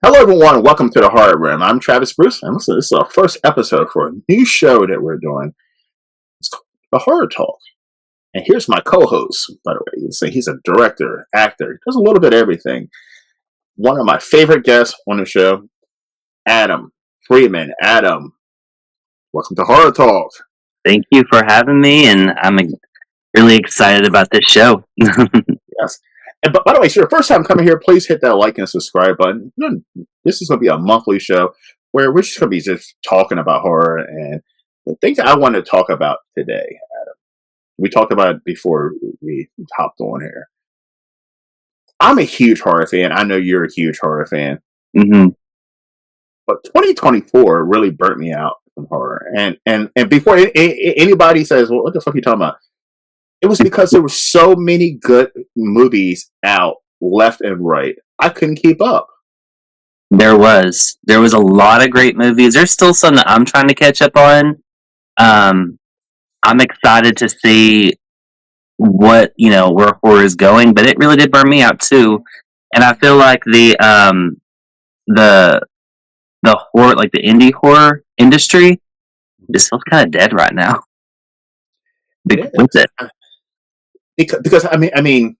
Hello, everyone, and welcome to the Horror Room. I'm Travis Bruce, and this is our first episode for a new show that we're doing. It's called The Horror Talk. And here's my co-host, by the way. He's a director, actor, he does a little bit of everything. One of my favorite guests on the show, Adam Freeman. Adam, welcome to Horror Talk. Thank you for having me, and I'm really excited about this show. Yes. And by the way, it's your first time coming here, please hit that like and subscribe button. This is going to be a monthly show where we're just going to be just talking about horror and the things that I want to talk about today, Adam. We talked about it before we hopped on here. I'm a huge horror fan. I know you're a huge horror fan. Mm-hmm. But 2024 really burnt me out from horror. And before anybody says, well, what the fuck are you talking about? It was because there were so many good movies out left and right. I couldn't keep up. There was a lot of great movies. There's still some that I'm trying to catch up on. I'm excited to see where horror is going, but it really did burn me out too. And I feel like the horror, like the indie horror industry, just feels kind of dead right now. Because I mean,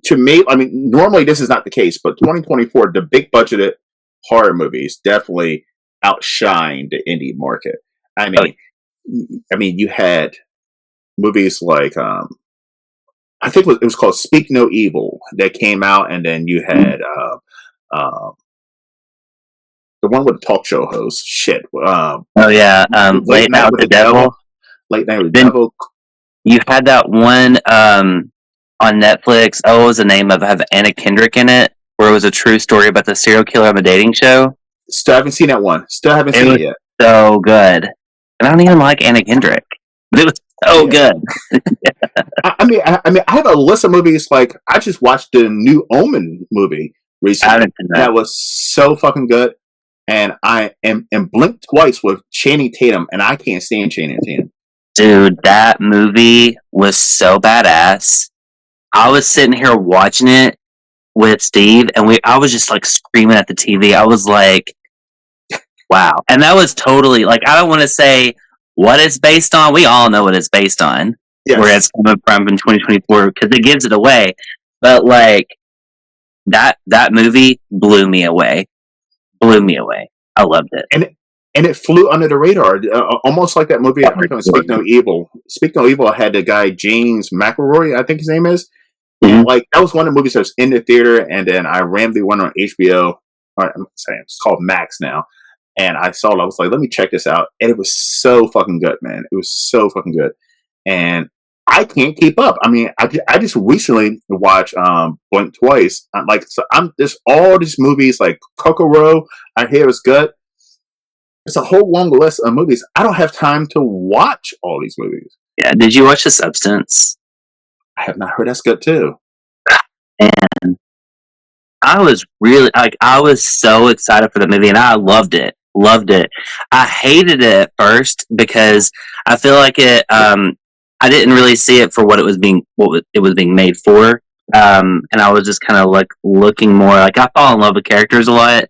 to me, normally this is not the case, but 2024, the big budgeted horror movies definitely outshined the indie market. I mean, you had movies like I think it was called Speak No Evil that came out, and then you had the one with the talk show host. Shit. Late Night with the Devil. Late Night with the Devil. You had that one on Netflix. Oh, what was the name of it? Have Anna Kendrick in it, where it was a true story about the serial killer of a dating show. Still haven't seen that one. Still haven't seen it yet. So good. And I don't even like Anna Kendrick, but it was so good. I mean, I have a list of movies. Like, I just watched the new Omen movie recently. That was so fucking good. And I am blinked twice with Channing Tatum, and I can't stand Channing Tatum. Dude, that movie was so badass. I was sitting here watching it with Steve, and I was just like screaming at the TV. I was like, wow. And that was totally like, I don't want to say what it's based on. We all know what it's based on. Yes. Where it's coming from in 2024, because it gives it away. But like, that movie blew me away. I loved it. And it flew under the radar, almost like that movie. Speak No Evil. Speak No Evil had the guy James McElroy, I think his name is. Mm-hmm. And like, that was one of the movies that was in the theater, and then I randomly went on HBO. I'm saying it's called Max now, and I saw it. I was like, let me check this out, and it was so fucking good, man. It was so fucking good, and I can't keep up. I mean, I just recently watched Blink Twice. There's all these movies like Kokoro. I hear it's good. It's a whole long list of movies. I don't have time to watch all these movies. Yeah, did you watch The Substance? I have not heard that's good too. And I was so excited for the movie, and I loved it. I hated it at first because I feel like it. I didn't really see it for what it was being made for. And I was just kind of like looking more like, I fall in love with characters a lot.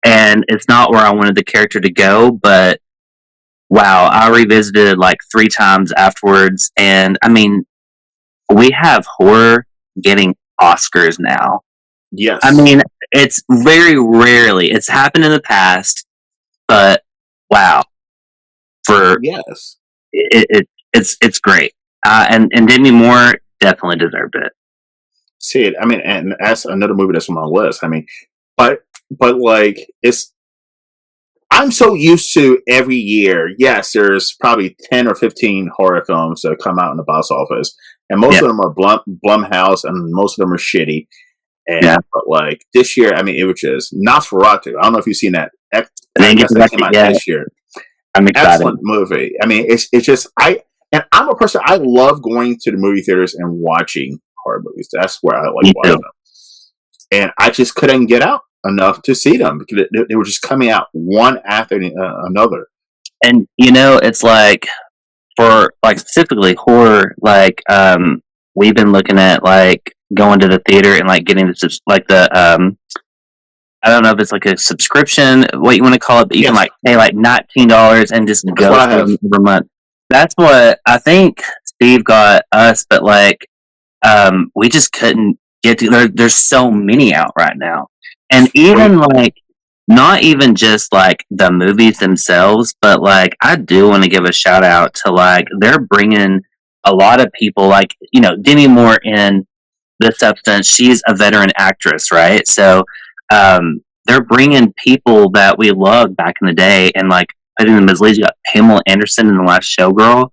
And it's not where I wanted the character to go, but wow, I revisited like 3 times afterwards. And I mean, we have horror getting Oscars now. Yes. I mean, it's very rarely. It's happened in the past, but wow. Yes. It's great. And Demi Moore definitely deserved it. See it. I mean, and that's another movie that's on my list. I mean, but like, I'm so used to every year. Yes, there's probably 10 or 15 horror films that come out in the box office, and most of them are Blumhouse, and most of them are shitty. And but like this year, I mean, it was just Nosferatu. I don't know if you've seen that. I guess that came out this year. I'm excited. Excellent movie. I mean, it's just I'm a person. I love going to the movie theaters and watching horror movies. That's where I like watching them. And I just couldn't get out enough to see them because they were just coming out one after another. And it's like, for like specifically horror, like we've been looking at like going to the theater and like getting the I don't know if it's like a subscription, what you want to call it, but you can Yes, like pay like $19 and just that's go what I through have. them every month. That's what I think Steve got us, but like we just couldn't get to there's so many out right now. And Wait, even like not even just like the movies themselves, but like I do want to give a shout out to like they're bringing a lot of people like, Demi Moore in The Substance. She's a veteran actress, right? So they're bringing people that we loved back in the day and like putting them as leads. You got Pamela Anderson in The Last Showgirl,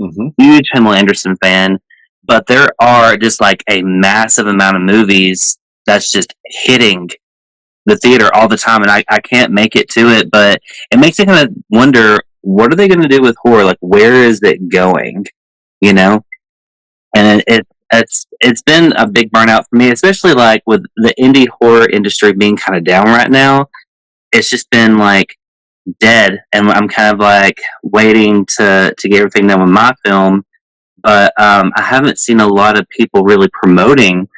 hmm huge Pamela Anderson fan, but there are just like a massive amount of movies that's just hitting the theater all the time, and I can't make it to it, but it makes me kind of wonder what are they going to do with horror? Like, where is it going? You know, and it's been a big burnout for me, especially like with the indie horror industry being kind of down right now. It's just been like dead, and I'm kind of like waiting to get everything done with my film, but I haven't seen a lot of people really promoting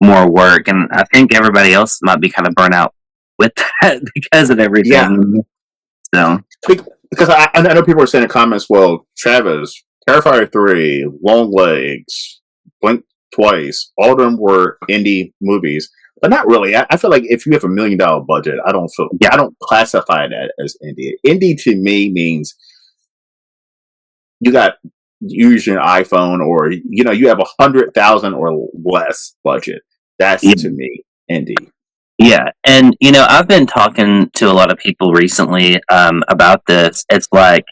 more work, and I think everybody else might be kind of burnt out with that because of yeah, everything. So because I know people are saying in comments, well, Travis, Terrifier 3, Long Legs, Blink Twice, all of them were indie movies, but not really. I feel like if you have $1 million budget, I yeah, don't classify that as indie. Indie to me means you got use your iPhone, or you have 100,000 or less budget. That's yeah, to me indie. yeah. And I've been talking to a lot of people recently about this. It's like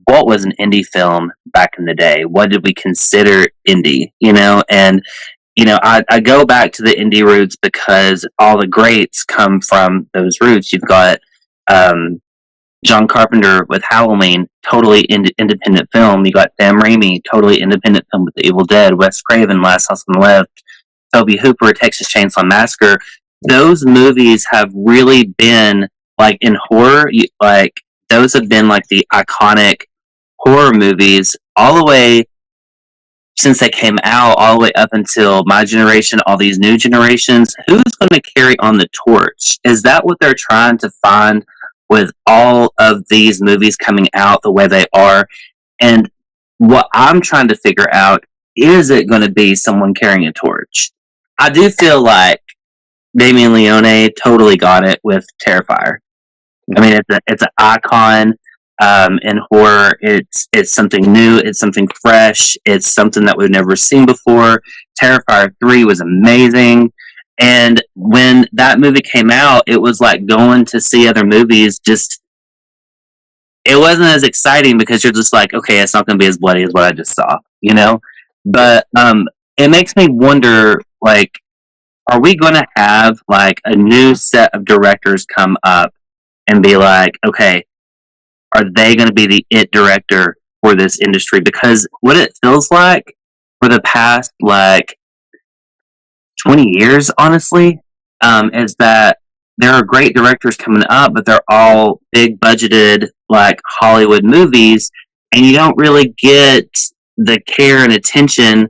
what was an indie film back in the day? What did we consider indie? And I go back to the indie roots because all the greats come from those roots. You've got um, John Carpenter with Halloween, totally independent film. You got Sam Raimi, totally independent film with The Evil Dead. Wes Craven, Last House on the Left. Toby Hooper, Texas Chainsaw Massacre. Those movies have really been like in horror. Like those have been like the iconic horror movies all the way since they came out, all the way up until my generation, all these new generations. Who's going to carry on the torch? Is that what they're trying to find with all of these movies coming out the way they are? And what I'm trying to figure out, is it going to be someone carrying a torch? I do feel like Damien Leone totally got it with Terrifier. I mean, it's an icon in horror. It's something new. It's something fresh. It's something that we've never seen before. Terrifier 3 was amazing. And when that movie came out, it was like going to see other movies. Just it wasn't as exciting because you're just like, okay, it's not going to be as bloody as what I just saw. Yeah. But it makes me wonder, like, are we going to have like a new set of directors come up and be like, okay, are they going to be the it director for this industry? Because what it feels like for the past like 20 years, honestly, is that there are great directors coming up, but they're all big budgeted like Hollywood movies, and you don't really get the care and attention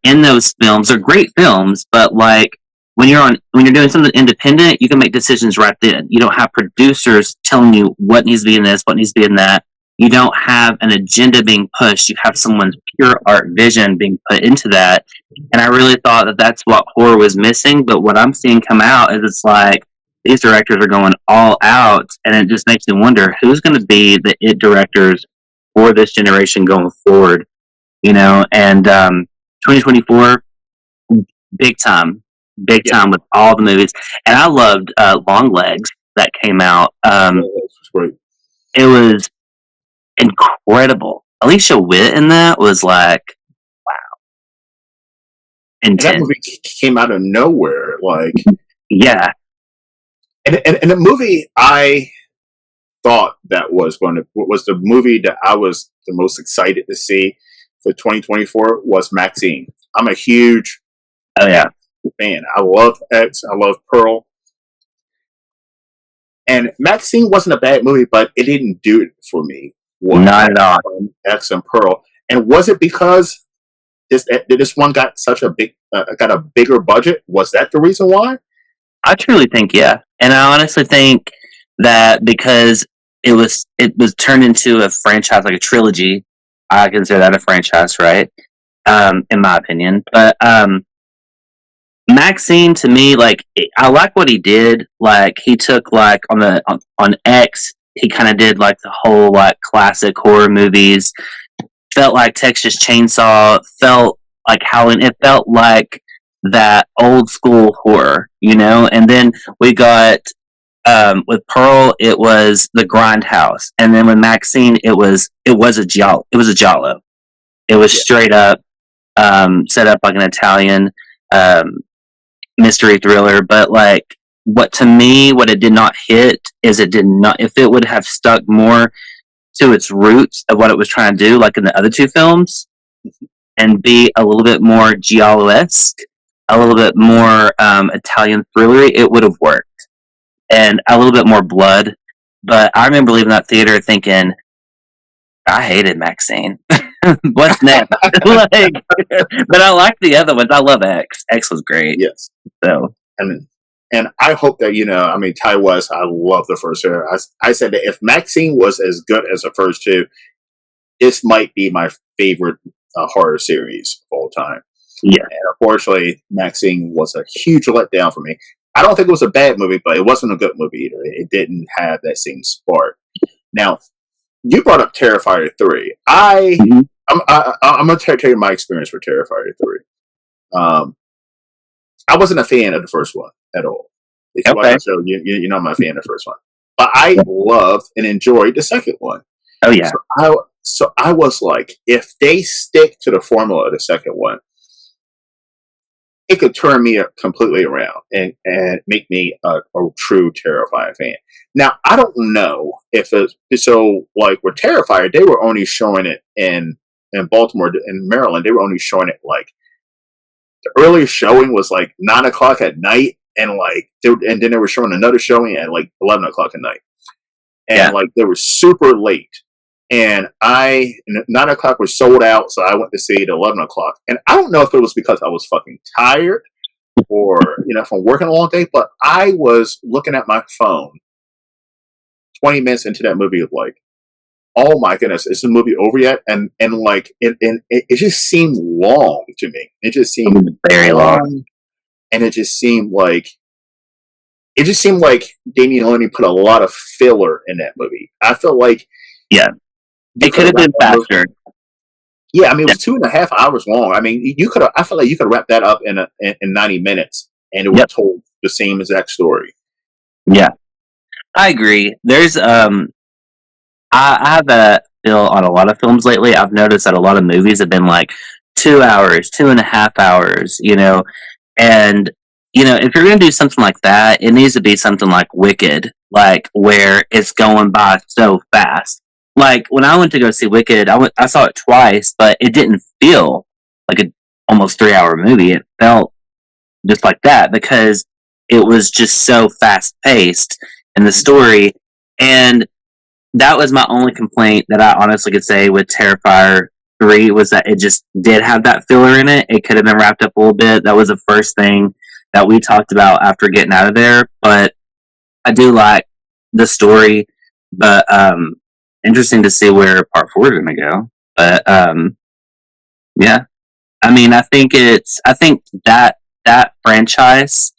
in those films. They're great films, but like when you're doing something independent, you can make decisions right then. You don't have producers telling you what needs to be in this, what needs to be in that. You don't have an agenda being pushed. You have someone's pure art vision being put into that. And I really thought that that's what horror was missing. But what I'm seeing come out is it's like these directors are going all out, and it just makes me wonder who's going to be the it directors for this generation going forward. And 2024, big time, big Yeah. time with all the movies. And I loved Long Legs that came out. That's great. It was incredible. Alicia Witt in that was like And that intense. movie came out of nowhere. Like, Yeah, and the movie I thought that was the movie that I was the most excited to see for 2024 was Maxine. I'm a huge oh yeah, fan. I love X. I love Pearl. And Maxine wasn't a bad movie, but it didn't do it for me. What not at all. X and Pearl? And was it because this one got such a big got a bigger budget? Was that the reason why? I truly think, yeah, and I honestly think that because it was turned into a franchise, like a trilogy. I consider that a franchise, right? In my opinion, but Maxine to me, like I like what he did. Like he took like on X, he kind of did like the whole like classic horror movies. Felt like Texas Chainsaw. Felt like Halloween. It felt like that old school horror, you know. And then we got with Pearl, it was the Grindhouse, and then with Maxine, it was a giallo. It was a giallo. It was Yeah. straight up set up like an Italian. Um, Mystery thriller, but like what to me, what it did not hit is it did not. If it would have stuck more to its roots of what it was trying to do, like in the other two films, and be a little bit more giallo-esque, a little bit more Italian thrillery, it would have worked, and a little bit more blood. But I remember leaving that theater thinking, I hated Maxine. What's next? Like, but I like the other ones. I love X. X was great. Yes. So And I hope that, I mean, Ty West, I love the first two. I said that if Maxine was as good as the first two, this might be my favorite horror series of all time. yeah, And unfortunately, Maxine was a huge letdown for me. I don't think it was a bad movie, but it wasn't a good movie either. It didn't have that same spark. Now, you brought up Terrifier 3. Mhm. I'm going to tell you my experience with Terrifier 3. Um, I wasn't a fan of the first one at all. If you watch Okay. the show, you know I'm not a fan of the first one. But I loved and enjoyed the second one. Oh yeah. So I was like, if they stick to the formula of the second one, it could turn me completely around and make me a true Terrifier fan. Now, I don't know if it's so like with Terrifier, they were only showing it in Baltimore, in Maryland. They were only showing it like the earliest showing was like 9 o'clock at night, and and then they were showing another showing at like 11 o'clock at night, and Yeah. like they were super late. And 9 o'clock was sold out, so I went to see it at 11 o'clock. And I don't know if it was because I was fucking tired or from working a long day, but I was looking at my phone 20 minutes into that movie of like, oh my goodness, is the movie over yet? And like it just seemed long to me. It just seemed Very long. long, and it just seemed like Damien Leone put a lot of filler in that movie. I felt like Yeah. you It could have been faster. Yeah, I mean, it Yeah. was 2.5 hours long. I mean, you could have. I feel like you could wrap that up in 90 minutes, and it would Yep. have told the same exact story. Yeah. I agree. There's I have a feel on a lot of films lately. I've noticed that a lot of movies have been like 2 hours, 2.5 hours, and if you're gonna do something like that, it needs to be something like Wicked, like where it's going by so fast. Like when I went to go see Wicked, I saw it twice, but it didn't feel like a almost 3 hour movie. It felt just like that because it was just so fast paced in the story. And that was my only complaint that I honestly could say with Terrifier 3 was that it just did have that filler in it. It could have been wrapped up a little bit. That was the first thing that we talked about after getting out of there. But I do like the story. But interesting to see where part 4 is going to go. But yeah, I mean, I think that franchise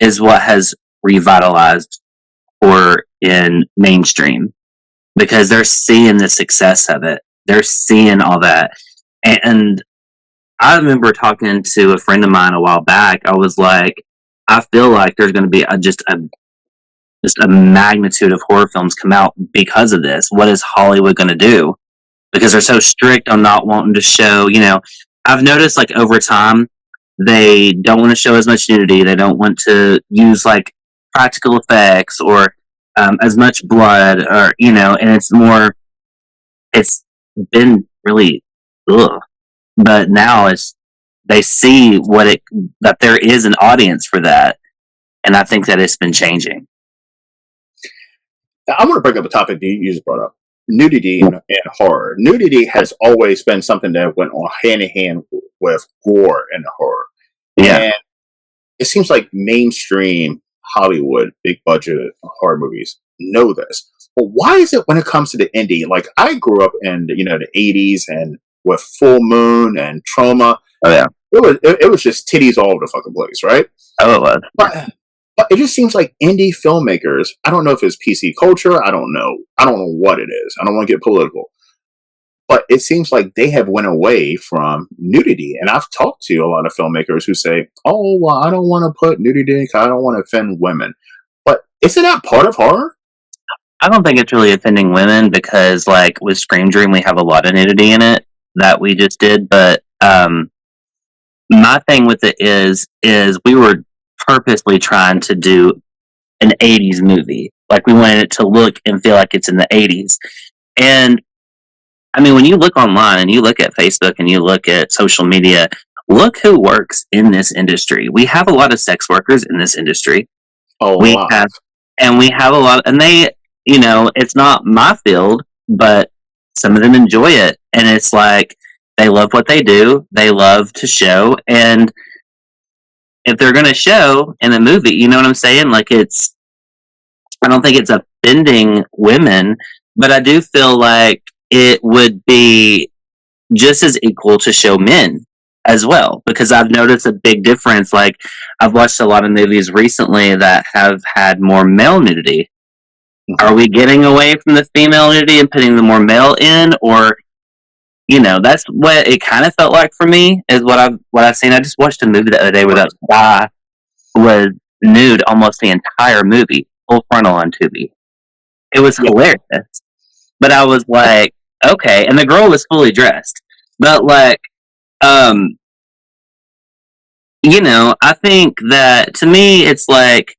is what has revitalized horror in mainstream because they're seeing the success of it. They're seeing all that. And I remember talking to a friend of mine a while back. I was like, I feel like there's going to be just a magnitude of horror films come out because of this. What is Hollywood going to do? Because they're so strict on not wanting to show, I've noticed like over time, they don't want to show as much nudity. They don't want to use like practical effects or as much blood and it's been really, ugh. But now they see that there is an audience for that. And I think that it's been changing. Now, I want to bring up a topic that you just brought up: nudity and horror. Nudity has always been something that went on hand in hand with gore and horror. Yeah. And it seems like mainstream Hollywood, big budget horror movies know this. But why is it when it comes to the indie? Like I grew up in the '80s and with Full Moon and Trauma. Oh yeah. It was just titties all over the fucking place, right? Oh, it was. But it just seems like indie filmmakers. I don't know if it's PC culture. I don't know. I don't know what it is. I don't want to get political. But it seems like they have went away from nudity. And I've talked to a lot of filmmakers who say, oh, well, I don't want to put nudity in because I don't want to offend women. But isn't that part of horror? I don't think it's really offending women because, like, with Scream Dream, we have a lot of nudity in it that we just did. But my thing with it is we were purposely trying to do an 80s movie. Like, we wanted it to look and feel like it's in the 80s. And I mean, when you look online and you look at Facebook and you look at social media, look who works in this industry. We have a lot of sex workers in this industry. Oh, we wow. we have a lot, and they, it's not my field, but some of them enjoy it. And it's like, they love what they do. They love to show. And if they're going to show in a movie, you know what I'm saying? Like, I don't think it's offending women, but I do feel like it would be just as equal to show men as well, because I've noticed a big difference. Like, I've watched a lot of movies recently that have had more male nudity. Mm-hmm. Are we getting away from the female nudity and putting the more male in, or that's what it kind of felt like for me, is what I've seen. I just watched a movie the other day where that guy was nude almost the entire movie, full frontal on Tubi. It was hilarious. But I was like, okay, and the girl was fully dressed. But like, I think that, to me, it's like,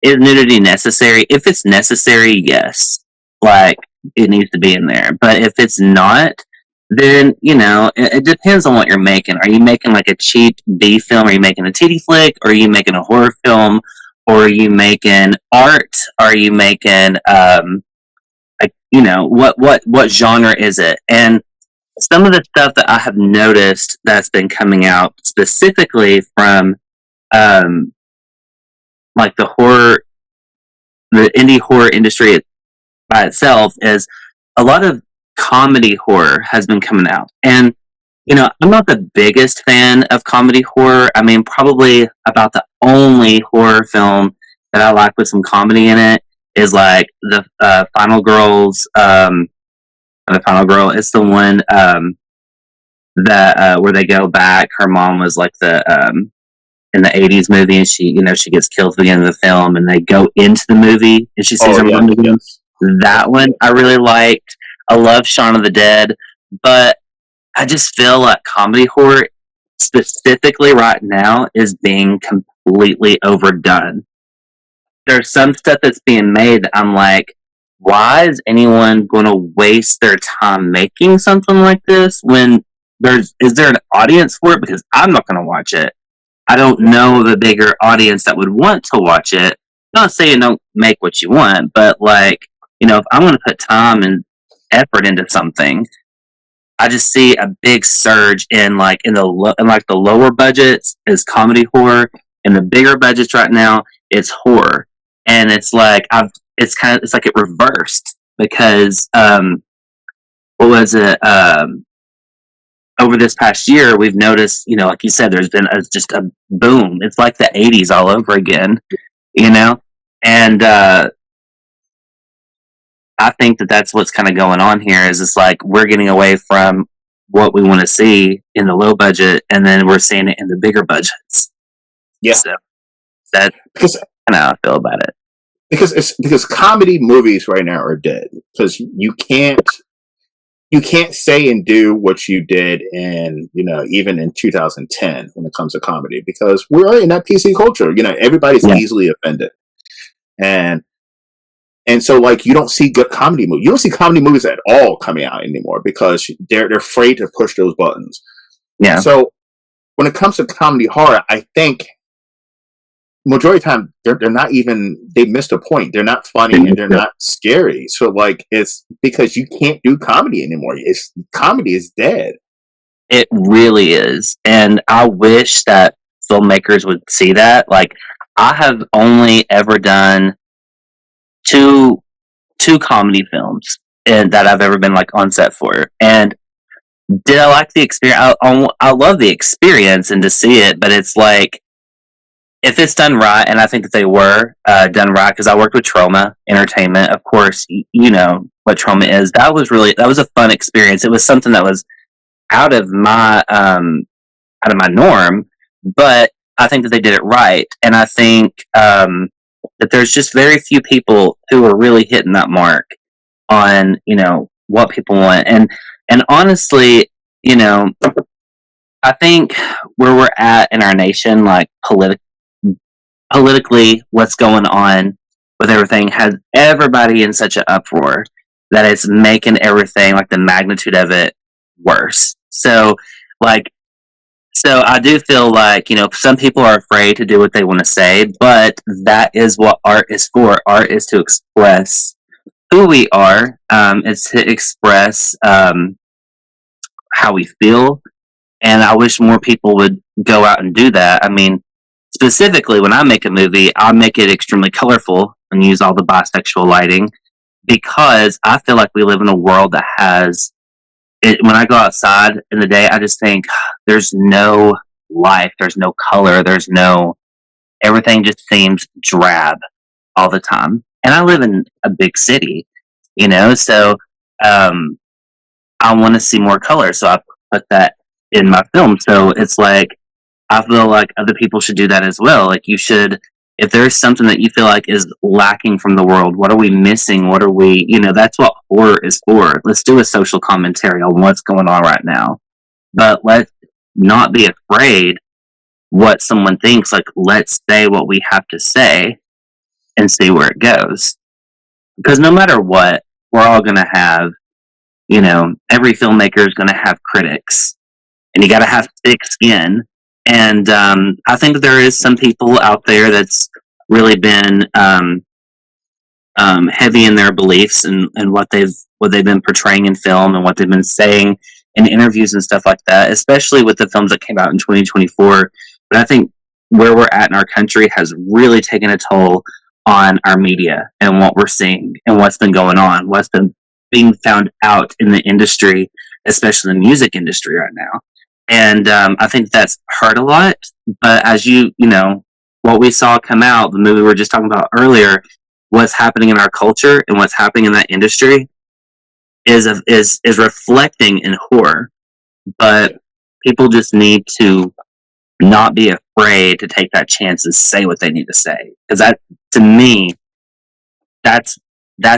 is nudity necessary? If it's necessary, yes. Like, it needs to be in there. But if it's not, then, it depends on what you're making. Are you making like a cheap B film? Are you making a titty flick? Or are you making a horror film? Or are you making art? Are you making, what genre is it? And some of the stuff that I have noticed that's been coming out specifically from like the indie horror industry by itself, is a lot of comedy horror has been coming out. And I'm not the biggest fan of comedy horror. I mean, probably about the only horror film that I like with some comedy in it is like the Final Girls. The Final Girl. It's the one that where they go back. Her mom was like the in the '80s movie, and she gets killed at the end of the film, and they go into the movie, and she sees her mom again. That one I really liked. I love Shaun of the Dead, but I just feel like comedy horror, specifically right now, is being completely overdone. There's some stuff that's being made that I'm like, why is anyone going to waste their time making something like this when is there an audience for it? Because I'm not going to watch it. I don't know the bigger audience that would want to watch it. Not saying don't make what you want, but like, if I'm going to put time and effort into something, I just see a big surge in the lower budgets is comedy horror, and the bigger budgets right now it's horror. And it's like it's like it reversed, because what was it? Over this past year, we've noticed, like you said, there's been just a boom. It's like the '80s all over again, and I think that that's what's kind of going on here. Is it's like we're getting away from what we want to see in the low budget, and then we're seeing it in the bigger budgets. Yeah, so that's kind of how I feel about it. Because comedy movies right now are dead, because you can't say and do what you did in even in 2010 when it comes to comedy, because we're in that PC culture. Everybody's easily offended, and so like you don't see good comedy movies. You don't see comedy movies at all coming out anymore because they're afraid to push those buttons. Yeah. So when it comes to comedy horror, I think majority of the time they're not even, they missed a point. They're not funny and they're not scary. So like it's because you can't do comedy anymore. Comedy is dead. It really is. And I wish that filmmakers would see that. Like, I have only ever done two comedy films and that I've ever been like on set for. And did I like the experience? I love the experience and to see it, but it's like, if it's done right, and I think that they were done right, because I worked with Trauma Entertainment. Of course, you know what Trauma is. That was a fun experience. It was something that was out of my norm, but I think that they did it right, and I think that there's just very few people who are really hitting that mark on what people want, and honestly, you know, I think where we're at in our nation, like politically, what's going on with everything has everybody in such an uproar that it's making everything, like the magnitude of it, worse. So, like, so I do feel like, some people are afraid to do what they want to say, but that is what art is for. Art is to express who we are. It's to express how we feel, and I wish more people would go out and do that. I mean, specifically, when I make a movie, I make it extremely colorful and use all the bisexual lighting because I feel like we live in a world that has it. When I go outside in the day, I just think there's no life, there's no color, everything just seems drab all the time. And I live in a big city, so I want to see more color. So I put that in my film. So it's like, I feel like other people should do that as well. Like, you should, if there's something that you feel like is lacking from the world, what are we missing? What are we, that's what horror is for. Let's do a social commentary on what's going on right now. But let's not be afraid what someone thinks. Like, let's say what we have to say and see where it goes. Because no matter what, we're all going to have, every filmmaker is going to have critics. And you got to have thick skin. And I think there is some people out there that's really been heavy in their beliefs and what they've been portraying in film and what they've been saying in interviews and stuff like that, especially with the films that came out in 2024. But I think where we're at in our country has really taken a toll on our media and what we're seeing and what's been going on, what's been being found out in the industry, especially the music industry right now. And I think that's hurt a lot. But as what we saw come out, the movie we were just talking about earlier, what's happening in our culture and what's happening in that industry is reflecting in horror. But people just need to not be afraid to take that chance and say what they need to say. Because that, to me, that's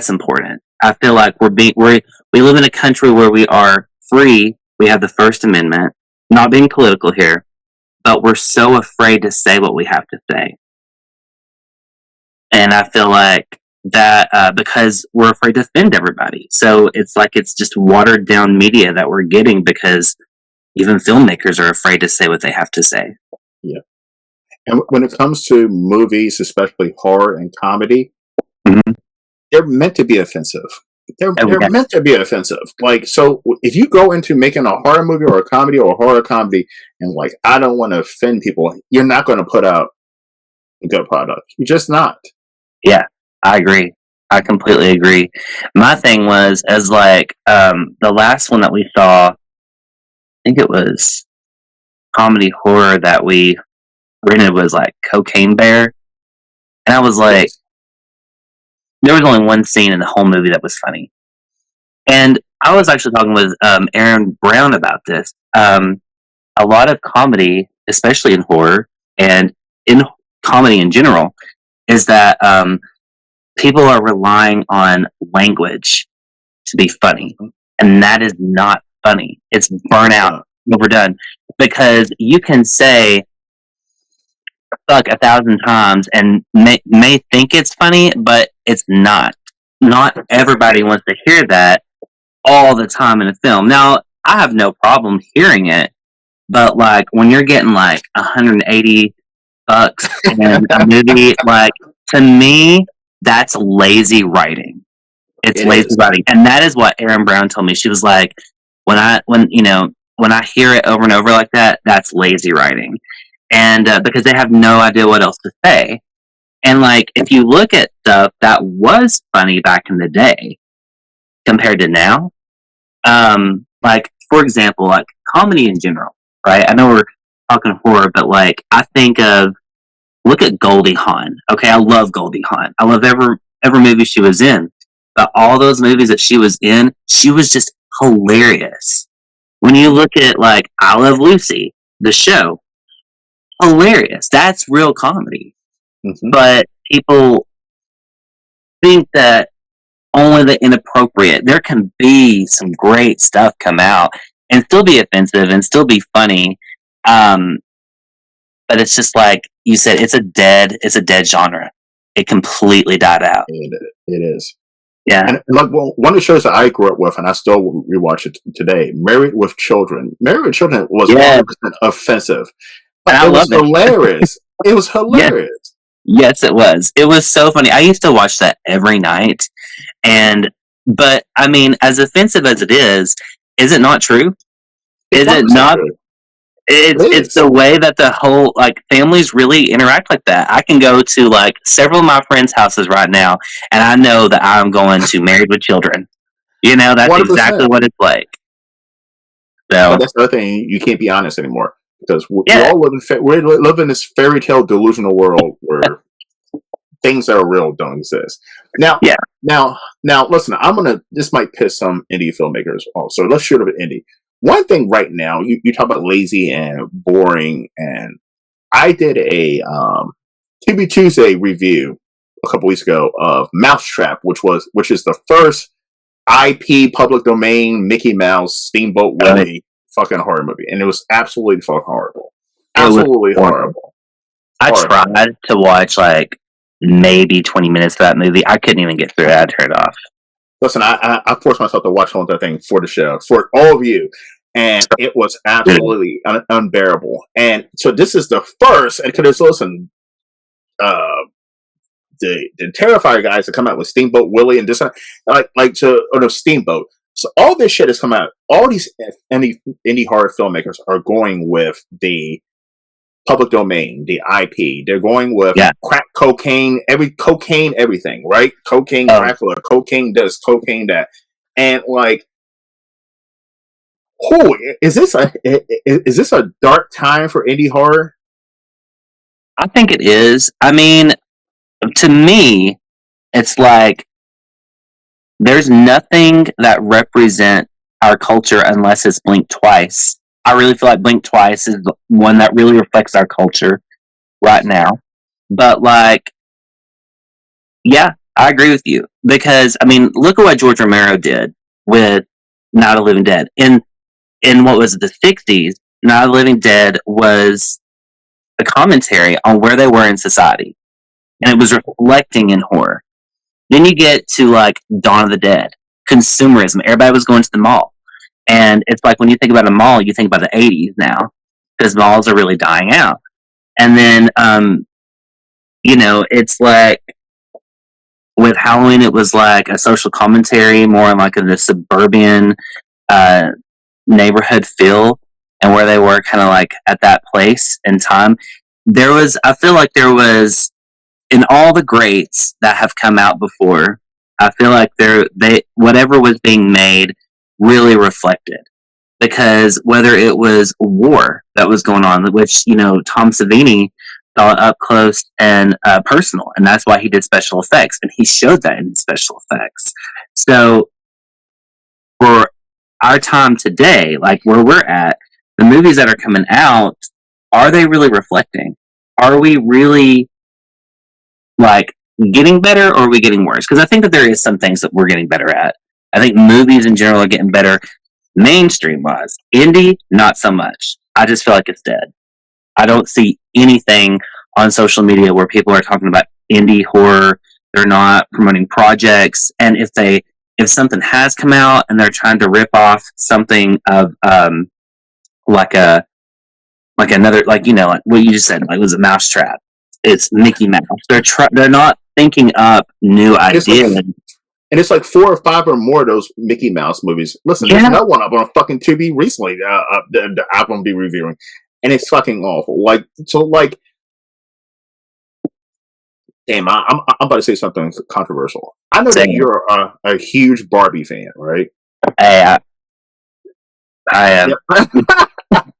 important. I feel like we live in a country where we are free. We have the First Amendment. Not being political here, but we're so afraid to say what we have to say. And I feel like that because we're afraid to offend everybody. So it's like it's just watered down media that we're getting because even filmmakers are afraid to say what they have to say. Yeah. And when it comes to movies, especially horror and comedy, mm-hmm. they're meant to be offensive. They're meant to be offensive. Like, so if you go into making a horror movie or a comedy or a horror comedy and like, I don't want to offend people, you're not going to put out a good product. You're just not. Yeah, I agree. I completely agree. My thing was, as like, the last one that we saw, I think it was comedy horror that we rented was like Cocaine Bear. And I was like, there was only one scene in the whole movie that was funny. And I was actually talking with Aaron Brown about this. A lot of comedy, especially in horror and in comedy in general, is that people are relying on language to be funny. And that is not funny. It's burnout, overdone. Because you can say fuck 1,000 times and may think it's funny, but it's not. Not everybody wants to hear that all the time in a film. Now, I have no problem hearing it, but like when you're getting like $180 in a movie, like to me, that's lazy writing. It's lazy writing, and that is what Erin Brown told me. She was like, when I hear it over and over like that, that's lazy writing. and because they have no idea what else to say. And like, if you look at stuff that was funny back in the day compared to now, like for example, like comedy in general, right? I know we're talking horror, but like I think of look at Goldie Hawn. Okay, I love Goldie Hawn. I love every movie she was in. But all those movies that she was in, she was just hilarious. When you look at like I Love Lucy, the show, hilarious. That's real comedy. Mm-hmm. But people think that only the inappropriate. There can be some great stuff come out and still be offensive and still be funny. But it's just like you said, it's a dead genre. It completely died out. It is. Yeah. And like, well, one of the shows that I grew up with, and I still rewatch it today, Married with Children. Married with Children was 100% offensive, but it was hilarious. It was hilarious. Yes, it was. It was so funny. I used to watch that every night, but I mean, as offensive as it is it not true? Is it not? True. It's the way that the whole like families really interact like that. I can go to like several of my friends' houses right now, and I know that I'm going to Married with Children. You know, that's 100%. Exactly what it's like. So but that's the other thing. You can't be honest anymore because we all live in this fairy tale delusional world where things that are real don't exist. Now, listen. This might piss some indie filmmakers off. So let's shoot up an indie. One thing right now, you talk about lazy and boring, and I did a TV Tuesday review a couple weeks ago of Mousetrap, which is the first IP public domain Mickey Mouse Steamboat Willie fucking horror movie, and it was absolutely fucking horrible. Absolutely horrible. I tried to watch like maybe 20 minutes of that movie. I couldn't even get through it. I turned it off. Listen, I forced myself to watch the whole thing for the show, for all of you, and it was absolutely unbearable. And so this is the first, and because listen, the Terrifier guys that come out with Steamboat Willie and this, Steamboat. So all this shit has come out. All these indie horror filmmakers are going with the public domain, the IP. They're going with crack cocaine, everything, right? Cocaine, Dracula, cocaine this, cocaine that. And like, is this a dark time for indie horror? I think it is. I mean, to me, it's like there's nothing that represents our culture unless it's Blink Twice. I really feel like Blink Twice is the one that really reflects our culture right now. But like, yeah, I agree with you. Because, I mean, look at what George Romero did with Night of the Living Dead. In what was it, the 60s, Night of the Living Dead was a commentary on where they were in society. And it was reflecting in horror. Then you get to like Dawn of the Dead, consumerism. Everybody was going to the mall. And it's like when you think about a mall, you think about the 80s now, because malls are really dying out. And then, it's like with Halloween, it was like a social commentary, more like in the suburban neighborhood feel, and where they were kind of like at that place in time. I feel like there was, in all the greats that have come out before, I feel like whatever was being made really reflected, because whether it was war that was going on, which Tom Savini saw up close and personal, and that's why he did special effects, and he showed that in special effects. So for our time today, like where we're at, the movies that are coming out, are they really reflecting? Are we really like getting better, or are we getting worse? Because I think that there is some things that we're getting better at. I think movies in general are getting better, mainstream wise. Indie, not so much. I just feel like it's dead. I don't see anything on social media where people are talking about indie horror. They're not promoting projects, and if something has come out and they're trying to rip off something of like another, like like what you just said, like it was a Mousetrap. It's Mickey Mouse. They're not thinking up new ideas. And it's like 4 or 5 or more of those Mickey Mouse movies. Listen, there's another one up on fucking TV recently. The album I'll be reviewing, and it's fucking awful. Damn, I'm about to say something controversial. I know that Same. you're a huge Barbie fan, right? I am. Yep.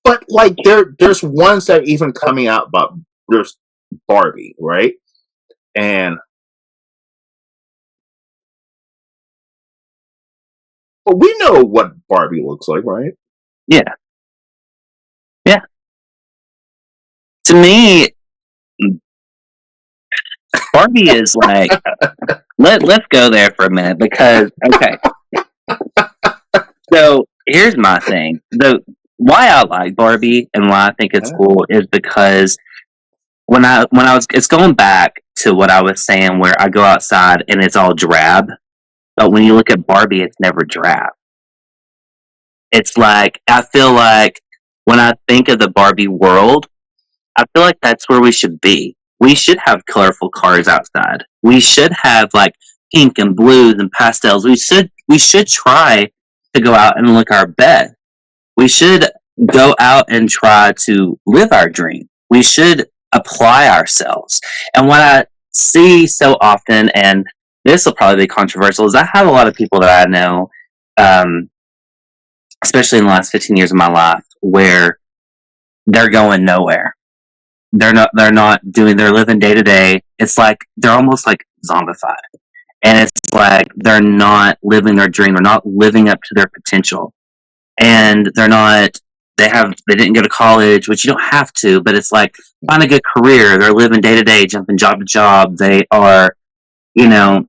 But like, there's ones that are even coming out about there's Barbie, right? And but we know what Barbie looks like, right? Yeah. Yeah. To me, Barbie is like, let's go there for a minute because, okay. So here's my thing. Why I like Barbie and why I think it's cool is because when I was, it's going back to what I was saying where I go outside and it's all drab. But when you look at Barbie, it's never drab. It's like, I feel like when I think of the Barbie world, I feel like that's where we should be. We should have colorful cars outside. We should have like pink and blues and pastels. We should try to go out and look our best. We should go out and try to live our dream. We should apply ourselves. And what I see so often, and this will probably be controversial, is I have a lot of people that I know, um, especially in the last 15 years of my life, where they're going nowhere. They're not doing, they're living day to day. It's like they're almost like zombified. And it's like they're not living their dream. They're not living up to their potential. And they didn't go to college, which you don't have to, but it's like find a good career. They're living day to day, jumping job to job. They are, you know,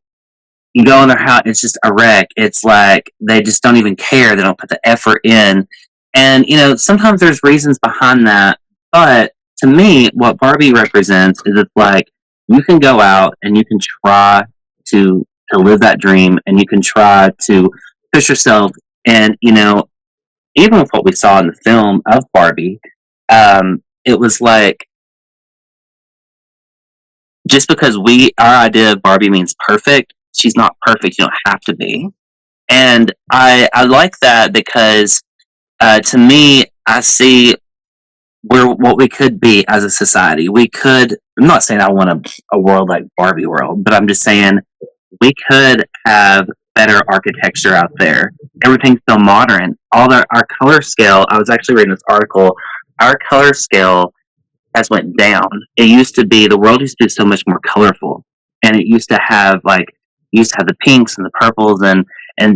you go in their house, it's just a wreck. It's like they just don't even care. They don't put the effort in. And, sometimes there's reasons behind that. But to me, what Barbie represents is it's like you can go out and you can try to live that dream and you can try to push yourself. And, even with what we saw in the film of Barbie, it was like just because our idea of Barbie means perfect, she's not perfect. You don't have to be. And I like that because to me, I see what we could be as a society. I'm not saying I want a world like Barbie world, but I'm just saying we could have better architecture out there. Everything's so modern. Our color scale, I was actually reading this article, our color scale has went down. The world used to be so much more colorful. And it used to have the pinks and the purples and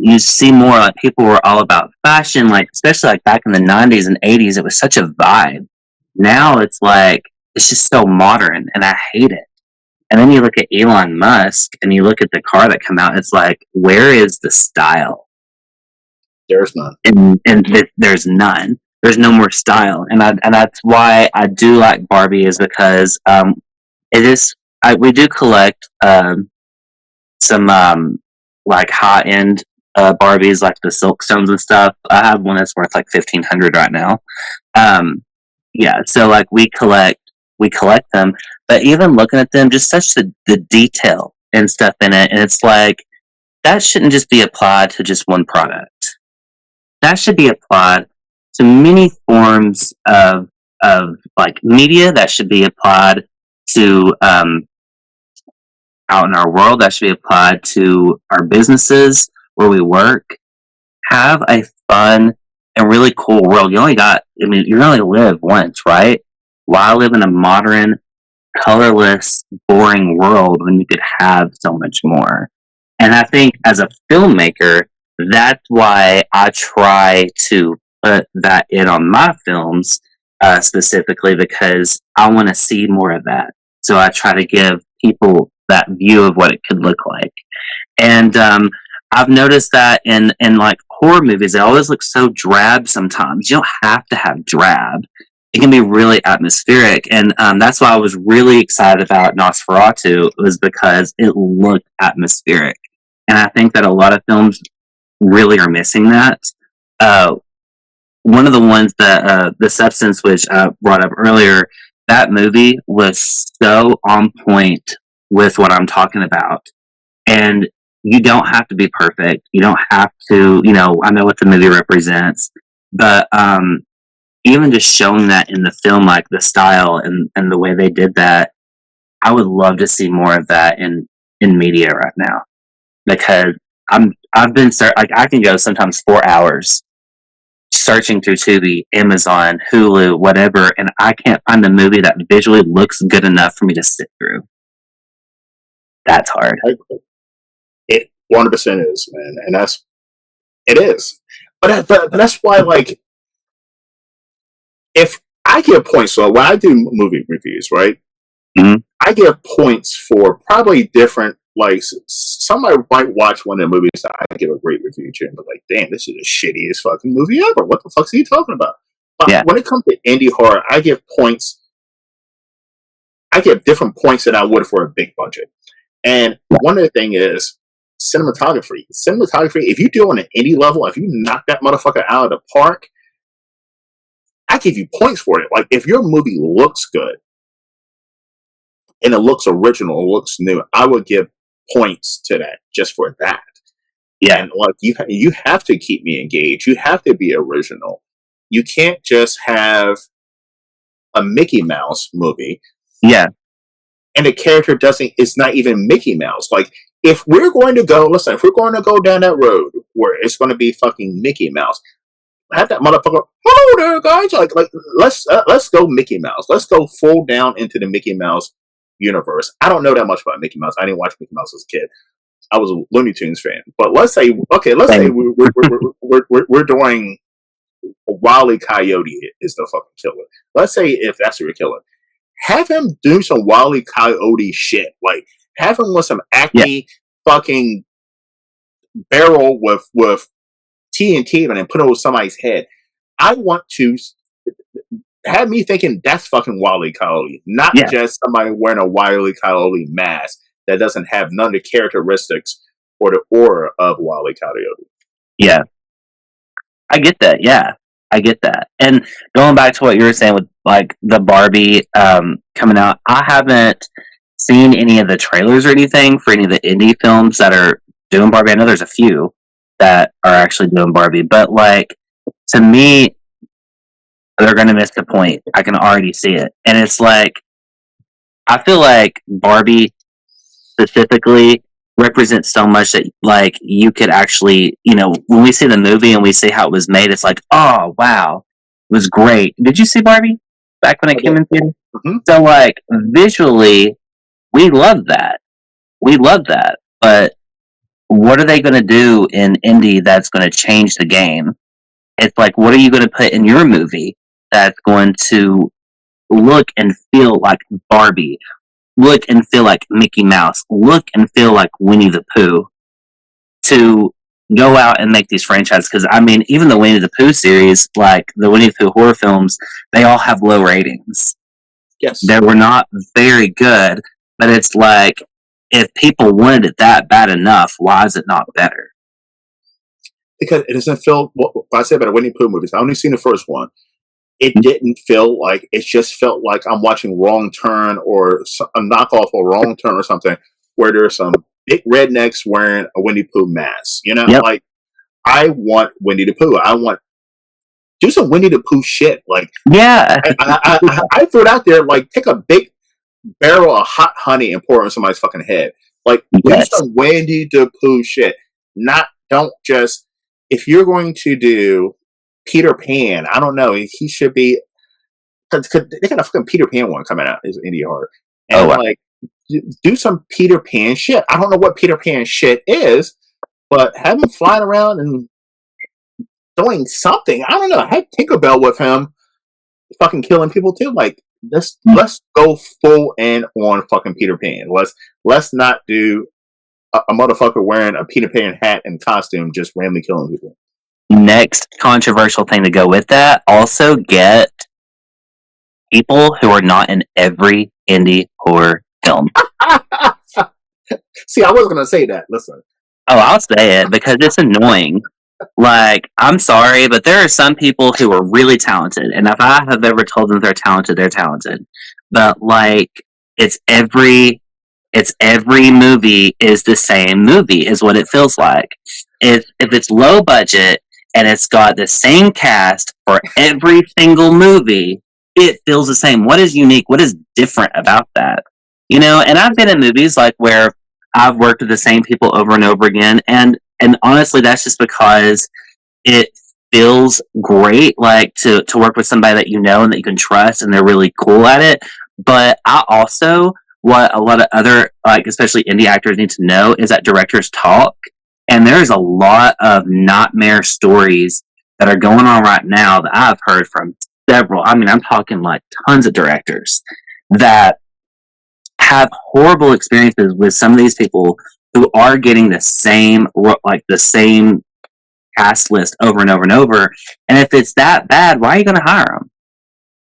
you see more like people were all about fashion, like especially like back in the 90s and 80s, it was such a vibe. Now it's like, it's just so modern and I hate it. And then you look at Elon Musk and you look at the car that come out, it's like, where is the style? There's none. And there's none. There's no more style. And that's why I do like Barbie is because we do collect some like high end Barbies like the Silk Stones and stuff. I have one that's worth like $1,500 right now. Yeah, so like we collect them, but even looking at them, just such the detail and stuff in it, and it's like that shouldn't just be applied to just one product. That should be applied to many forms of like media. That should be applied to out in our world. That should be applied to our businesses where we work. Have a fun and really cool world. You only live once, right? Why live in a modern, colorless, boring world when you could have so much more? And I think as a filmmaker, that's why I try to put that in on my films, specifically because I want to see more of that. So I try to give people that view of what it could look like. And I've noticed that in like horror movies, they always look so drab sometimes. You don't have to have drab. It can be really atmospheric. And that's why I was really excited about Nosferatu, was because it looked atmospheric. And I think that a lot of films really are missing that. One of the ones that The Substance, which I brought up earlier, that movie was so on point with what I'm talking about. And you don't have to be perfect. You don't have to, I know what the movie represents, but even just showing that in the film, like the style and the way they did that, I would love to see more of that in media right now, because I've been like I can go sometimes 4 hours searching through Tubi, Amazon, Hulu, whatever, and I can't find a movie that visually looks good enough for me to sit through. That's hard. It 100% is, man, and it is. But that's why, like, if I give points, so when I do movie reviews, right, I give points for probably different. Like, somebody might watch one of the movies that I give a great review to, and be like, "Damn, this is the shittiest fucking movie ever. What the fuck's he talking about?" But when it comes to indie horror, I give points. I give different points than I would for a big budget. And one of the thing is cinematography. Cinematography, if you do it on an indie level, if you knock that motherfucker out of the park, I give you points for it. Like, if your movie looks good and it looks original, it looks new, I would give points to that just for that. Yeah, and like you have to keep me engaged. You have to be original. You can't just have a Mickey Mouse movie. Yeah. And the character it's not even Mickey Mouse. Like, if we're going to go down that road where it's going to be fucking Mickey Mouse, have that motherfucker, hello there, guys. Like let's go Mickey Mouse. Let's go full down into the Mickey Mouse universe. I don't know that much about Mickey Mouse. I didn't watch Mickey Mouse as a kid. I was a Looney Tunes fan. But let's say we're doing Wile E. Coyote is the fucking killer. Let's say if that's your killer, have him do some Wile E. Coyote shit. Like, have him with some acne fucking barrel with TNT and put it over somebody's head. I want to have me thinking that's fucking Wile E. Coyote, not just somebody wearing a Wile E. Coyote mask that doesn't have none of the characteristics or the aura of Wile E. Coyote. Yeah. I get that. Yeah. I get that. And going back to what you were saying with like the Barbie coming out, I haven't seen any of the trailers or anything for any of the indie films that are doing Barbie. I know there's a few that are actually doing Barbie, but like, to me, they're going to miss the point. I can already see it. And it's like, I feel like Barbie specifically represents so much that like you could actually, you know, when we see the movie and we see how it was made, it's like, oh wow, it was great. Did you see Barbie back when it came in theater? Mm-hmm. So like visually, we love that. But what are they going to do in indie that's going to change the game? It's like, what are you going to put in your movie that's going to look and feel like Barbie? Look and feel like Mickey Mouse, look and feel like Winnie the Pooh, to go out and make these franchises. Because, I mean, even the Winnie the Pooh series, like the Winnie the Pooh horror films, they all have low ratings. Yes. They were not very good, but it's like, if people wanted it that bad enough, why is it not better? Because it doesn't feel, what I say about the Winnie the Pooh movies, I've only seen the first one. It didn't feel like, it just felt like I'm watching Wrong Turn or a knockoff of Wrong Turn or something, where there's some big rednecks wearing a Winnie the Pooh mask. You know, like, I want Winnie the Pooh. Do some Winnie the Pooh shit. Like, I threw it out there, like, take a big barrel of hot honey and pour it on somebody's fucking head. Like, do some Winnie the Pooh shit. Don't just, if you're going to do Peter Pan, I don't know. He should be. They got a fucking Peter Pan one coming out. Is indie horror, and like, do some Peter Pan shit. I don't know what Peter Pan shit is, but have him flying around and doing something. I don't know. Have Tinkerbell with him, fucking killing people too. Like, let's go full in on fucking Peter Pan. Let's not do a motherfucker wearing a Peter Pan hat and costume just randomly killing people. Next controversial thing to go with that, also get people who are not in every indie horror film. See, I wasn't going to say that. Listen. Oh, I'll say it because it's annoying. Like, I'm sorry, but there are some people who are really talented, and if I have ever told them they're talented, they're talented. But like, it's every movie is the same movie, is what it feels like. If it's low budget, and it's got the same cast for every single movie, it feels the same. What is unique? What is different about that? And I've been in movies like where I've worked with the same people over and over again, and honestly, that's just because it feels great, like to work with somebody that and that you can trust, and they're really cool at it. But I also, what a lot of other, like especially indie actors, need to know is that directors talk, and there's a lot of nightmare stories that are going on right now that I've heard from several. I mean, I'm talking like tons of directors that have horrible experiences with some of these people who are getting the same cast list over and over and over. And if it's that bad, why are you going to hire them?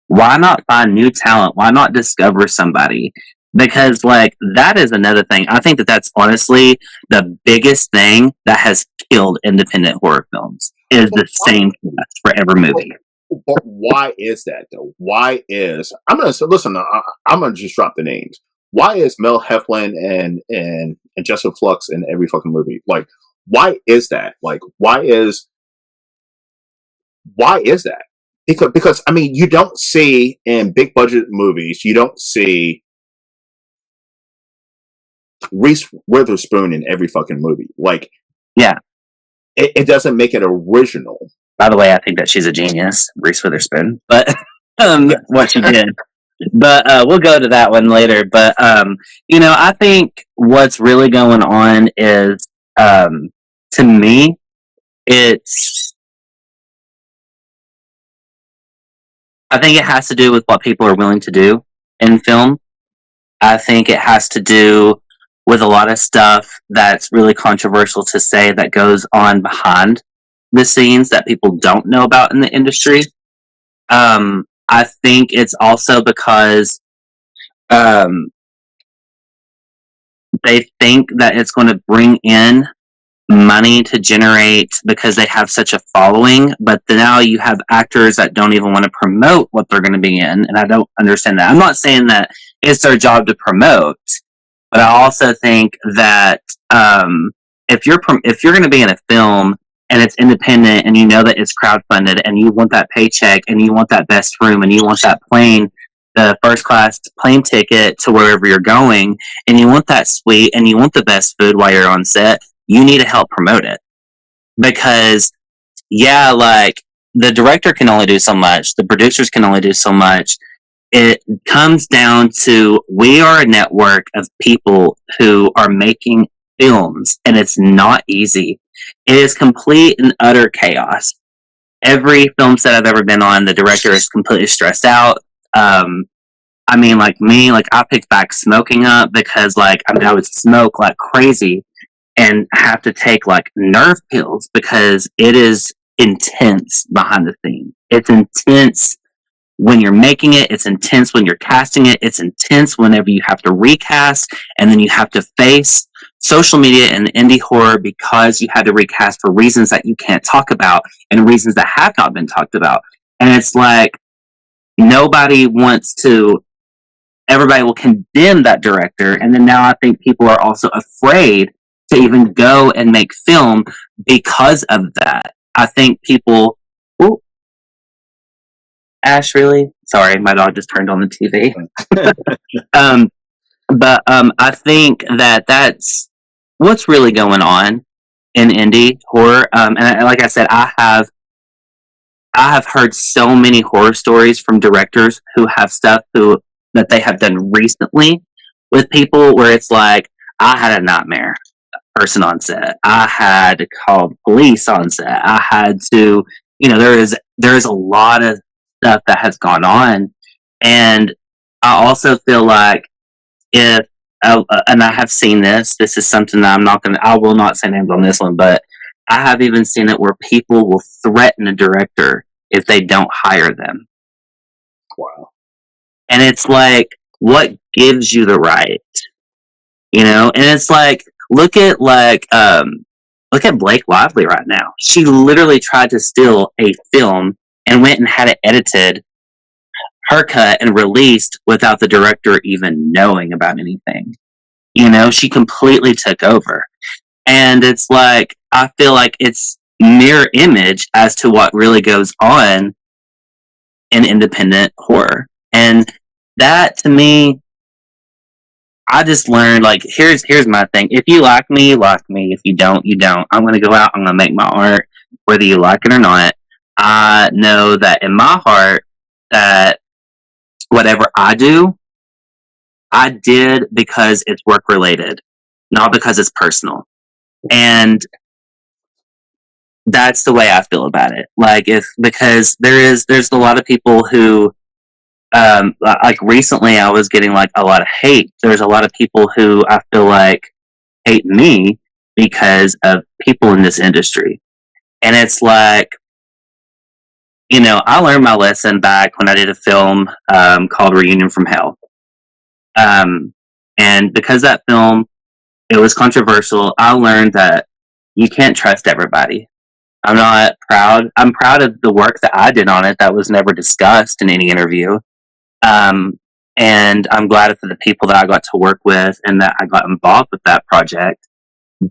Why not find new talent? Why not discover somebody? Because like that is another thing. I think that that's honestly the biggest thing that has killed independent horror films is the same cast for every movie. But why is that though? Why is I'm gonna say, listen? I'm gonna just drop the names. Why is Mel Heflin and Jessica Flux in every fucking movie? Like, why is that? Like, why is that? Because I mean, you don't see in big budget movies, you don't see Reese Witherspoon in every fucking movie. Like, yeah, it doesn't make it original. By the way, I think that she's a genius, Reese Witherspoon. But what she did. But we'll go to that one later. But I think what's really going on is, to me, I think it has to do with what people are willing to do in film. I think it has to do with a lot of stuff that's really controversial to say that goes on behind the scenes that people don't know about in the industry. I think it's also because they think that it's going to bring in money to generate because they have such a following, but now you have actors that don't even want to promote what they're going to be in, and I don't understand that. I'm not saying that it's their job to promote, but I also think that if you're going to be in a film and it's independent and you know that it's crowdfunded and you want that paycheck and you want that best room and you want that the first class plane ticket to wherever you're going, and you want that suite and you want the best food while you're on set, you need to help promote it. Because, yeah, like the director can only do so much, the producers can only do so much. It comes down to we are a network of people who are making films, and it's not easy. It is complete and utter chaos. Every film set I've ever been on, the director is completely stressed out. I mean, like me, like I picked back smoking up because, like, I mean, I would smoke like crazy and have to take like nerve pills because it is intense behind the scene. It's intense when you're making it, it's intense when you're casting it, it's intense whenever you have to recast and then you have to face social media and indie horror because you had to recast for reasons that you can't talk about and reasons that have not been talked about. And it's like everybody will condemn that director, and then now I think people are also afraid to even go and make film because of that. I think people Ash, really? Sorry, my dog just turned on the TV. But I think that that's what's really going on in indie horror. And like I said, I have heard so many horror stories from directors who have stuff that they have done recently with people where it's like, I had a nightmare person on set. I had to call police on set. I had to, there is a lot of stuff that has gone on, and I also feel like if and I have seen this. This is something that I will not say names on this one, but I have even seen it where people will threaten a director if they don't hire them. Wow. And it's like, what gives you the right? And it's like, look at Blake Lively right now. She literally tried to steal a film and went and had it edited, her cut, and released without the director even knowing about anything. She completely took over. And it's like, I feel like it's mirror image as to what really goes on in independent horror. And that, to me, I just learned, like, here's my thing. If you like me, you like me. If you don't, you don't. I'm going to go out, I'm going to make my art, whether you like it or not. I know that in my heart that whatever I do, I did because it's work related, not because it's personal. And that's the way I feel about it. Like, because there's a lot of people who, like recently I was getting like a lot of hate. There's a lot of people who I feel like hate me because of people in this industry. And it's like, I learned my lesson back when I did a film called Reunion from Hell. And because that film, it was controversial, I learned that you can't trust everybody. I'm not proud. I'm proud of the work that I did on it that was never discussed in any interview. And I'm glad for the people that I got to work with and that I got involved with that project.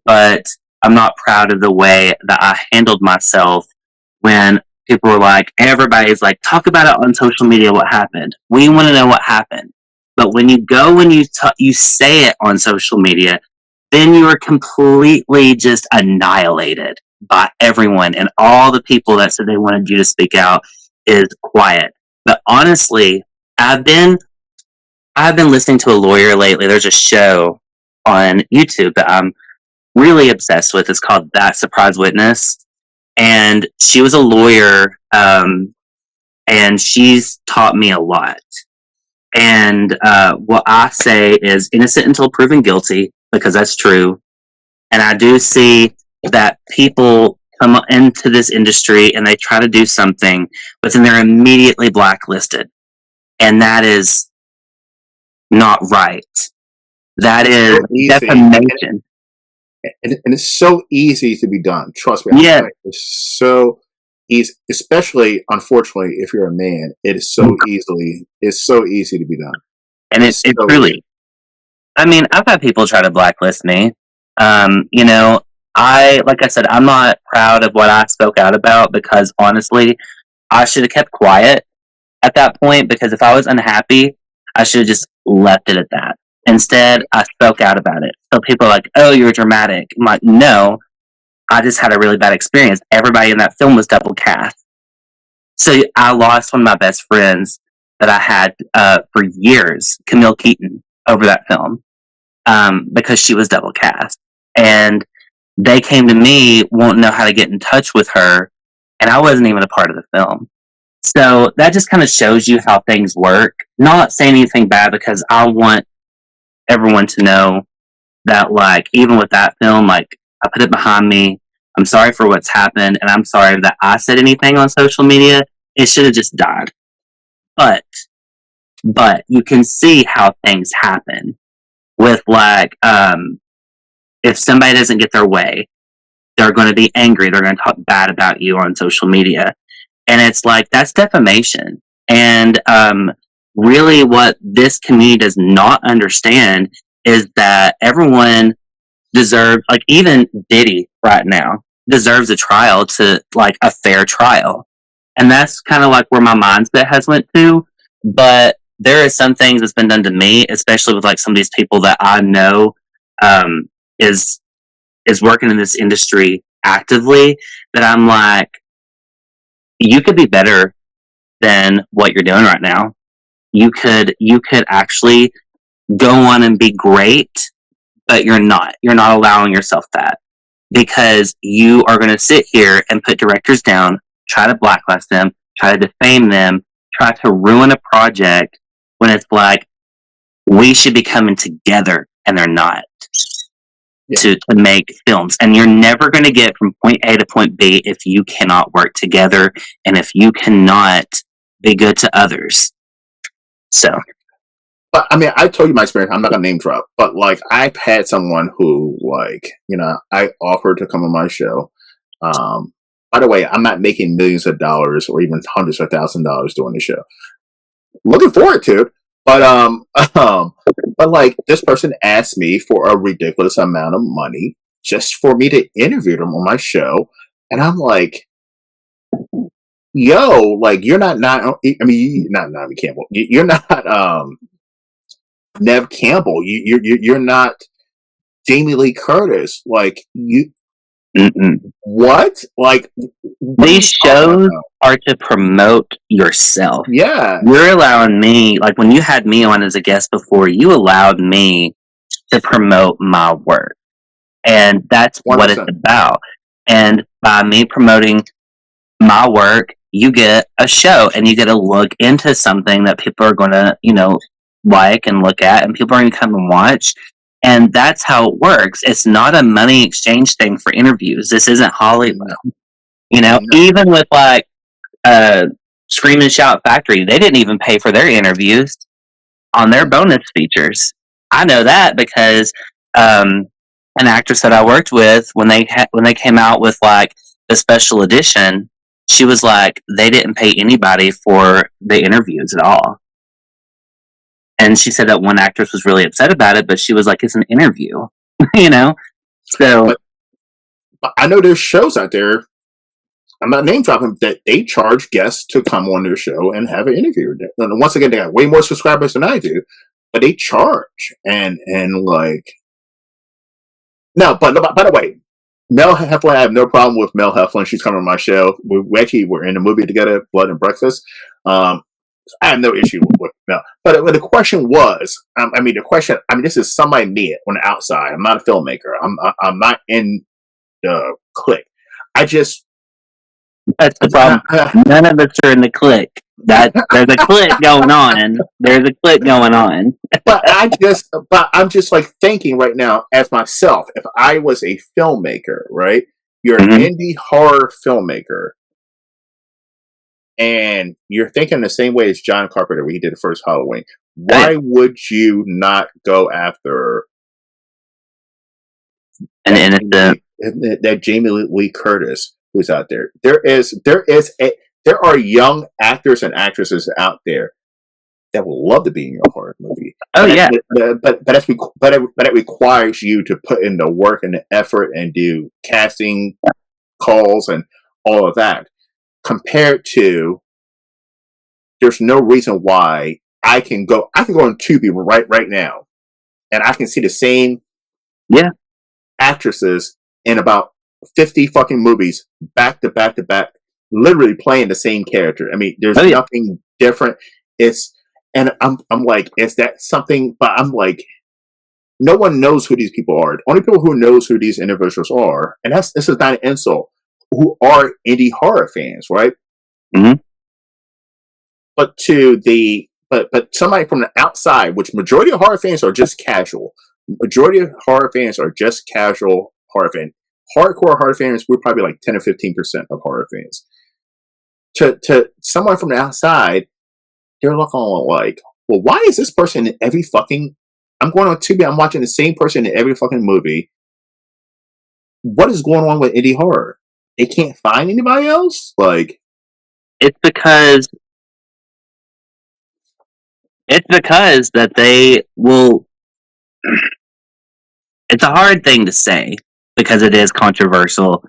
But I'm not proud of the way that I handled myself when people were like, everybody's like, talk about it on social media, what happened. We want to know what happened. But when you go and you say it on social media, then you are completely just annihilated by everyone. And all the people that said they wanted you to speak out is quiet. But honestly, I've been listening to a lawyer lately. There's a show on YouTube that I'm really obsessed with. It's called That Surprise Witness. And she was a lawyer, and she's taught me a lot. And what I say is innocent until proven guilty, because that's true. And I do see that people come into this industry and they try to do something, but then they're immediately blacklisted. And that is not right. That is defamation. And it's so easy to be done. Trust me. Yeah. It's so easy, especially, unfortunately, if you're a man, it's so easy to be done. And it really, I mean, I've had people try to blacklist me. Like I said, I'm not proud of what I spoke out about, because honestly, I should have kept quiet at that point, because if I was unhappy, I should have just left it at that. Instead, I spoke out about it. So people are like, oh, you're dramatic. I'm like, no, I just had a really bad experience. Everybody in that film was double cast. So I lost one of my best friends that I had for years, Camille Keaton, over that film, because she was double cast. And they came to me wanting to know how to get in touch with her, and I wasn't even a part of the film. So that just kind of shows you how things work. Not saying anything bad, because I want everyone to know that, like, even with that film, like, I put it behind me. I'm sorry for what's happened, and I'm sorry that I said anything on social media. It should have just died. But you can see how things happen with, like, if somebody doesn't get their way, they're going to be angry. They're going to talk bad about you on social media. And it's like, that's defamation. And really what this community does not understand is that everyone deserves, like, even Diddy right now deserves a trial, to, like, a fair trial. And that's kind of like where my mindset has went to. But there are some things that's been done to me, especially with, like, some of these people that I know is working in this industry actively, that I'm like, you could be better than what you're doing right now. You could actually go on and be great, but you're not. You're not allowing yourself that, because you are going to sit here and put directors down, try to blacklist them, try to defame them, try to ruin a project, when it's like, we should be coming together, and they're not. To make films. And you're never going to get from point A to point B if you cannot work together, and if you cannot be good to others. So, but I mean, I told you my experience. I'm not gonna name drop, but, like, I've had someone who, like, I offered to come on my show. By the way, I'm not making millions of dollars or even hundreds of $1,000s doing the show. Looking forward to it. But like, this person asked me for a ridiculous amount of money just for me to interview them on my show. And I'm like, yo, like you're not not Naomi Campbell. You're not Nev Campbell. You're not Jamie Lee Curtis. Like you, what? Like these shows are to promote yourself. Yeah, you're allowing me, like when you had me on as a guest before, you allowed me to promote my work, and that's 100%. What it's about. And by me promoting my work, you get a show and you get to look into something that people are going to, like and look at, and people are going to come and watch. And that's how it works. It's not a money exchange thing for interviews. This isn't Hollywood. Even with like Scream and Shout Factory, they didn't even pay for their interviews on their bonus features. I know that because an actress that I worked with, when they came out with like the special edition, she was like, they didn't pay anybody for the interviews at all. And she said that one actress was really upset about it, but she was like, it's an interview, So but I know there's shows out there, I'm not name dropping, that they charge guests to come on their show and have an interview. And once again, they got way more subscribers than I do, but they charge. And like, no, but by the way, Mel Heflin, I have no problem with Mel Heflin. She's coming on my show. We actually were in a movie together, Blood and Breakfast. I have no issue with Mel. But the question was, this is somebody me on the outside. I'm not a filmmaker. I'm not in the clique. That's the problem. None of us are in the clique. There's a clique going on. There's a clique going on. But I'm just like thinking right now as myself, if I was a filmmaker, right? You're an indie horror filmmaker, and you're thinking the same way as John Carpenter when he did the first Halloween. Why would you not go after that Jamie Lee Curtis who's out there? There are young actors and actresses out there that would love to be in your horror movie. But it requires you to put in the work and the effort and do casting calls and all of that. Compared to, there's no reason why I can go on Tubi right now, and I can see the same actresses in about 50 fucking movies back to back to back, literally playing the same character. I mean, there's nothing different. I'm like, is that something? But I'm like, no one knows who these people are. The only people who knows who these individuals are, and this is not an insult, who are indie horror fans, right? But but somebody from the outside, which majority of horror fans are just casual. Majority of horror fans are just casual horror fans. Hardcore horror fans, we're probably like 10 or 15% of horror fans. To someone from the outside, they're looking like, well, why is this person in every fucking... I'm going on Tubi, I'm watching the same person in every fucking movie. What is going on with indie horror? They can't find anybody else? Like... It's because that they will... It's a hard thing to say, because it is controversial,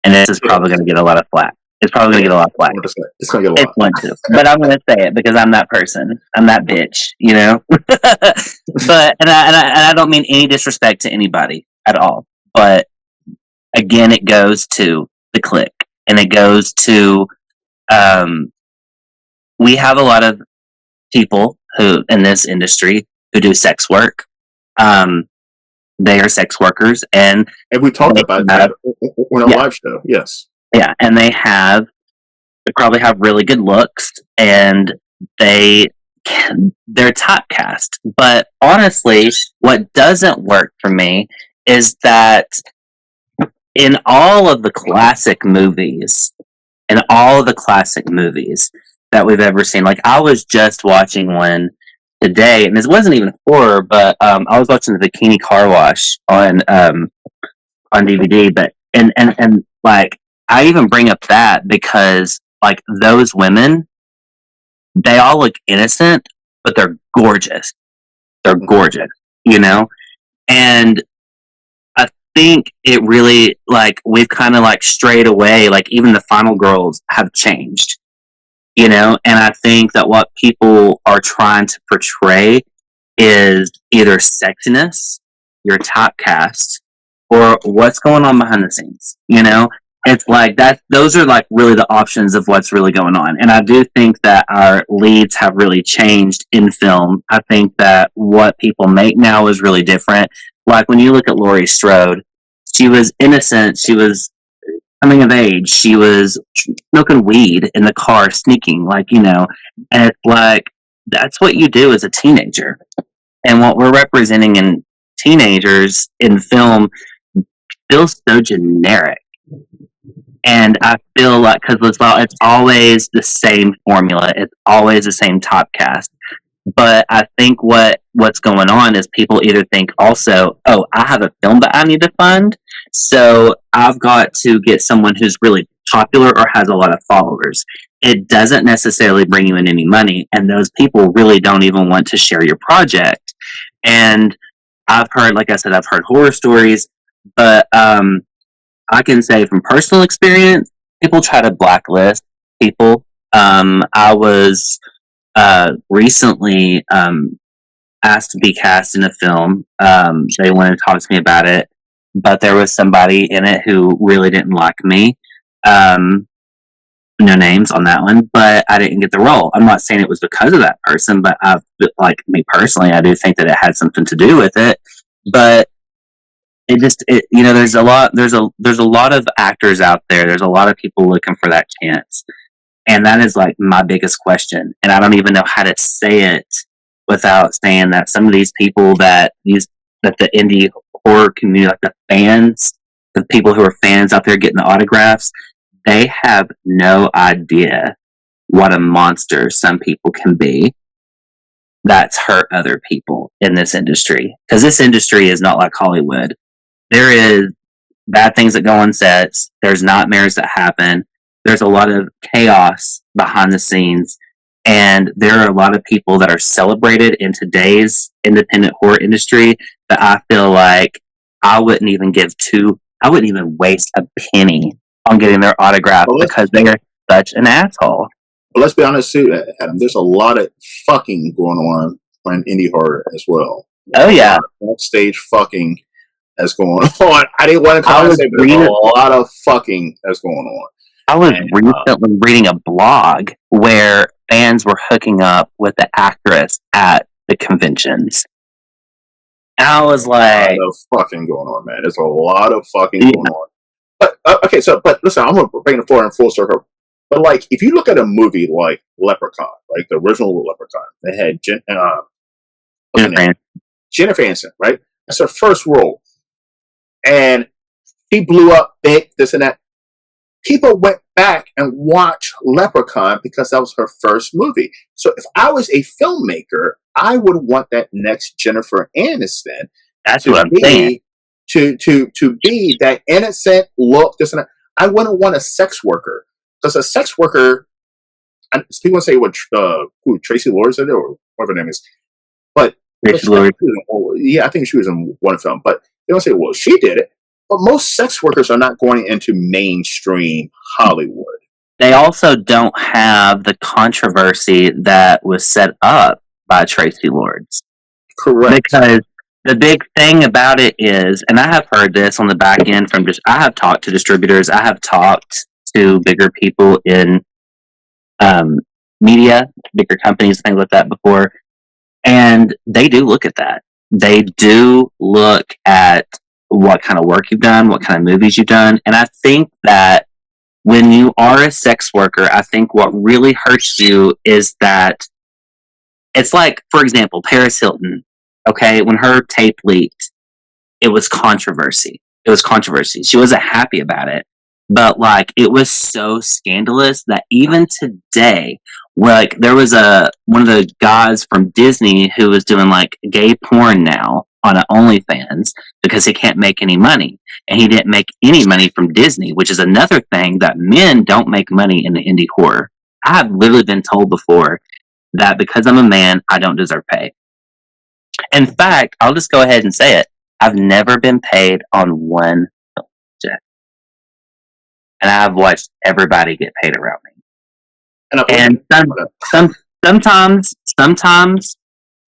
and this is probably going to get a lot of flack. It's probably going to get a lot of flack. It's going to get a lot. But I'm going to say it because I'm that person. I'm that bitch, But and I don't mean any disrespect to anybody at all. But again, it goes to the clique, and it goes to we have a lot of people who in this industry who do sex work. They are sex workers, and we talked about that on our live show. Yes. Yeah, and they probably have really good looks, and they're typecast. But honestly, what doesn't work for me is that in all of the classic movies that we've ever seen, like I was just watching one today, and this wasn't even horror, but I was watching the Bikini Car Wash on DVD, but and like I even bring up that because like those women, they all look innocent, but they're gorgeous. They're gorgeous, and think it really, like, we've kind of like strayed away. Like, even the final girls have changed, you know. And I think that what people are trying to portray is either sexiness, your typecast, or what's going on behind the scenes. You know, it's like that. Those are like really the options of what's really going on. And I do think that our leads have really changed in film. I think that what people make now is really different. Like when you look at Laurie Strode, she was innocent. She was coming of age. She was smoking weed in the car, sneaking, like, you know. And it's like that's what you do as a teenager. And what we're representing in teenagers in film feels so generic. And I feel like because it's always the same formula, it's always the same typecast. But I think what's going on is people either think also, oh, I have a film that I need to fund, so I've got to get someone who's really popular or has a lot of followers. It doesn't necessarily bring you in any money, and those people really don't even want to share your project. And I've heard, like I said, I've heard horror stories, but I can say from personal experience, people try to blacklist people. I was recently asked to be cast in a film. They wanted to talk to me about it, but there was somebody in it who really didn't like me. No names on that one, but I didn't get the role. I'm not saying it was because of that person, but like me personally, I do think that it had something to do with it. But you know, there's a lot of actors out there. There's a lot of people looking for that chance. And that is like my biggest question. And I don't even know how to say it without saying that some of these people that the indie horror community, like the fans, the people who are fans out there getting the autographs, they have no idea what a monster some people can be that's hurt other people in this industry. Because this industry is not like Hollywood. There is bad things that go on sets. There's nightmares that happen. There's a lot of chaos behind the scenes. And there are a lot of people that are celebrated in today's independent horror industry that I feel like I wouldn't even waste a penny on getting their autograph because they're such an asshole. But let's be honest too, Adam. There's a lot of fucking going on in indie horror as well. Oh yeah, backstage fucking that's going on. I didn't want to call it, but there's a lot of fucking that's going on. I was recently reading a blog where fans were hooking up with the actress at the conventions. And I was like, a lot of fucking going on, man. There's a lot of fucking going on. But okay, but listen, I'm gonna bring it forward in full circle. But like, if you look at a movie like Leprechaun, like the original Leprechaun, they had Jennifer Aniston, right? That's her first role, and he blew up big, this and that. People went back and watched Leprechaun because that was her first movie. So if I was a filmmaker, I would want that next Jennifer Aniston. That's what I'm saying. To be that innocent look, this and that. I wouldn't want a sex worker. Because a sex worker, people say what Tracy Lords did or whatever her name is. But Tracy Lords. Yeah, I think she was in one film. But they don't say, well, she did it. But most sex workers are not going into mainstream Hollywood. They also don't have the controversy that was set up by Tracy Lords. Correct. Because the big thing about it is, and I have heard this on the back end from I have talked to distributors, I have talked to bigger people in media, bigger companies, things like that before, and they do look at that. They do look at what kind of work you've done, what kind of movies you've done, and I think that when you are a sex worker, I think what really hurts you is that it's like, for example, Paris Hilton. Okay, when her tape leaked, it was controversy. She wasn't happy about it. But like, it was so scandalous that even today, like, there was one of the guys from Disney who was doing like gay porn now on OnlyFans because he can't make any money. And he didn't make any money from Disney, which is another thing that men don't make money in the indie horror. I have literally been told before that because I'm a man, I don't deserve pay. In fact, I'll just go ahead and say it. I've never been paid on one project, and I've watched everybody get paid around me. And sometimes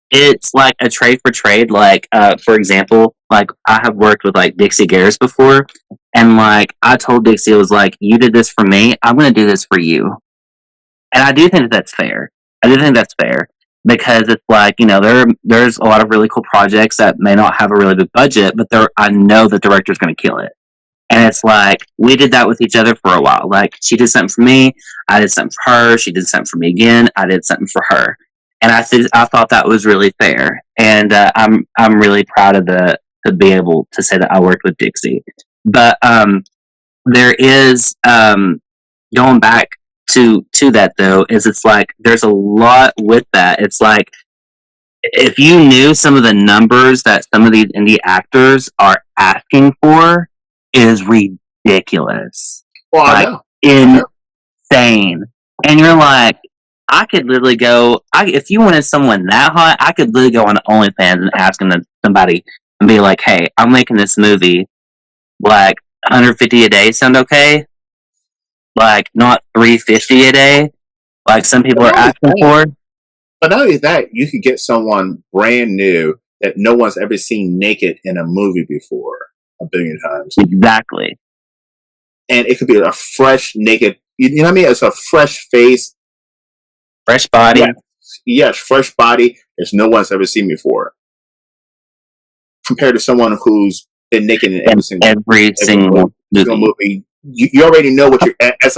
it's like a trade for trade. Like, for example, like I have worked with like Dixie Garris before, and like I told Dixie, it was like, you did this for me, I'm going to do this for you. And I do think that that's fair. I do think that's fair because it's like, you know, there's a lot of really cool projects that may not have a really big budget, but I know the director's going to kill it. And it's like, we did that with each other for a while. Like, she did something for me, I did something for her, she did something for me again, I did something for her. And I thought that was really fair. And I'm really proud of to be able to say that I worked with Dixie. But there is, going back to that though, is it's like, there's a lot with that. It's like, if you knew some of the numbers that some of these indie actors are asking for, is ridiculous. Well, like, I know. Insane. And you're like, I could literally go, if you wanted someone that hot, I could literally go on OnlyFans and ask somebody and be like, hey, I'm making this movie, like, $150 a day sound okay? Like, not $350 a day, like some people are asking for. But not only that, you could get someone brand new that no one's ever seen naked in a movie before a billion times. Exactly. And it could be a fresh, naked, you know what I mean? It's a fresh face. Fresh body. Yes, fresh body as no one's ever seen before. Compared to someone who's been naked in every single movie. You already know what you're, as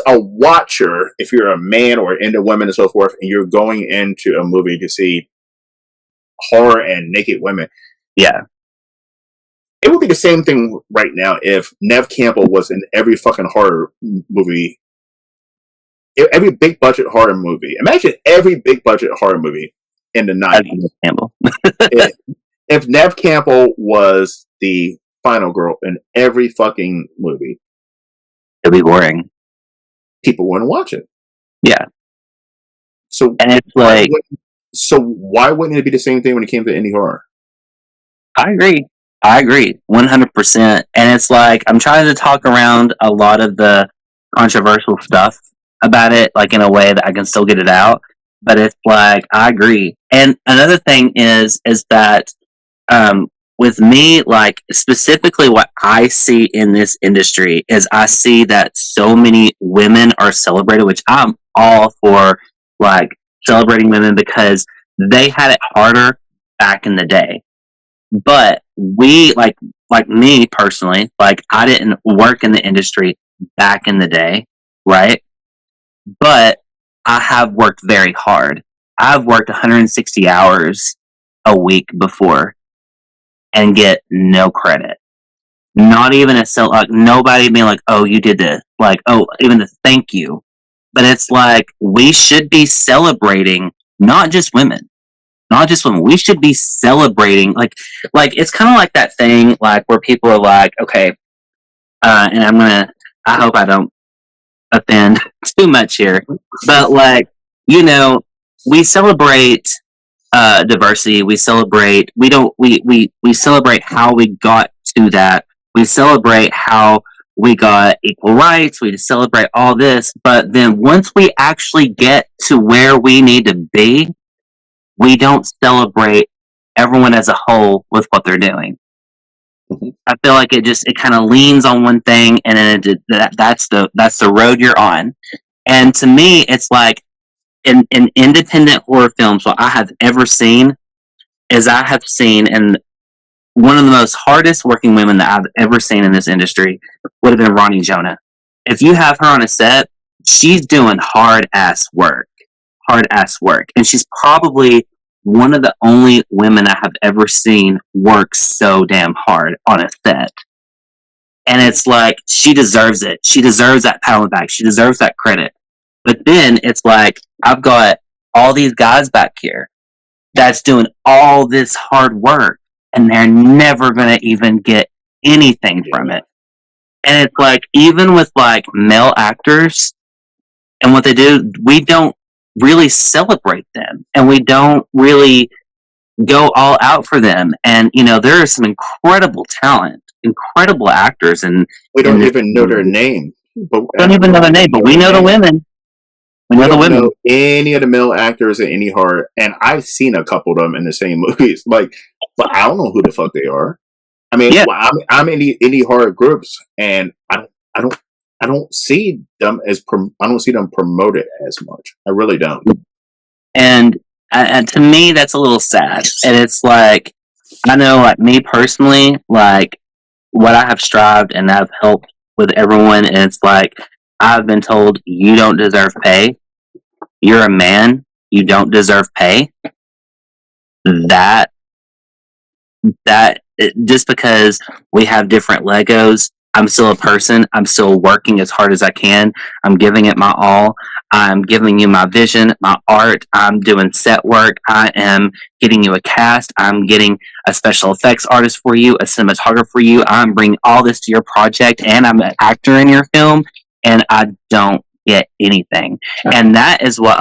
a watcher, if you're a man or into women and so forth, and you're going into a movie to see horror and naked women. Yeah. It would be the same thing right now if Neve Campbell was in every fucking horror movie. Every big budget horror movie. Imagine every big budget horror movie in the 90s. If Neve Campbell was the final girl in every fucking movie, it'd be boring. People wouldn't watch it. Yeah. So, and it's like, why wouldn't it be the same thing when it came to indie horror? I agree 100%. And it's like, I'm trying to talk around a lot of the controversial stuff about it, like in a way that I can still get it out. But it's like, I agree. And another thing is that with me, like specifically what I see in this industry is I see that so many women are celebrated, which I'm all for, like celebrating women because they had it harder back in the day. But we, like me personally, like I didn't work in the industry back in the day, right? But I have worked very hard. I've worked 160 hours a week before and get no credit. Not even like nobody being like, oh, you did this. Like, oh, even a thank you. But it's like, we should be celebrating not just women. Not just women. We should be celebrating, like it's kind of like that thing, like where people are like, okay, and I hope I don't offend too much here, but like, you know, we celebrate diversity. We celebrate. We celebrate how we got to that. We celebrate how we got equal rights. We celebrate all this, but then once we actually get to where we need to be, we don't celebrate everyone as a whole with what they're doing. Mm-hmm. I feel like it kind of leans on one thing, and then that's the road you're on. And to me, it's like in independent horror films, what I have ever seen is and one of the most hardest working women that I've ever seen in this industry would have been Ronnie Jonah. If you have her on a set, she's doing hard ass work, and she's probably one of the only women I have ever seen work so damn hard on a set. And it's like, she deserves it. She deserves that pat on the back. She deserves that credit. But then it's like, I've got all these guys back here that's doing all this hard work, and they're never going to even get anything from it. And it's like, even with like male actors and what they do, we don't really celebrate them, and we don't really go all out for them. And there is some incredible talent, incredible actors We in don't this even know their movie. name, but Don't even know the name, but we know the women. We We know the don't women. know any of the male actors in any horror, and I've seen a couple of them in the same movies. Like, but I don't know who the fuck they are. I mean, Yeah. well, I'm in indie horror groups, and I don't, I don't see them I don't see them promoted as much. I really don't. And to me, that's a little sad. And it's like, I know, like me personally, like what I have strived and I've helped with everyone, and it's like I've been told you don't deserve pay. You're a man. You don't deserve pay. That just because we have different Legos, I'm still a person. I'm still working as hard as I can. I'm giving it my all. I'm giving you my vision, my art. I'm doing set work. I am getting you a cast. I'm getting a special effects artist for you, a cinematographer for you. I'm bringing all this to your project, and I'm an actor in your film, and I don't get anything. And that is what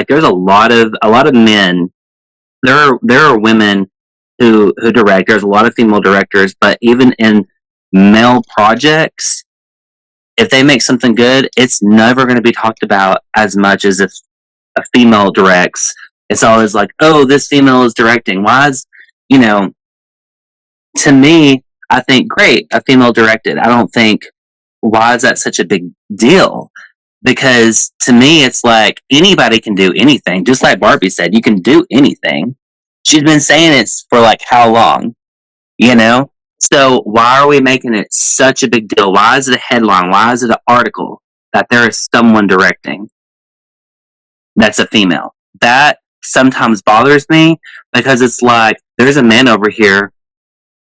there's a lot of men. There are women who direct. There's a lot of female directors, but even in male projects, if they make something good, it's never going to be talked about as much as if a female directs. It's always like, oh, this female is directing. Why is, you know, to me, I think, great, a female directed. I don't think, why is that such a big deal? Because to me, it's like anybody can do anything. Just like Barbie said, you can do anything. She's been saying it for like how long? You know? So why are we making it such a big deal? Why is it a headline? Why is it an article that there is someone directing that's a female? That sometimes bothers me because it's like there's a man over here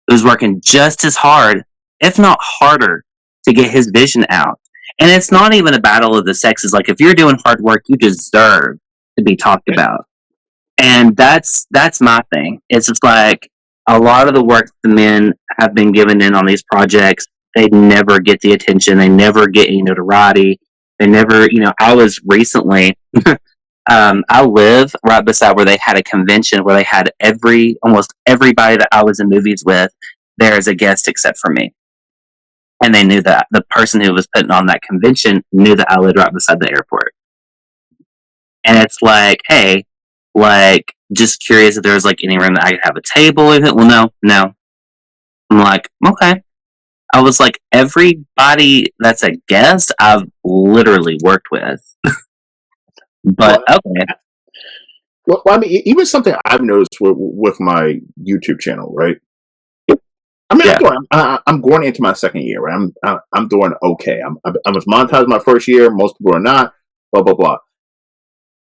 who's working just as hard, if not harder, to get his vision out. And it's not even a battle of the sexes. Like if you're doing hard work, you deserve to be talked about. And that's my thing. It's just like a lot of the work the men have been given in on these projects, they never get the attention. They never get any notoriety. They never, I was recently, I live right beside where they had a convention where they had almost everybody that I was in movies with there as a guest except for me. And they knew that the person who was putting on that convention knew that I lived right beside the airport. And it's like, hey, like, just curious if there was like any room that I could have a table with it. Well, no. I'm like, okay. I was like, everybody that's a guest, I've literally worked with. But Well, okay. I mean, even something I've noticed with my YouTube channel, right? I mean, Yeah. I'm going into my second year, right? I'm doing okay. I was monetized my first year. Most people are not. Blah blah blah.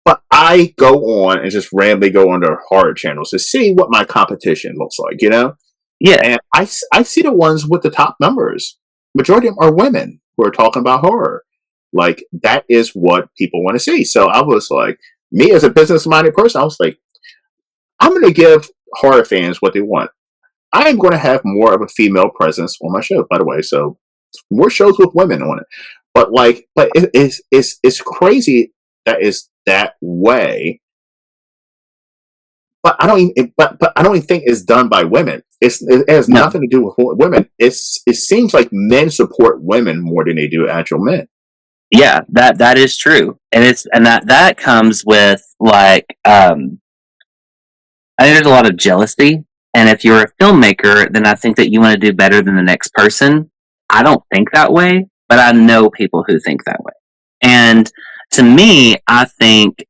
But I go on and just randomly go under horror channels to see what my competition looks like, Yeah. And I see the ones with the top numbers. Majority of them are women who are talking about horror. Like, that is what people want to see. So I was like, me as a business minded person, I was like, I'm going to give horror fans what they want. I am going to have more of a female presence on my show, by the way. So more shows with women on it. But it's crazy that is that way. But I don't even. But I don't even think it's done by women. It has No. nothing to do with women. It seems like men support women more than they do actual men. Yeah, that is true. And that comes with like I think there's a lot of jealousy. And if you're a filmmaker, then I think that you want to do better than the next person. I don't think that way, but I know people who think that way. And to me, I think,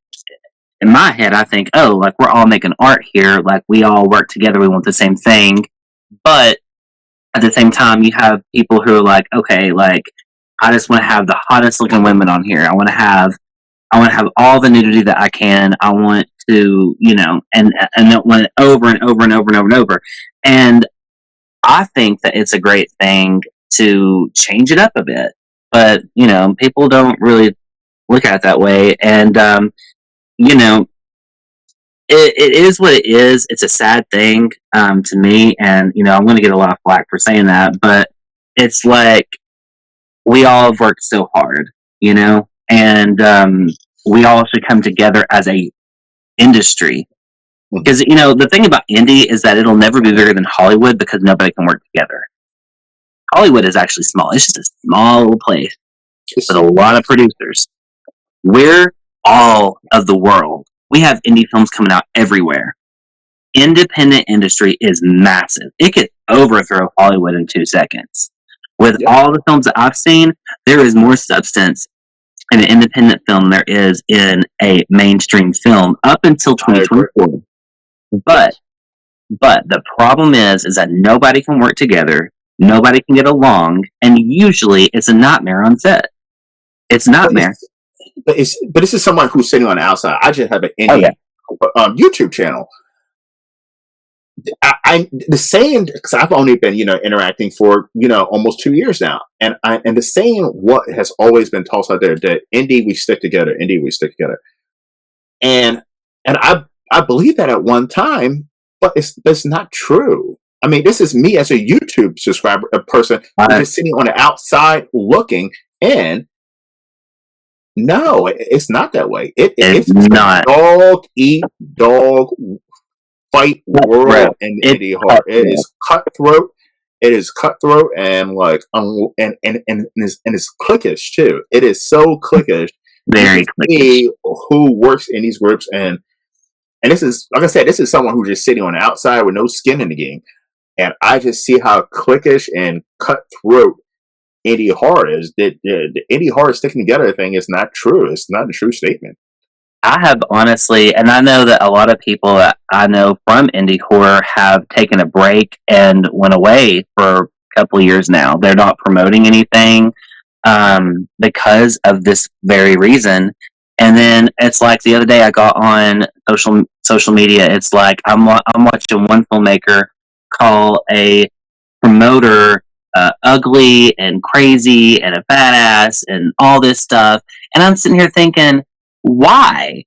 in my head, I think, oh, like we're all making art here. Like we all work together. We want the same thing. But at the same time, you have people who are like, okay, like I just want to have the hottest looking women on here. I want to have all the nudity that I can. I want to, and I want it over and over and over and over and over. And I think that it's a great thing to change it up a bit. But, people don't really look at it that way. And, you know, it is what it is. It's a sad thing to me. And, I'm going to get a lot of flack for saying that. But it's like we all have worked so hard, and we all should come together as a industry Because, the thing about indie is that it'll never be bigger than Hollywood because nobody can work together. Hollywood is actually small. It's just a small little place with a lot of producers. We're all of the world. We have indie films coming out everywhere. Independent industry is massive. It could overthrow Hollywood in 2 seconds. With all the films that I've seen, there is more substance in an independent film than there is in a mainstream film up until 2024. But the problem is that nobody can work together, nobody can get along, and usually it's a nightmare on set. It's a nightmare. But this is someone who's sitting on the outside. I just have an indie YouTube channel. The saying, because I've only been interacting for almost 2 years now, and the saying what has always been tossed out there, that indie we stick together, indie we stick together, and I believe that at one time, but it's not true. I mean, this is me as a YouTube subscriber, a person who's sitting on the outside looking in. No, it's not that way. It's not dog eat dog fight world in indie horror. It is cutthroat. It is cutthroat and and it's cliquish too. It is so cliquish. Very cliquish. Who works in these groups and this is, like I said, this is someone who's just sitting on the outside with no skin in the game, and I just see how cliquish and cutthroat indie horror is. The indie horror sticking together thing is not true. It's not a true statement. I have honestly, and I know that a lot of people that I know from indie horror have taken a break and went away for a couple of years now. They're not promoting anything because of this very reason. And then it's like the other day I got on social media. It's like I'm watching one filmmaker call a promoter ugly and crazy and a badass and all this stuff, and I'm sitting here thinking, why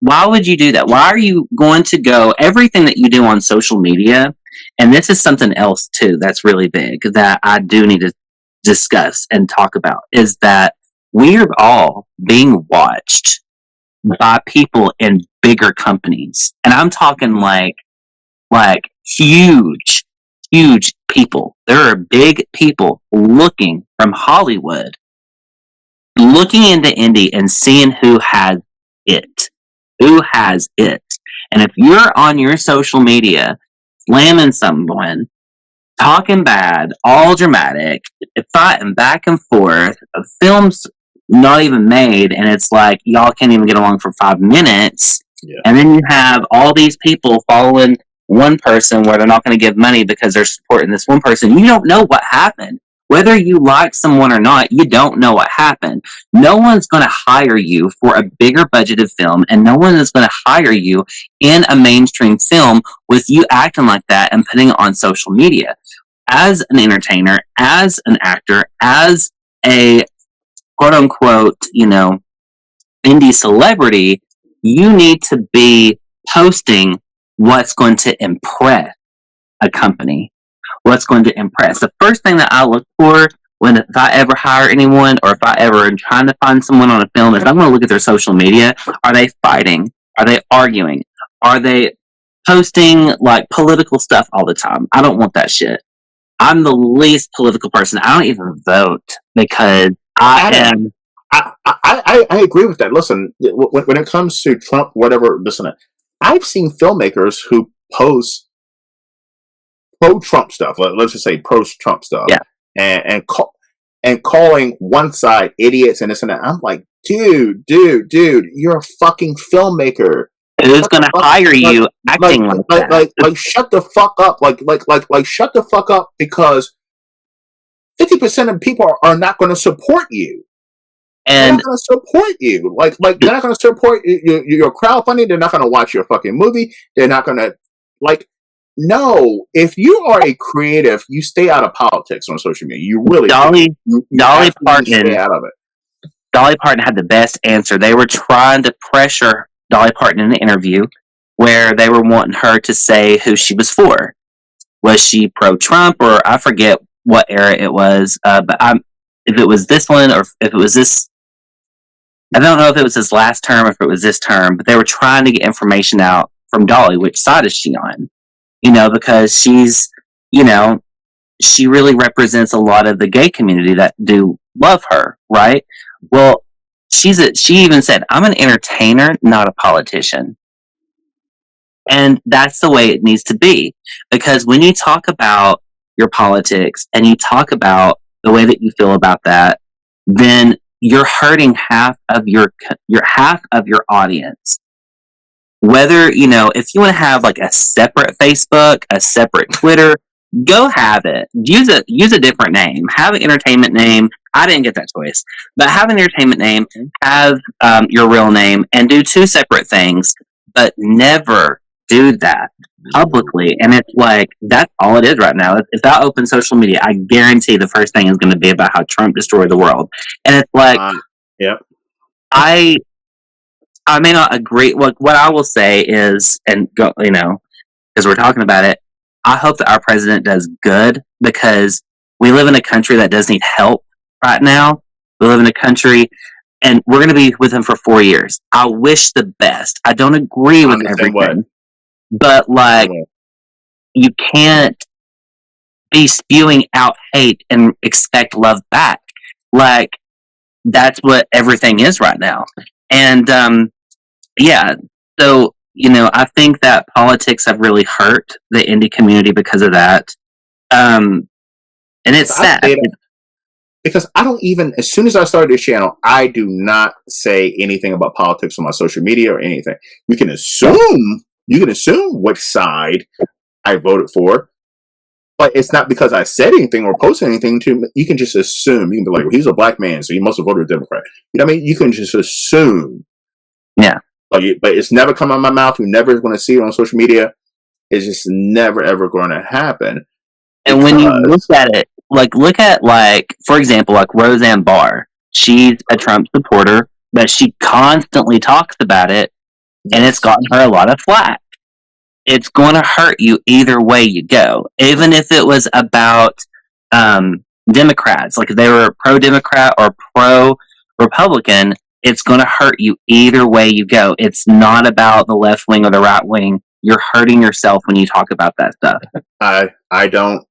would you do that? Why are you going to go everything that you do on social media? And this is something else too that's really big that I do need to discuss and talk about, is that we are all being watched by people in bigger companies, and I'm talking like huge people. There are big people looking from Hollywood, looking into indie and seeing who has it. And if you're on your social media slamming someone, talking bad, all dramatic, fighting back and forth, a film's not even made, and it's like y'all can't even get along for 5 minutes, and then you have all these people following one person where they're not going to give money because they're supporting this one person. You don't know what happened. Whether you like someone or not, you don't know what happened. No one's going to hire you for a bigger budgeted film, and no one is going to hire you in a mainstream film with you acting like that and putting it on social media. As an entertainer, as an actor, as a quote-unquote, indie celebrity, you need to be posting what's going to impress a company. What's going to impress. The first thing that I look for if I ever hire anyone, or if I ever am trying to find someone on a film, is I'm going to look at their social media. Are they fighting? Are they arguing? Are they posting political stuff all the time? I don't want that shit. I'm the least political person. I don't even vote because I agree with that. Listen, when it comes to Trump, whatever, listen, I've seen filmmakers who post pro-Trump stuff. Let's just say pro-Trump stuff. Yeah. And calling one side idiots and this and that. I'm like, dude, you're a fucking filmmaker. Who's going to hire you acting like that? Like, shut the fuck up. Like, shut the fuck up, because 50% of people are not going to support you. And they're not going to support you. They're not going to support your crowdfunding. They're not going to watch your fucking movie. They're not going to no. If you are a creative, you stay out of politics on social media. You really Dolly Parton stay out of it. Dolly Parton had the best answer. They were trying to pressure Dolly Parton in the interview, where they were wanting her to say who she was for. Was she pro-Trump, or I forget what era it was? But if it was this one, or if it was this, I don't know if it was his last term or if it was this term. But they were trying to get information out from Dolly, which side is she on? Because she's, she really represents a lot of the gay community that do love her, right? Well, she even said, I'm an entertainer, not a politician. And that's the way it needs to be. Because when you talk about your politics and you talk about the way that you feel about that, then you're hurting half of your audience. Whether, if you want to have like a separate Facebook, a separate Twitter, go have it. Use a different name. Have an entertainment name. I didn't get that choice, but have an entertainment name, have your real name, and do two separate things, but never do that publicly. And it's like, that's all it is right now. If I open social media, I guarantee the first thing is going to be about how Trump destroyed the world. And it's like, yep. I may not agree. What I will say is, and go, because we're talking about it, I hope that our president does good, because we live in a country that does need help right now. We live in a country, and we're going to be with him for 4 years. I wish the best. I don't agree with everything, but like, you can't be spewing out hate and expect love back. Like, that's what everything is right now. And yeah, so I think that politics have really hurt the indie community because of that. And it's sad. Because I don't even, as soon as I started this channel, I do not say anything about politics on my social media or anything. You can assume which side I voted for, but it's not because I said anything or posted anything to. You can just assume. You can be like, well, he's a black man, so he must have voted Democrat. You know what I mean? You can just assume. Yeah. But it's never come out of my mouth. You're never going to see it on social media. It's just never, ever going to happen. And when you look at it, look at, for example, like Roseanne Barr. She's a Trump supporter, but she constantly talks about it, and it's gotten her a lot of flack. It's going to hurt you either way you go. Even if it was about Democrats, like if they were pro-Democrat or pro-Republican, it's going to hurt you either way you go. It's not about the left wing or the right wing. You're hurting yourself when you talk about that stuff. I don't.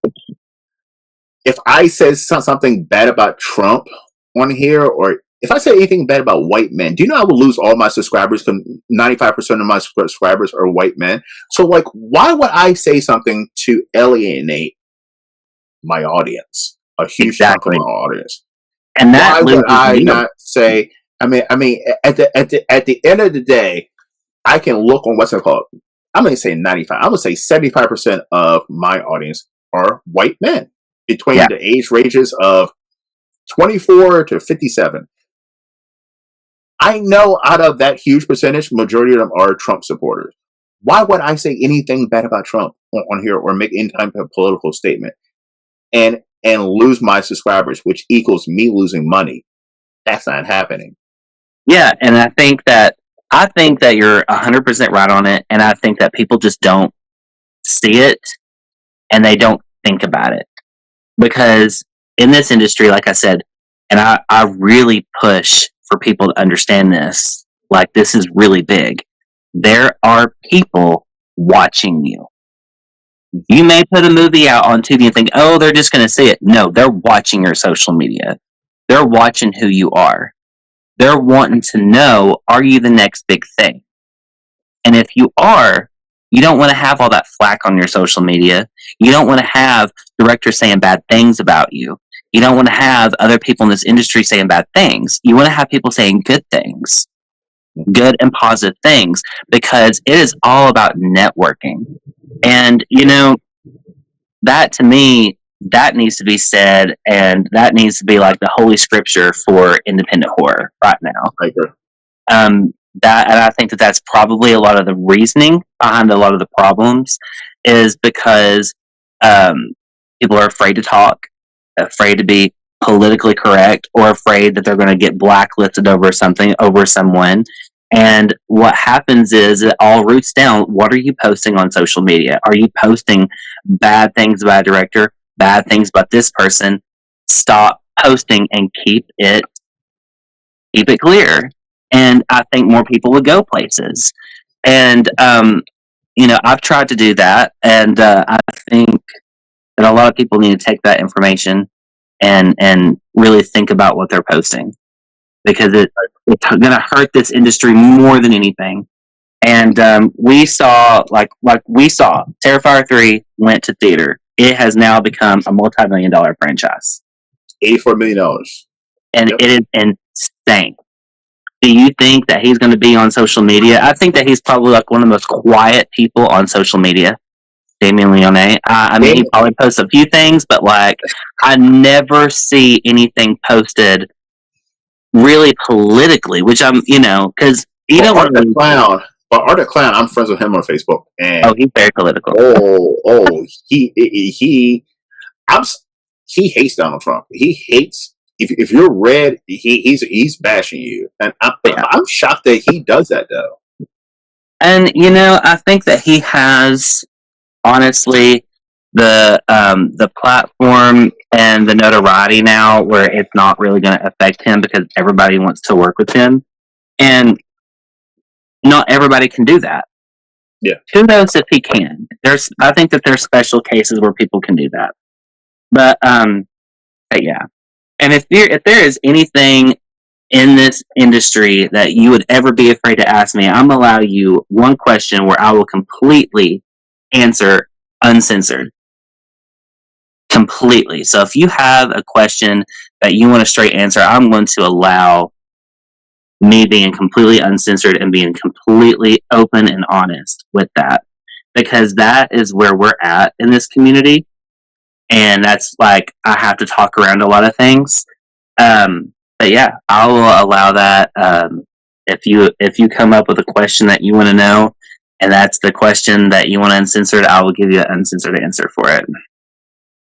If I say something bad about Trump on here, or if I say anything bad about white men, do you know I will lose all my subscribers? 95% of my subscribers are white men. So, like, why would I say something to alienate my audience, a huge chunk of my audience? And why would I not say? I mean, at the end of the day, I can look on what's it called. I'm going to say 95. I'm going to say 75% of my audience are white men between the age ranges of 24 to 57. I know out of that huge percentage, majority of them are Trump supporters. Why would I say anything bad about Trump on here or make any type of political statement and lose my subscribers, which equals me losing money? That's not happening. Yeah, and I think that you're 100% right on it, and I think that people just don't see it, and they don't think about it. Because in this industry, like I said, and I really push for people to understand this, like, this is really big. There are people watching you. You may put a movie out on TV and think, oh, they're just going to see it. No, they're watching your social media. They're watching who you are. They're wanting to know, are you the next big thing? And if you are, you don't want to have all that flack on your social media. You don't want to have directors saying bad things about you. You don't want to have other people in this industry saying bad things. You want to have people saying good things, good and positive things, because it is all about networking. And, that to me, that needs to be said, and that needs to be like the holy scripture for independent horror right now. I agree. And I think that that's probably a lot of the reasoning behind a lot of the problems, is because people are afraid to talk, afraid to be politically correct, or afraid that they're going to get blacklisted over someone. And what happens is it all roots down. What are you posting on social media? Are you posting bad things about a director, bad things about this person? Stop posting and keep it clear. And I think more people would go places. And I've tried to do that, and I think that a lot of people need to take that information and really think about what they're posting, because it's going to hurt this industry more than anything. And we saw Terrifier 3 went to theater. It has now become a multi-million-dollar franchise. $84 million. And It is insane. Do you think that he's going to be on social media? I think that he's probably like one of the most quiet people on social media. Damien Leone. I mean, he probably posts a few things, but like, I never see anything posted really politically, which because Art the Clown. But Art the Clown, I'm friends with him on Facebook, and he's very political. He hates Donald Trump. He hates if you're red, he's bashing you, and I'm shocked that he does that though. And I think that he has, honestly, the platform and the notoriety now where it's not really going to affect him because everybody wants to work with him, and not everybody can do that. Yeah. Who knows if he can? I think that there's special cases where people can do that. But yeah. And if there is anything in this industry that you would ever be afraid to ask me, I'm going to allow you one question where I will completely answer uncensored. Completely. So if you have a question that you want a straight answer, I'm going to allow me being completely uncensored and being completely open and honest with that, because that is where we're at in this community, and that's like, I have to talk around a lot of things, but yeah, I will allow that. If you come up with a question that you want to know, and that's the question that you want uncensored, I will give you an uncensored answer for it,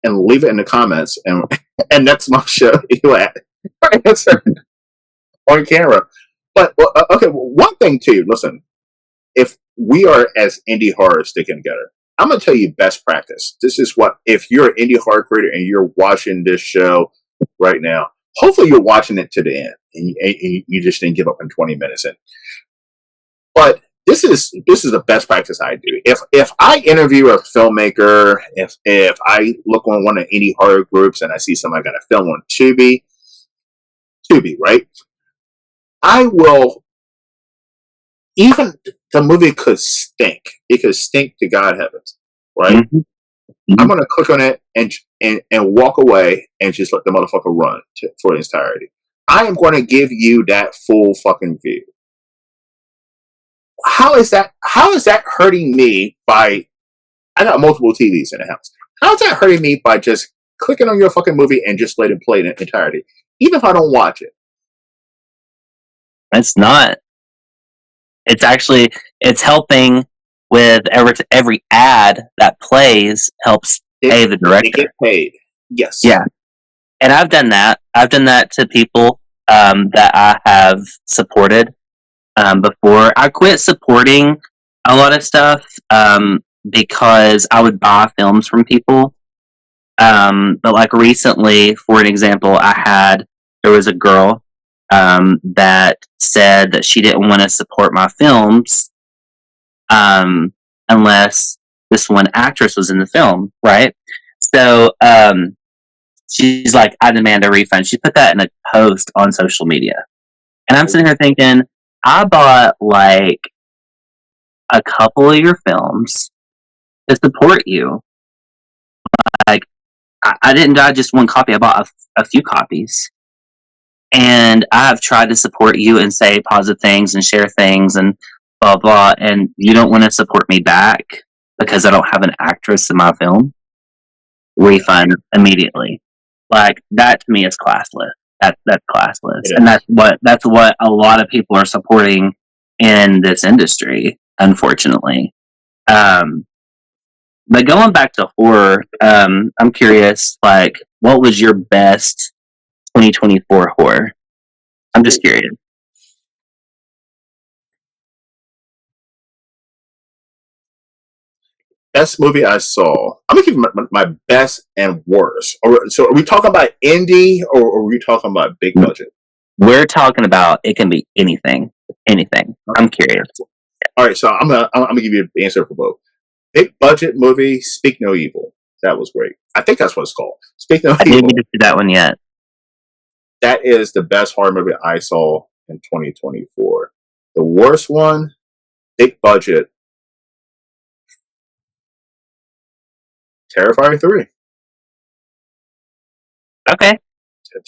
and leave it in the comments, and next month's show you answer on camera. But okay, one thing too. Listen, if we are as indie horror sticking together, I'm gonna tell you best practice. This is what, if you're an indie horror creator and you're watching this show right now, hopefully you're watching it to the end, and you just didn't give up in 20 minutes in. But this is the best practice I do. If I interview a filmmaker, if I look on one of the indie horror groups and I see somebody got a film on Tubi, right? I will, even the movie could stink. It could stink to God heavens, right? Mm-hmm. Mm-hmm. I'm going to click on it and walk away and just let the motherfucker run for the entirety. I am going to give you that full fucking view. How is that hurting me by, I got multiple TVs in the house. How is that hurting me by just clicking on your fucking movie and just let it play in its entirety? Even if I don't watch it. It's not. It's helping with every ad that plays helps pay the director. They get paid. Yes. Yeah. And I've done that. I've done that to people that I have supported before. I quit supporting a lot of stuff because I would buy films from people. But like recently, for an example, there was a girl that said that she didn't want to support my films unless this one actress was in the film, right? So she's like, I demand a refund. She put that in a post on social media. And I'm sitting here thinking, I bought like a couple of your films to support you. Like, I didn't buy just one copy. I bought a few copies. And I've tried to support you and say positive things and share things and blah, blah. And you don't want to support me back because I don't have an actress in my film? Refund immediately. Like, that to me is classless. That's classless. Yeah. And that's what a lot of people are supporting in this industry, unfortunately. But going back to horror, I'm curious, like, what was your best 2024 horror? I'm just curious. Best movie I saw. I'm gonna give my best and worst. So are we talking about indie or are we talking about big budget? We're talking about, it can be anything. I'm curious. All right. So I'm gonna give you the answer for both. Big budget movie, Speak No Evil. That was great. I think that's what it's called. Speak No I didn't Evil. get to see that one yet. That is the best horror movie I saw in 2024. The worst one, big budget, Terrifier 3. Okay.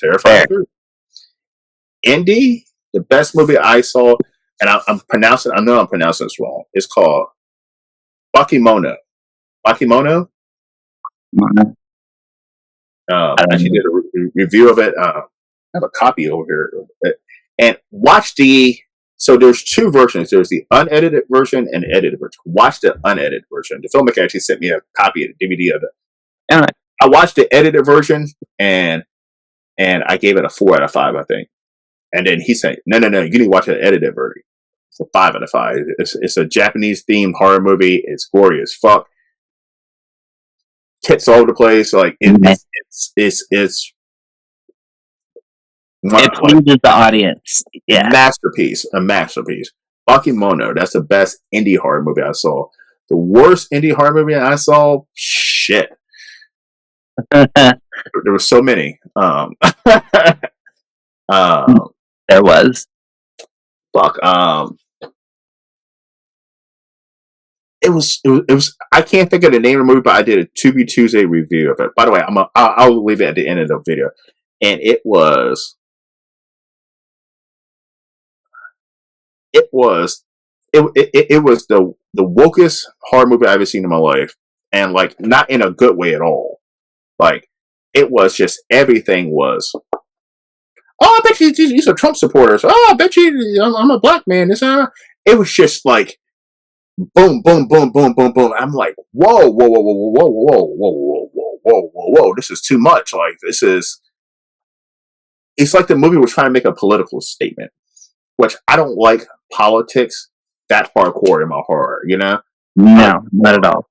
Terrifier Fair. 3. Indie, the best movie I saw, and I know I'm pronouncing this wrong. It's called Bakimono. Bakimono? I actually did a review of it. I have a copy over here. And watch so there's two versions. There's the unedited version and the edited version. Watch the unedited version. The filmmaker actually sent me a copy of the DVD of it. All right. I watched the edited version and I gave it a 4 out of 5, I think. And then he said, no, you need to watch the edited version. It's a 5 out of 5. It's a Japanese themed horror movie. It's gory as fuck. Tits all over the place. Like it's it pleases the audience. Yeah, a masterpiece. Bakimono. That's the best indie horror movie I saw. The worst indie horror movie I saw. Shit. There were so many. There was. Fuck. It was. I can't think of the name of the movie, but I did a To Be Tuesday review of it. By the way, I'll leave it at the end of the video. And it was the wokest horror movie I've ever seen in my life, and like not in a good way at all. Like it was just everything was. Oh, I bet you these are Trump supporters. Oh, I bet you I'm a black man. It was just like boom, boom, boom, boom, boom, boom. I'm like, whoa, whoa, whoa, whoa, whoa, whoa, whoa, whoa, whoa, whoa, whoa, whoa. This is too much. Like this is. It's like the movie was trying to make a political statement, which I don't like politics that hardcore in my horror. You know? No, not at all.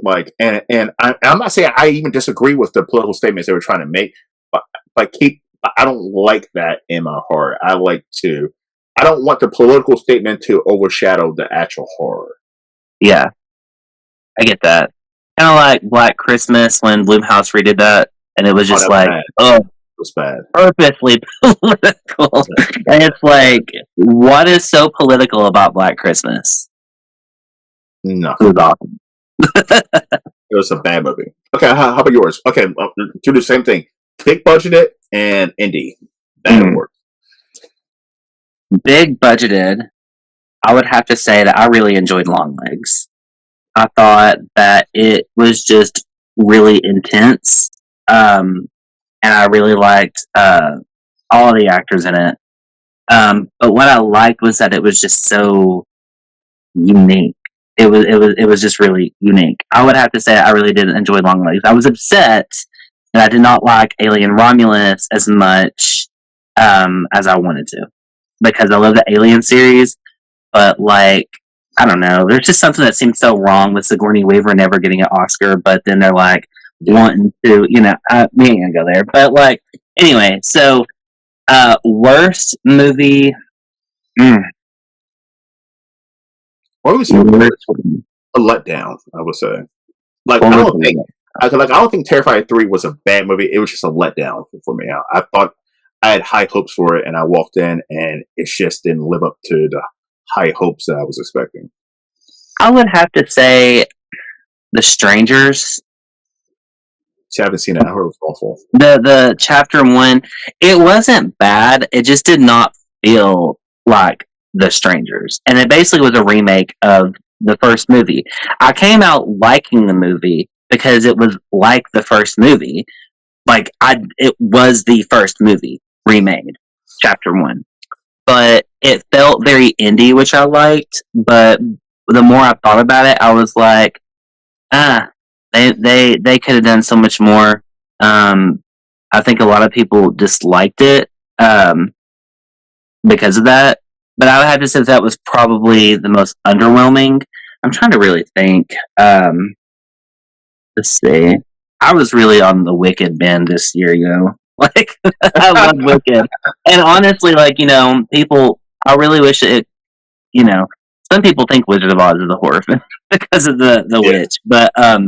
Like, and I'm not saying I even disagree with the political statements they were trying to make, but I don't like that in my horror. I don't want the political statement to overshadow the actual horror. Yeah, I get that. Kind of like Black Christmas when Blumhouse redid that, and it was just it was bad. Purposely political. And it's like, what is so political about Black Christmas? Nothing. It was awesome. It was a bad movie. Okay, how about yours? Okay, do the same thing. Big budgeted and indie. That works. Big budgeted. I would have to say that I really enjoyed Longlegs. I thought that it was just really intense. And I really liked all of the actors in it. But what I liked was that it was just so unique. It was just really unique. I would have to say I really did enjoy Longlegs. I was upset that I did not like Alien Romulus as much as I wanted to, because I love the Alien series. But like, I don't know, there's just something that seems so wrong with Sigourney Weaver never getting an Oscar. But then they're like wanting to, we ain't gonna go there. But like, anyway, so worst movie. What was your worst? A letdown, I would say. Like I don't think Terrifier 3 was a bad movie. It was just a letdown for me. I thought I had high hopes for it, and I walked in, and it just didn't live up to the high hopes that I was expecting. I would have to say The Strangers. See, I haven't seen it. I heard it was awful. The chapter 1, it wasn't bad. It just did not feel like The Strangers. And it basically was a remake of the first movie. I came out liking the movie because it was like the first movie. Like, it was the first movie remade, chapter 1. But it felt very indie, which I liked. But the more I thought about it, I was like, they could have done so much more. I think a lot of people disliked it because of that. But I would have to say that was probably the most underwhelming. I'm trying to really think. Let's see. I was really on the Wicked band this year, Like, I love Wicked. And honestly, like, people, I really wish it, some people think Wizard of Oz is a horror film because of the witch, but I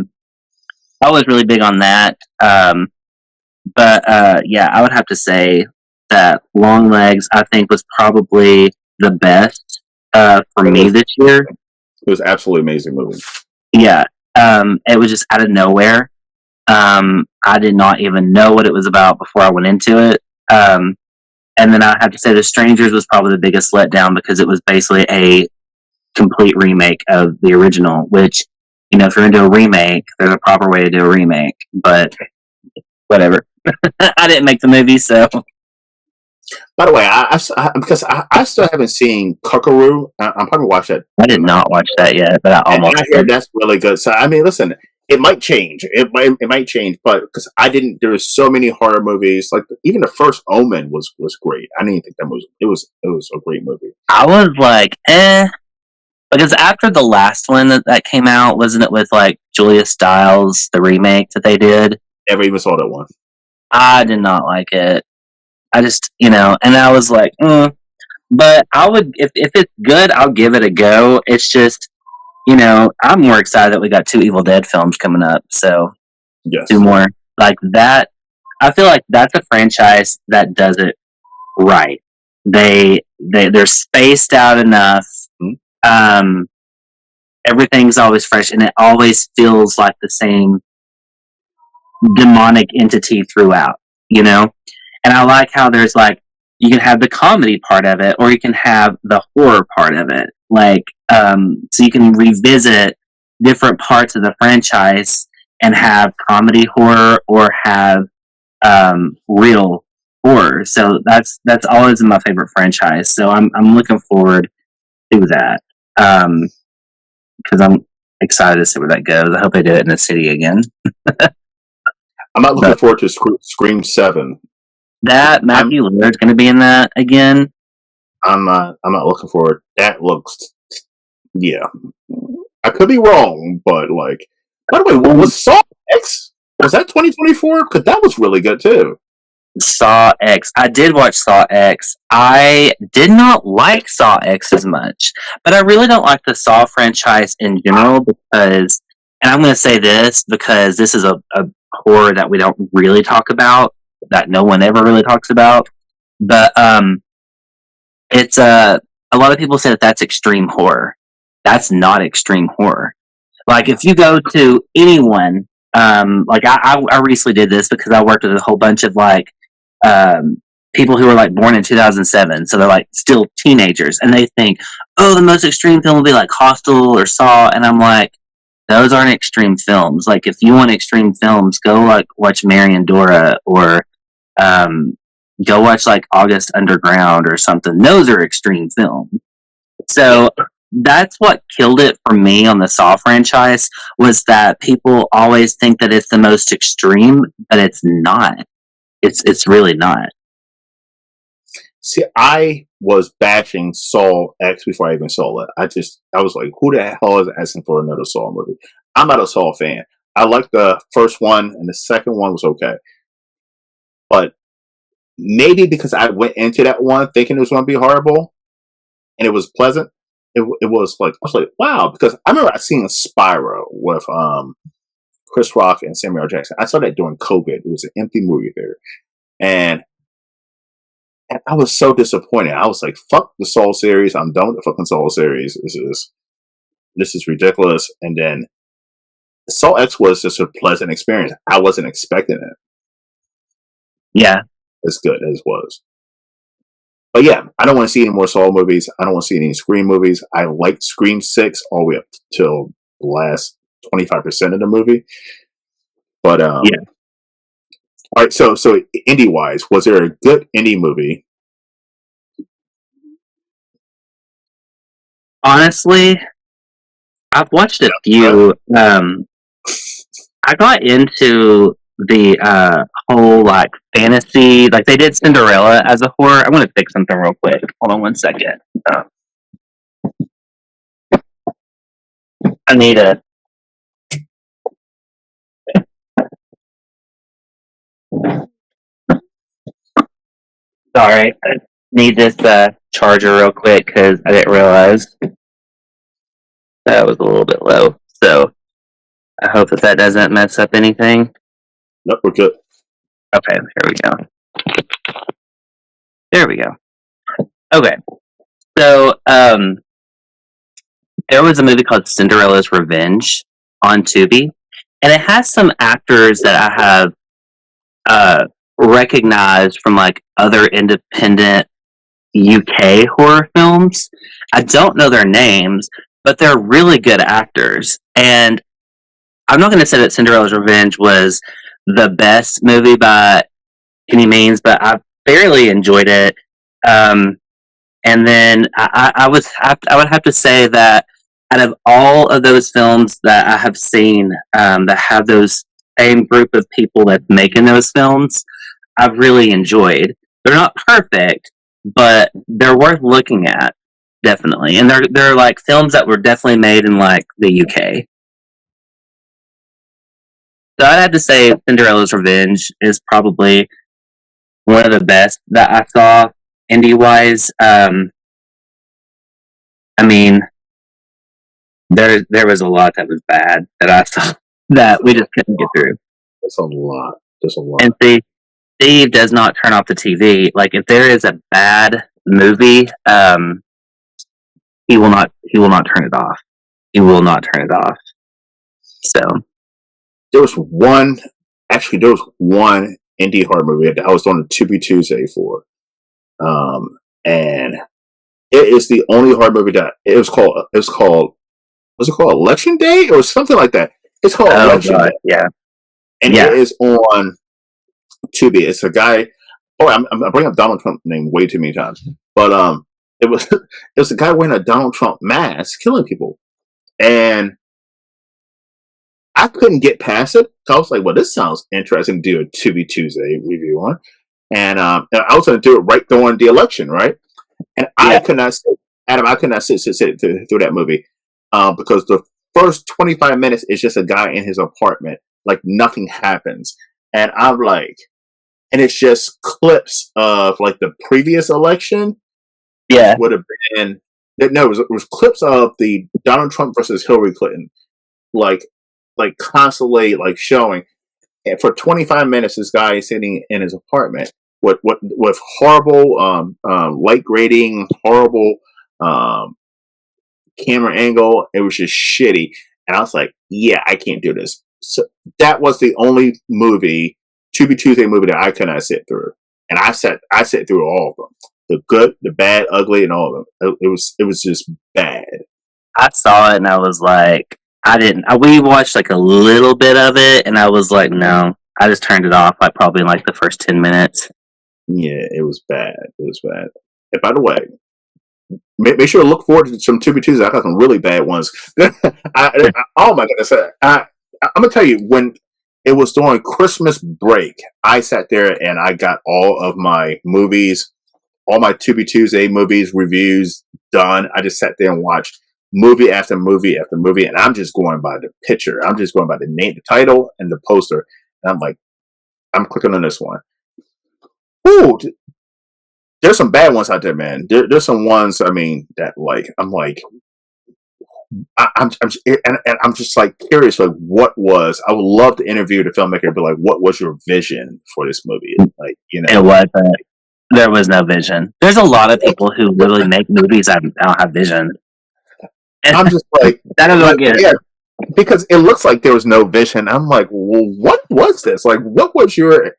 was really big on that. Yeah, I would have to say that Longlegs, I think, was probably the best for me this year. It was absolutely amazing movie. Yeah, it was just out of nowhere. I did not even know what it was about before I went into it. And then I have to say, The Strangers was probably the biggest letdown because it was basically a complete remake of the original. Which, if you're into a remake, there's a proper way to do a remake. But whatever. I didn't make the movie, so. By the way, because I still haven't seen Cuckaroo. I'm probably watch that. I did not watch that yet, but I almost. I hear that's really good. So I mean, listen, it might change. It might change, but because I didn't, there was so many horror movies. Like even the first Omen was great. I didn't think that was a great movie. I was like, because after the last one that came out, wasn't it with like Julia Stiles, the remake that they did? Never even saw that one. I did not like it. I just, and I was like, but I would, if it's good, I'll give it a go. It's just, I'm more excited that we got 2 Evil Dead films coming up. So, yes. 2 more like that. I feel like that's a franchise that does it right. They're spaced out enough. Mm-hmm. Everything's always fresh, and it always feels like the same demonic entity throughout. And I like how there's like, you can have the comedy part of it, or you can have the horror part of it. Like, so you can revisit different parts of the franchise and have comedy horror or have real horror. So that's always my favorite franchise. So I'm looking forward to that because I'm excited to see where that goes. I hope they do it in the city again. I'm not looking forward to Scream 7. That Matthew Lillard's going to be in that again. I'm not looking forward. That looks, yeah. I could be wrong, but like, by the way, what was Saw X? Was that 2024? Because that was really good too. Saw X. I did watch Saw X. I did not like Saw X as much, but I really don't like the Saw franchise in general because, and I'm going to say this because this is a horror that we don't really talk about, that no one ever really talks about, but it's a lot of people say that that's extreme horror. That's not extreme horror. Like if you go to anyone, like I recently did this because I worked with a whole bunch of like people who were like born in 2007, so they're like still teenagers, and they think, oh, the most extreme film will be like Hostel or Saw, and I'm like, those aren't extreme films. Like if you want extreme films, go like watch Mary and Dora or go watch like August Underground or something. Those are extreme films. So that's what killed it for me on the Saw franchise, was that people always think that it's the most extreme, but it's not. It's really not. See, I was bashing Saw X before I even saw it. I was like, who the hell is asking for another Saw movie? I'm not a Saw fan. I liked the first one, and the second one was okay. But maybe because I went into that one thinking it was going to be horrible, and it was pleasant. It was like, I was like, wow, because I remember I seen Spyro with Chris Rock and Samuel L. Jackson. I saw that during COVID. It was an empty movie theater, and I was so disappointed. I was like, fuck the Saw series. I'm done with the fucking Saw series. This is ridiculous. And then Saw X was just a pleasant experience. I wasn't expecting it. Yeah. As good as was. But yeah, I don't want to see any more Saw movies. I don't want to see any Scream movies. I liked Scream 6 all the way up till the last 25% of the movie. But yeah. All right, so indie wise, was there a good indie movie? Honestly, I've watched a few. I got into the whole like fantasy, like they did Cinderella as a horror. I'm gonna fix something real quick. Hold on 1 second. I need a. Sorry, I need this charger real quick because I didn't realize That was a little bit low. So I hope that doesn't mess up anything. Nope, we're good. Okay, there we go. There we go. Okay. So there was a movie called Cinderella's Revenge on Tubi, and it has some actors that I have recognized from like other independent UK horror films. I don't know their names, but they're really good actors. And I'm not going to say that Cinderella's Revenge was the best movie by any means, but I fairly enjoyed it. And then I would have to say that out of all of those films that I have seen that have those same group of people that's making those films, I've really enjoyed. They're not perfect, but they're worth looking at, definitely. And they're like films that were definitely made in like the UK. So I'd have to say Cinderella's Revenge is probably one of the best that I saw indie wise. I mean, there was a lot that was bad that I saw that we just couldn't get through. That's a lot. That's a lot. And see, Steve does not turn off the TV. Like if there is a bad movie, he will not turn it off. He will not turn it off. So there was one indie horror movie that I was on a Tubi Tuesday for. And it is the only horror movie that it was called was it called Election Day or something like that? It's called Election Day. Yeah. And it is on Tubi. It's a guy. Oh, I'm bringing up Donald Trump's name way too many times. But it was a guy wearing a Donald Trump mask killing people. And I couldn't get past it. So I was like, well, this sounds interesting to do a Tubi Tuesday review on. And I was going to do it right during the election, right? And I could not sit, Adam, I could not sit through that movie because the first 25 minutes is just a guy in his apartment. Like nothing happens. And I'm like, and it's just clips of like the previous election. Yeah. Would have been, no, it was clips of the Donald Trump versus Hillary Clinton. Like constantly like showing. And for 25 minutes, this guy is sitting in his apartment with horrible light grading, horrible camera angle. It was just shitty, and I was like, "Yeah, I can't do this." So that was the only movie, Tubi Tuesday movie that I could not sit through, and I sat through all of them, the good, the bad, ugly, and all of them. It was just bad. I saw it and I was like, we watched like a little bit of it, and I was like, no. I just turned it off, like probably in like the first 10 minutes. Yeah, it was bad. It was bad. And by the way, make sure to look forward to some Tubi Tuesdays. I got some really bad ones. Oh my goodness! I'm gonna tell you, when it was during Christmas break, I sat there and I got all of my movies, all my Tubi Tuesday movies reviews done. I just sat there and watched movie after movie after movie, and I'm just going by the picture. I'm just going by the name, the title, and the poster. And I'm like, I'm clicking on this one. Ooh, there's some bad ones out there, man. There's some ones. I mean, that like I'm like, I'm just like curious. Like, what was? I would love to interview the filmmaker, but like, what was your vision for this movie? Like, you know, it wasn't. There was no vision. There's a lot of people who literally make movies that don't have vision. I'm just like, that is what yeah, because it looks like there was no vision. I'm like, well, what was this? Like, what was your?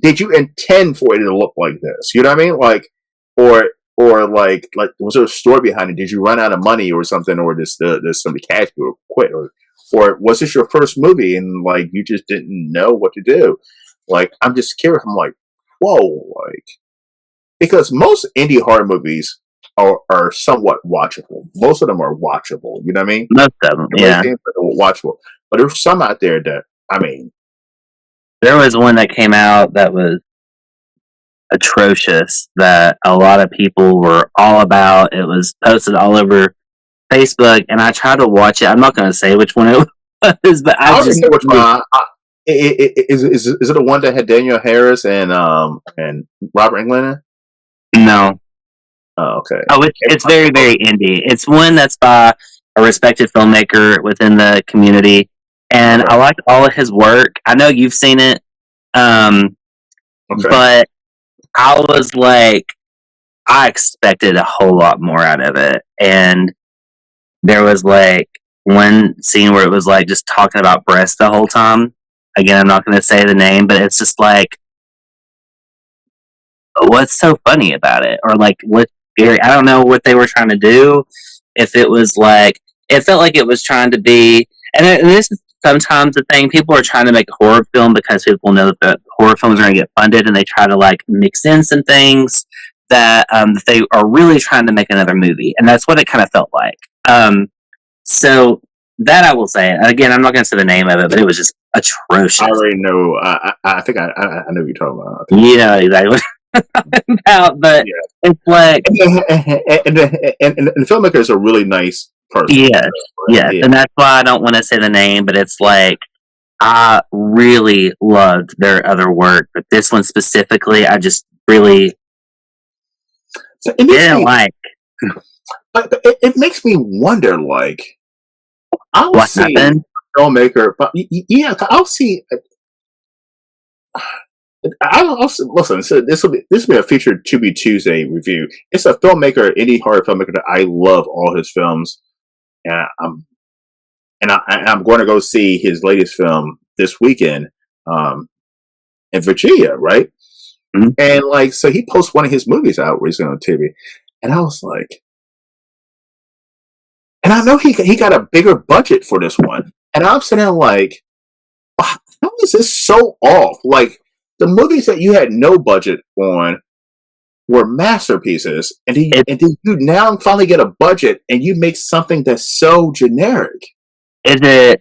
Did you intend for it to look like this? You know what I mean? Like, or like was there a story behind it? Did you run out of money or something, or there's some cash you quit, or was this your first movie and like you just didn't know what to do? Like, I'm just curious. I'm like, whoa, like, because most indie horror movies are somewhat watchable. Most of them are watchable. You know what I mean? Most of them, yeah. Watchable. But there's some out there that, I mean, there was one that came out that was atrocious that a lot of people were all about. It was posted all over Facebook, and I tried to watch it. I'm not going to say which one it was, but I just say which one. Is it the one that had Daniel Harris and Robert Englund? No. Oh, okay. Oh, it's very, very indie. It's one that's by a respected filmmaker within the community, and I liked all of his work. I know you've seen it, but I was like, I expected a whole lot more out of it, and there was like one scene where it was like just talking about breasts the whole time. Again, I'm not going to say the name, but it's just like, what's so funny about it? Or like, what? I don't know what they were trying to do. If it was like, it felt like it was trying to be, and this is sometimes the thing. People are trying to make a horror film because people know that the horror films are going to get funded, and they try to like mix in some things that they are really trying to make another movie, and that's what it kind of felt like. So that I will say. Again, I'm not going to say the name of it, but it was just atrocious. I already know. I think I know what you're talking about. You know exactly what I'm talking about, but it's like, and the filmmaker is a really nice person. Yes, and that's why I don't want to say the name, but it's like, I really loved their other work, but this one specifically, I just really didn't like. But it makes me wonder, like, I'll what see happened? a filmmaker, but I'll see. Listen. So this will be a featured To Be Tuesday review. It's a filmmaker, indie horror filmmaker that I love all his films, and I'm going to go see his latest film this weekend in Virginia, right? Mm-hmm. And like, so he posts one of his movies out recently on TV, and I was like, and I know he got a bigger budget for this one, and I'm sitting there like, how is this so off? Like, the movies that you had no budget on were masterpieces, and then you now finally get a budget, and you make something that's so generic.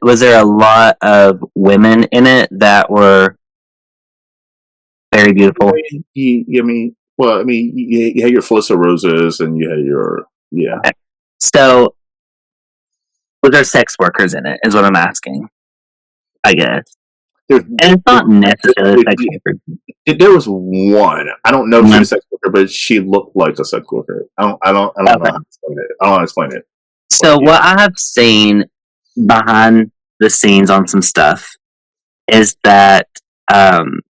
Was there a lot of women in it that were very beautiful? You had your Felissa Roses, and you had your Okay. So, were there sex workers in it? Is what I'm asking. I guess. And it's not necessarily sex worker. There was one. I don't know if she was a sex worker, but she looked like a sex worker. I don't know how to explain it. I don't know how to explain it. So what I have seen behind the scenes on some stuff is that, and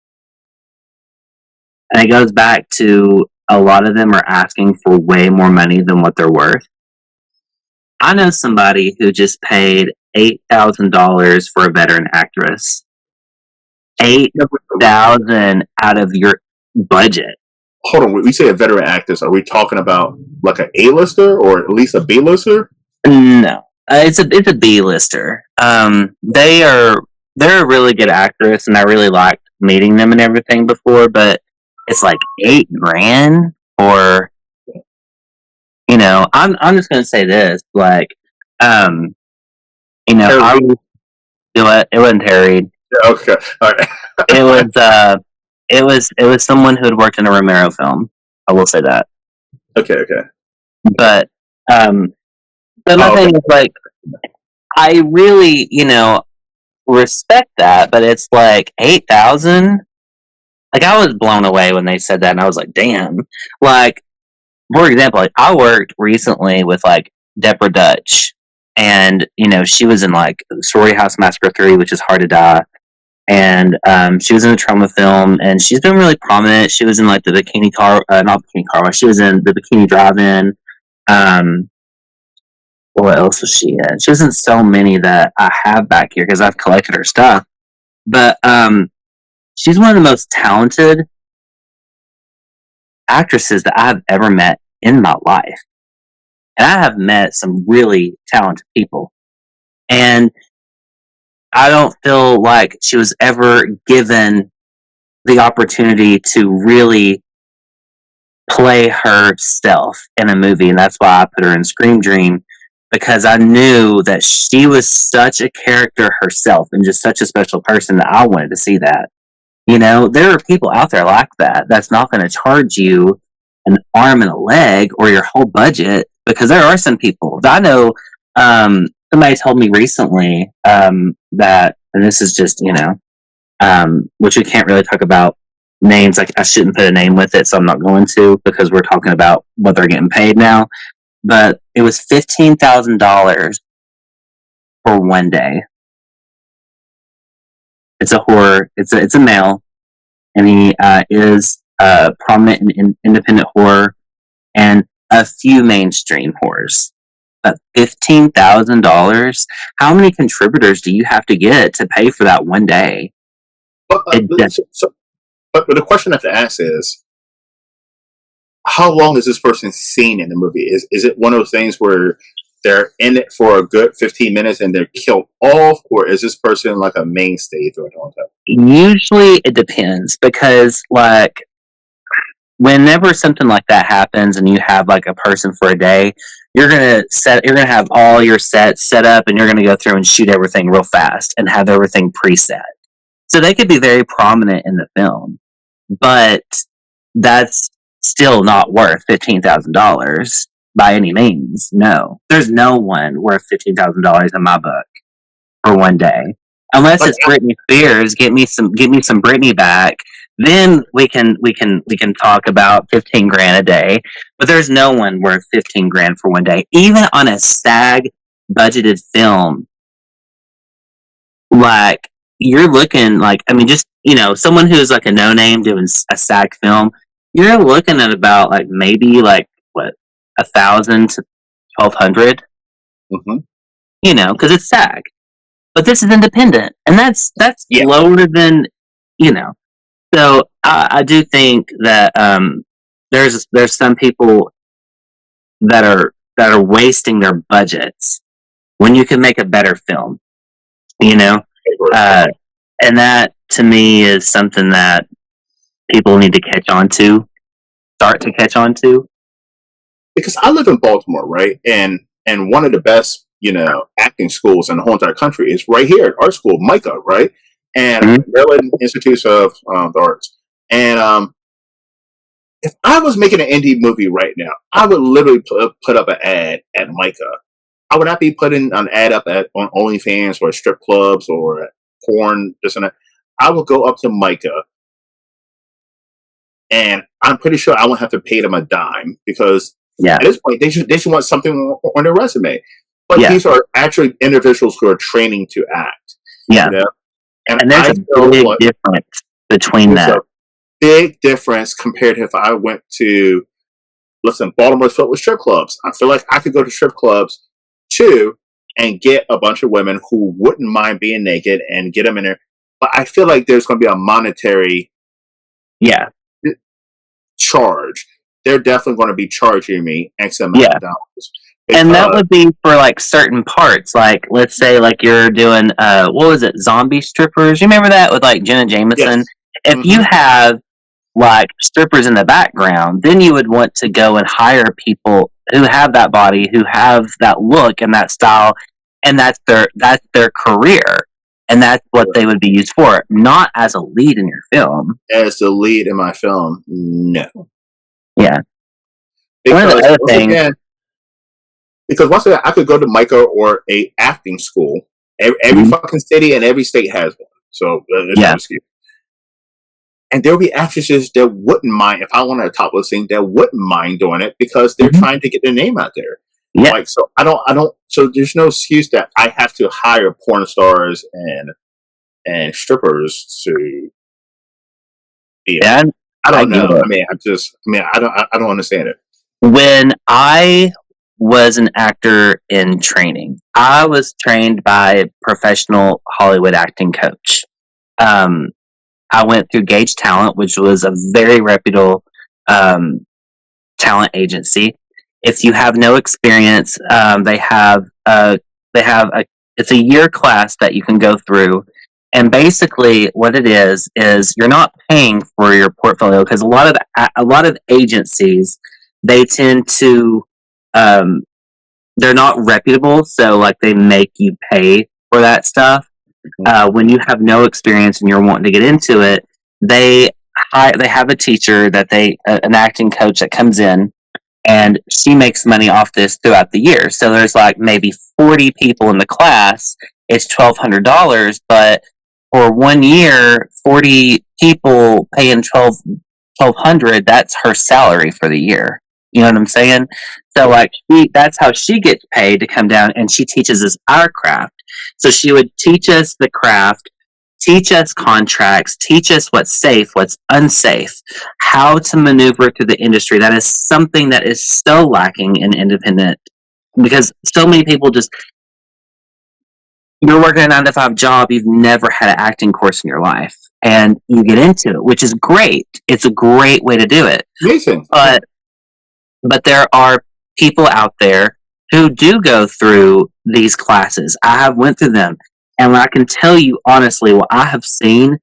it goes back to a lot of them are asking for way more money than what they're worth. I know somebody who just paid $8,000 for a veteran actress. $8,000 out of your budget. Hold on, when we say a veteran actress, are we talking about like an A-lister or at least a B-lister? No, it's a B-lister. They're a really good actress, and I really liked meeting them and everything before. But it's like $8,000, or I'm just gonna say this, like, it wasn't Terry. Okay, all right. It was someone who had worked in a Romero film. I will say that. Okay. But my thing is, like, I really, respect that, but it's like 8,000. Like, I was blown away when they said that, and I was like, damn. Like, for example, like, I worked recently with like Deborah Dutch, and she was in like Sorority House Massacre 3, which is Hard to Die. And she was in a trauma film, and she's been really prominent. She was in like the Bikini Car, not Bikini Car Wash. She was in the Bikini Drive-In. What else was she in? She was in so many that I have back here because I've collected her stuff. But she's one of the most talented actresses that I've ever met in my life, and I have met some really talented people, and I don't feel like she was ever given the opportunity to really play herself in a movie. And that's why I put her in Scream Dream, because I knew that she was such a character herself and just such a special person that I wanted to see that. There are people out there like that that's not going to charge you an arm and a leg or your whole budget, because there are some people that I know. Somebody told me recently that, and this is just, which we can't really talk about names. Like, I shouldn't put a name with it, so I'm not going to, because we're talking about what they're getting paid now. But it was $15,000 for one day. It's a horror. It's a male, and he is prominent in independent horror and a few mainstream horrors. But $15,000. How many contributors do you have to get to pay for that one day? But the question I have to ask is, how long is this person seen in the movie? Is it one of those things where they're in it for a good 15 minutes and they're killed off, or is this person like a mainstay throughout the whole time? Usually it depends, because like whenever something like that happens and you have like a person for a day, you're gonna have all your sets set up, and you're gonna go through and shoot everything real fast and have everything preset. So they could be very prominent in the film, but that's still not worth $15,000 by any means. No, there's no one worth $15,000 in my book for one day, unless it's Britney Spears. Get me some Britney back. Then we can talk about 15 grand a day. But there's no one worth 15 grand for one day, even on a SAG budgeted film. Like, you're looking like, I mean, just, someone who's like a no name doing a SAG film, you're looking at about like maybe like what, 1,000 to 1,200. Mm-hmm. Because it's SAG. But this is independent, and that's lower than, So I do think that there's some people that are wasting their budgets when you can make a better film, and that to me is something that people need to start to catch on to. Because I live in Baltimore, right, and one of the best acting schools in the whole entire country is right here at our school, MICA, right? And Maryland Institute of the Arts. And if I was making an indie movie right now, I would literally put up an ad at MICA. I would not be putting an ad up on OnlyFans or strip clubs or porn, this and that. I would go up to MICA, and I'm pretty sure I won't have to pay them a dime, because at this point they should want something on their resume. But these are actually individuals who are training to act. Yeah. And there's a big difference between that. Big difference compared to if I went to, listen, Baltimore's filled with strip clubs. I feel like I could go to strip clubs too and get a bunch of women who wouldn't mind being naked and get them in there. But I feel like there's going to be a monetary charge. They're definitely going to be charging me X amount of dollars. And that would be for like certain parts. Like, let's say like you're doing, what was it? Zombie strippers. You remember that with like Jenna Jameson? Yes. If you have like strippers in the background, then you would want to go and hire people who have that body, who have that look and that style, and that's their career. And that's what they would be used for, not as a lead in your film. As the lead in my film, no. Yeah. Because, one of the other things, because once again, I could go to MICA or a acting school. Every fucking city and every state has one. So there's no excuse. And there'll be actresses that wouldn't mind, if I wanted a topless scene, that wouldn't mind doing it because they're trying to get their name out there. Yeah. Like, so I don't. So there's no excuse that I have to hire porn stars and strippers to be. Yeah, I don't know. I don't understand it. When I was an actor in training, I was trained by a professional Hollywood acting coach. I went through Gauge Talent, which was a very reputable talent agency. If you have no experience, they have it's a year class that you can go through, and basically what it is you're not paying for your portfolio, because a lot of agencies, they tend to they're not reputable, so like they make you pay for that stuff. When you have no experience and you're wanting to get into it, they have a teacher that an acting coach that comes in, and she makes money off this throughout the year. So there's like maybe 40 people in the class. It's $1,200, but for 1 year, 40 people paying $1,200. That's her salary for the year. You know what I'm saying? So like that's how she gets paid to come down, and she teaches us our craft. So she would teach us the craft, teach us contracts, teach us what's safe, what's unsafe, how to maneuver through the industry. That is something that is so lacking in independent, because so many people just, you're working a 9 to 5 job, you've never had an acting course in your life, and you get into it, which is great. It's a great way to do it. Amazing. But there are people out there who do go through these classes. I have went through them, and I can tell you honestly, what I have seen,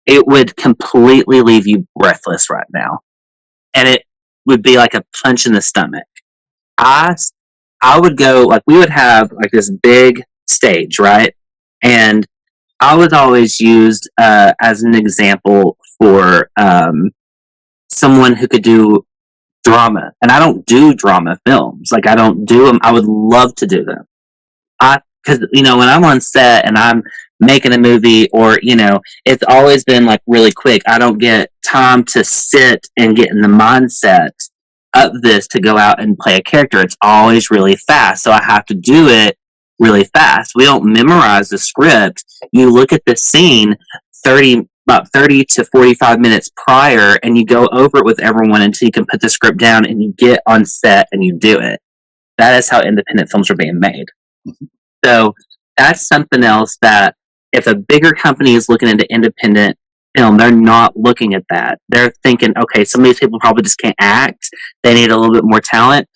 it would completely leave you breathless right now, and it would be like a punch in the stomach. I would go, like, we would have like this big stage, right? And I was always used as an example for someone who could do drama. And I don't do drama films. Like, I don't do them. I would love to do them. Because, when I'm on set and I'm making a movie, or, it's always been like really quick. I don't get time to sit and get in the mindset of this to go out and play a character. It's always really fast. So I have to do it really fast. We don't memorize the script. You look at the scene about 30 to 45 minutes prior, and you go over it with everyone until you can put the script down, and you get on set and you do it. That is how independent films are being made. Mm-hmm. So that's something else that if a bigger company is looking into independent film, they're not looking at that. They're thinking, okay, some of these people probably just can't act. They need a little bit more talent.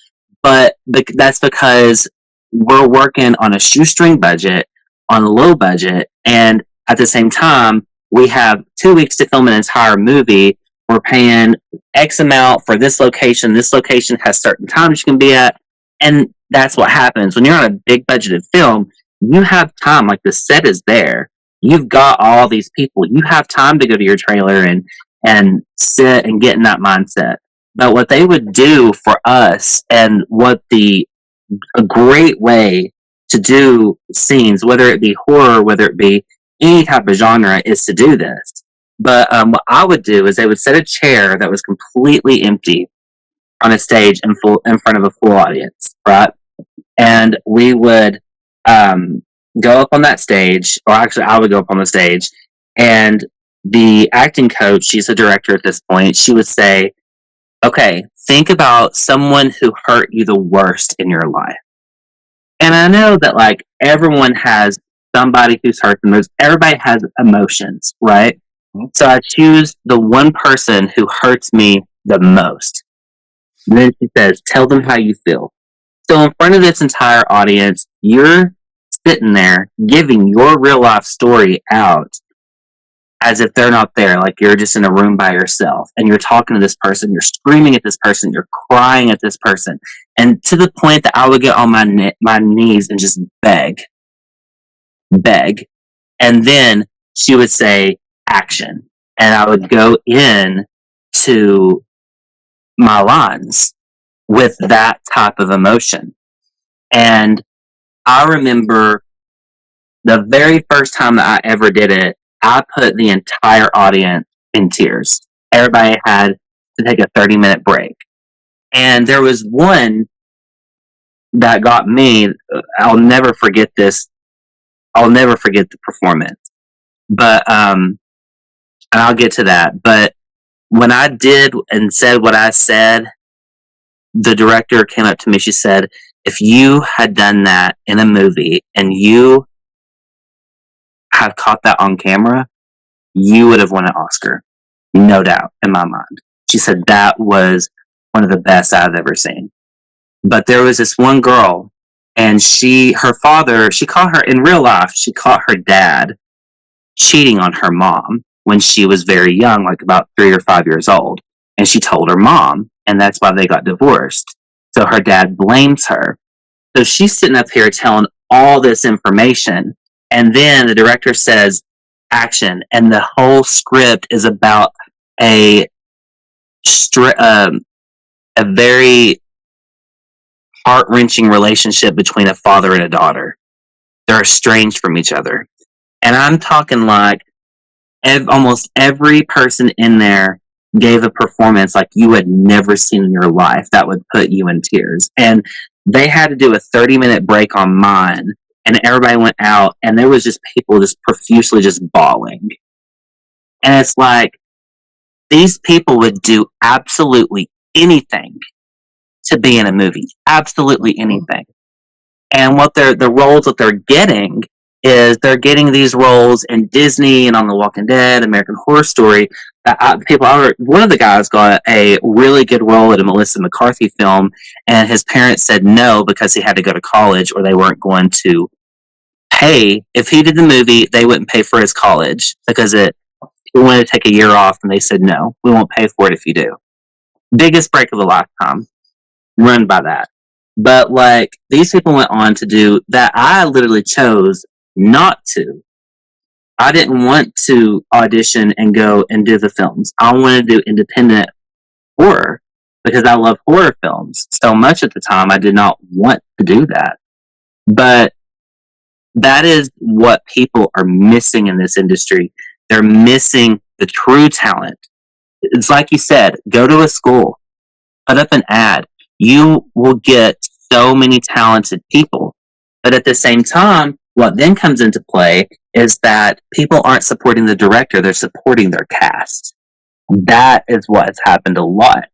But that's because we're working on a shoestring budget, on a low budget, and at the same time, we have 2 weeks to film an entire movie. We're paying X amount for this location. This location has certain times you can be at. And that's what happens. When you're on a big budgeted film, you have time. Like, the set is there. You've got all these people. You have time to go to your trailer and sit and get in that mindset. But what they would do for us, and a great way to do scenes, whether it be horror, whether it be any type of genre, is to do this. But what I would do is they would set a chair that was completely empty on a stage in front of a full audience, right? And we would go up on that stage, or actually I would go up on the stage, and the acting coach, she's a director at this point, she would say, okay, think about someone who hurt you the worst in your life. And I know that, like, everyone has somebody who's hurt them. Everybody has emotions, right? Mm-hmm. So I choose the one person who hurts me the most. And then she says, tell them how you feel. So in front of this entire audience, you're sitting there giving your real life story out as if they're not there. Like, you're just in a room by yourself, and you're talking to this person, you're screaming at this person, you're crying at this person. And to the point that I would get on my knees and just beg. And then she would say, action. And I would go in to my lines with that type of emotion. And I remember the very first time that I ever did it, I put the entire audience in tears. Everybody had to take a 30-minute break. And there was one that got me. I'll never forget this. I'll never forget the performance. But, and I'll get to that. But when I did and said what I said, the director came up to me. She said, if you had done that in a movie and you had caught that on camera, you would have won an Oscar. No doubt in my mind. She said that was one of the best I've ever seen. But there was this one girl, and her father, she caught her in real life, she caught her dad cheating on her mom when she was very young, like about 3 or 5 years old. And she told her mom, and that's why they got divorced. So her dad blames her. So she's sitting up here telling all this information, and then the director says, action, and the whole script is about a very heart-wrenching relationship between a father and a daughter. They're estranged from each other. And I'm talking like almost every person in there gave a performance like you had never seen in your life that would put you in tears. And they had to do a 30-minute break on mine and everybody went out, and there was just people just profusely just bawling. And it's like, these people would do absolutely anything to be in a movie. Absolutely anything. And what the roles that they're getting is they're getting these roles in Disney and on The Walking Dead, American Horror Story. One of the guys got a really good role in a Melissa McCarthy film, and his parents said no because he had to go to college, or they weren't going to pay. If he did the movie, they wouldn't pay for his college because he wanted to take a year off, and they said no, we won't pay for it if you do. Biggest break of a lifetime. Run by that. But like, these people went on to do that. I literally chose not to. I didn't want to audition and go and do the films. I wanted to do independent horror because I love horror films so much at the time. I did not want to do that. But that is what people are missing in this industry. They're missing the true talent. It's like you said, go to a school, put up an ad. You will get so many talented people. But at the same time, what then comes into play is that people aren't supporting the director, they're supporting their cast. That is what has happened a lot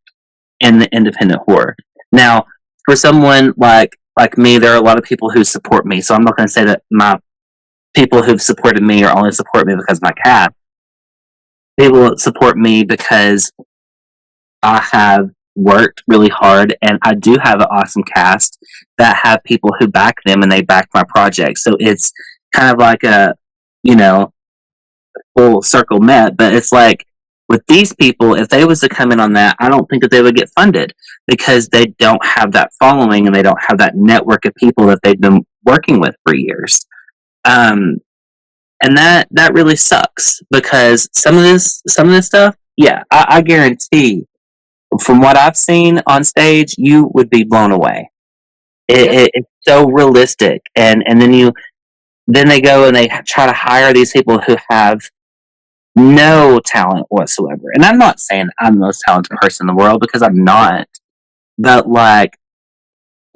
in the independent horror. Now, for someone like me, there are a lot of people who support me, so I'm not going to say that my people who've supported me are only support me because of my cast. People support me because I have worked really hard, and I do have an awesome cast that have people who back them, and they back my project. So it's kind of like a, full circle met. But it's like, with these people, if they was to come in on that, I don't think that they would get funded because they don't have that following and they don't have that network of people that they've been working with for years. And that really sucks because some of this stuff, yeah, I guarantee, from what I've seen on stage, you would be blown away. It's so realistic, and then they go and they try to hire these people who have no talent whatsoever. And I'm not saying I'm the most talented person in the world because I'm not, but like,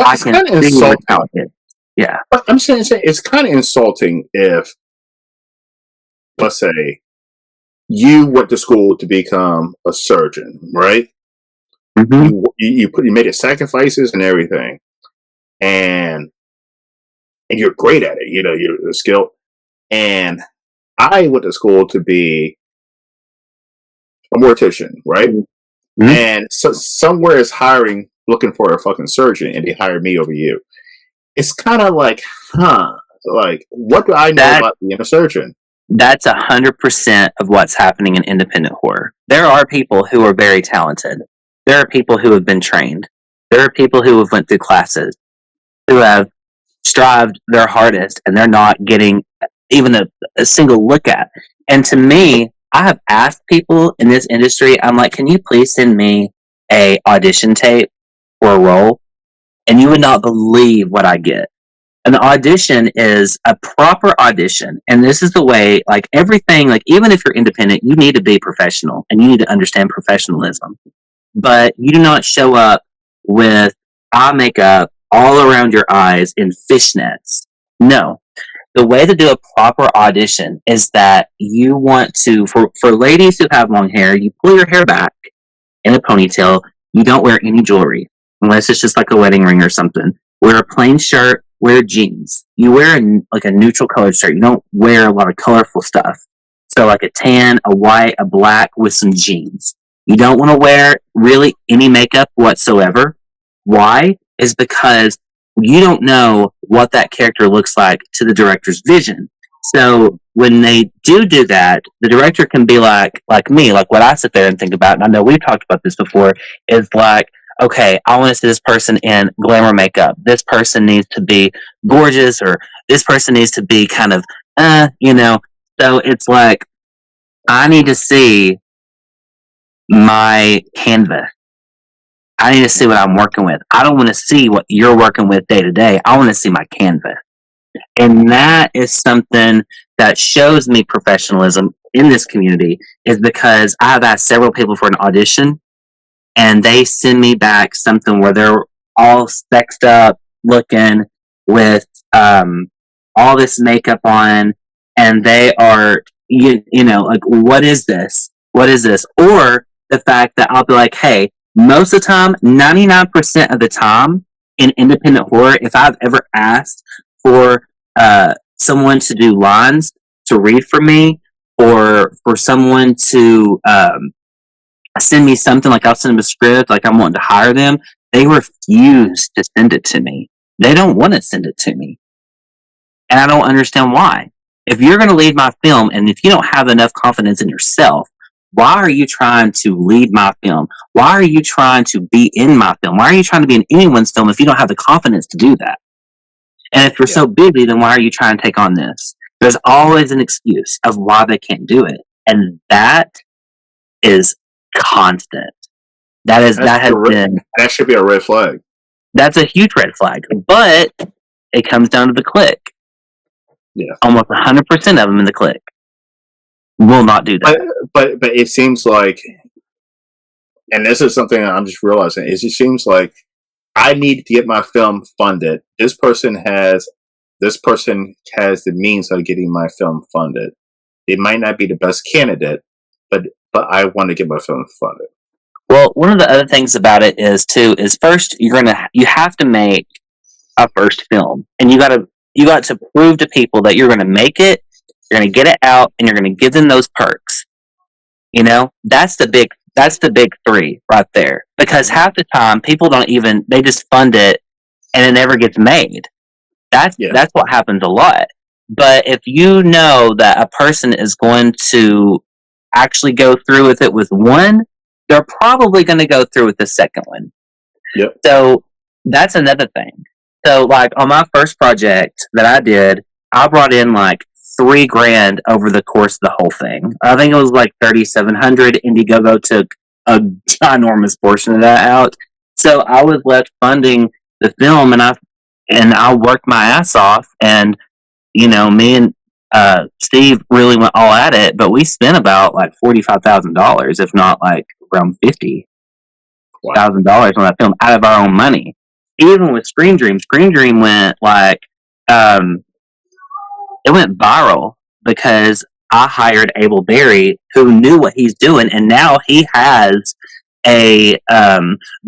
I can see you're talented. Yeah, but I'm saying it's kind of insulting if, let's say, you went to school to become a surgeon, right? mm-hmm. You made your sacrifices and everything, and you're great at it. You're skilled. And I went to school to be a mortician, right? Mm-hmm. And so somewhere is hiring, looking for a fucking surgeon, and they hire me over you. It's kind of like, like, what do I know about being a surgeon? That's 100% of what's happening in independent horror. There are people who are very talented. There are people who have been trained. There are people who have went through classes, who have strived their hardest, and they're not getting even a single look at. And to me, I have asked people in this industry, I'm like, can you please send me a audition tape for a role? And you would not believe what I get. An audition is a proper audition, and this is the way, like, everything, like, even if you're independent, you need to be professional and you need to understand professionalism. But you do not show up with eye makeup all around your eyes in fishnets. No. The way to do a proper audition is that you want to, for ladies who have long hair, you pull your hair back in a ponytail. You don't wear any jewelry unless it's just like a wedding ring or something. Wear a plain shirt, wear jeans. You wear a neutral colored shirt. You don't wear a lot of colorful stuff. So like a tan, a white, a black with some jeans. You don't want to wear really any makeup whatsoever. Why? Is because you don't know what that character looks like to the director's vision. So when they do that, the director can be like me, like what I sit there and think about, and I know we've talked about this before, is like, okay, I want to see this person in glamour makeup. This person needs to be gorgeous, or this person needs to be kind of, So it's like, I need to see my canvas. I need to see what I'm working with. I don't want to see what you're working with day to day. I want to see my canvas. And that is something that shows me professionalism in this community, is because I've asked several people for an audition, and they send me back something where they're all spec'd up looking with all this makeup on, and they are, you know, like, what is this? What is this? Or the fact that I'll be like, hey, most of the time, 99% of the time in independent horror, if I've ever asked for someone to do lines to read for me, or for someone to send me something, like I'll send them a script, like I'm wanting to hire them, they refuse to send it to me. They don't want to send it to me. And I don't understand why. If you're going to lead my film, and if you don't have enough confidence in yourself, why are you trying to lead my film? Why are you trying to be in my film? Why are you trying to be in anyone's film if you don't have the confidence to do that? And if you're so busy, then why are you trying to take on this? There's always an excuse of why they can't do it. And that is constant. That should be a red flag. That's a huge red flag. But it comes down to the click. Yeah. Almost 100% of them in the click will not do that. But it seems like, and this is something I'm just realizing, it just seems like I need to get my film funded. This person has the means of getting my film funded. It might not be the best candidate, but I want to get my film funded. Well, one of the other things about it is first you have to make a first film, and you got to prove to people that you're going to make it, you're going to get it out, and you're going to give them those perks. You know, that's the big three right there. Because half the time people they just fund it and it never gets made. That's what happens a lot. But if you know that a person is going to actually go through with it with one, they're probably going to go through with the second one. Yep. So that's another thing. So, like, on my first project that I did, I brought in like $3,000 over the course of the whole thing. I think it was like 3,700. Indiegogo took a ginormous portion of that out. So I was left funding the film, and I worked my ass off. And you know, me and Steve really went all at it, but we spent about like $45,000, if not like around $50,000 on that film out of our own money. Even with Scream Dream went like it went viral because I hired Abel Berry, who knew what he's doing, and now he has a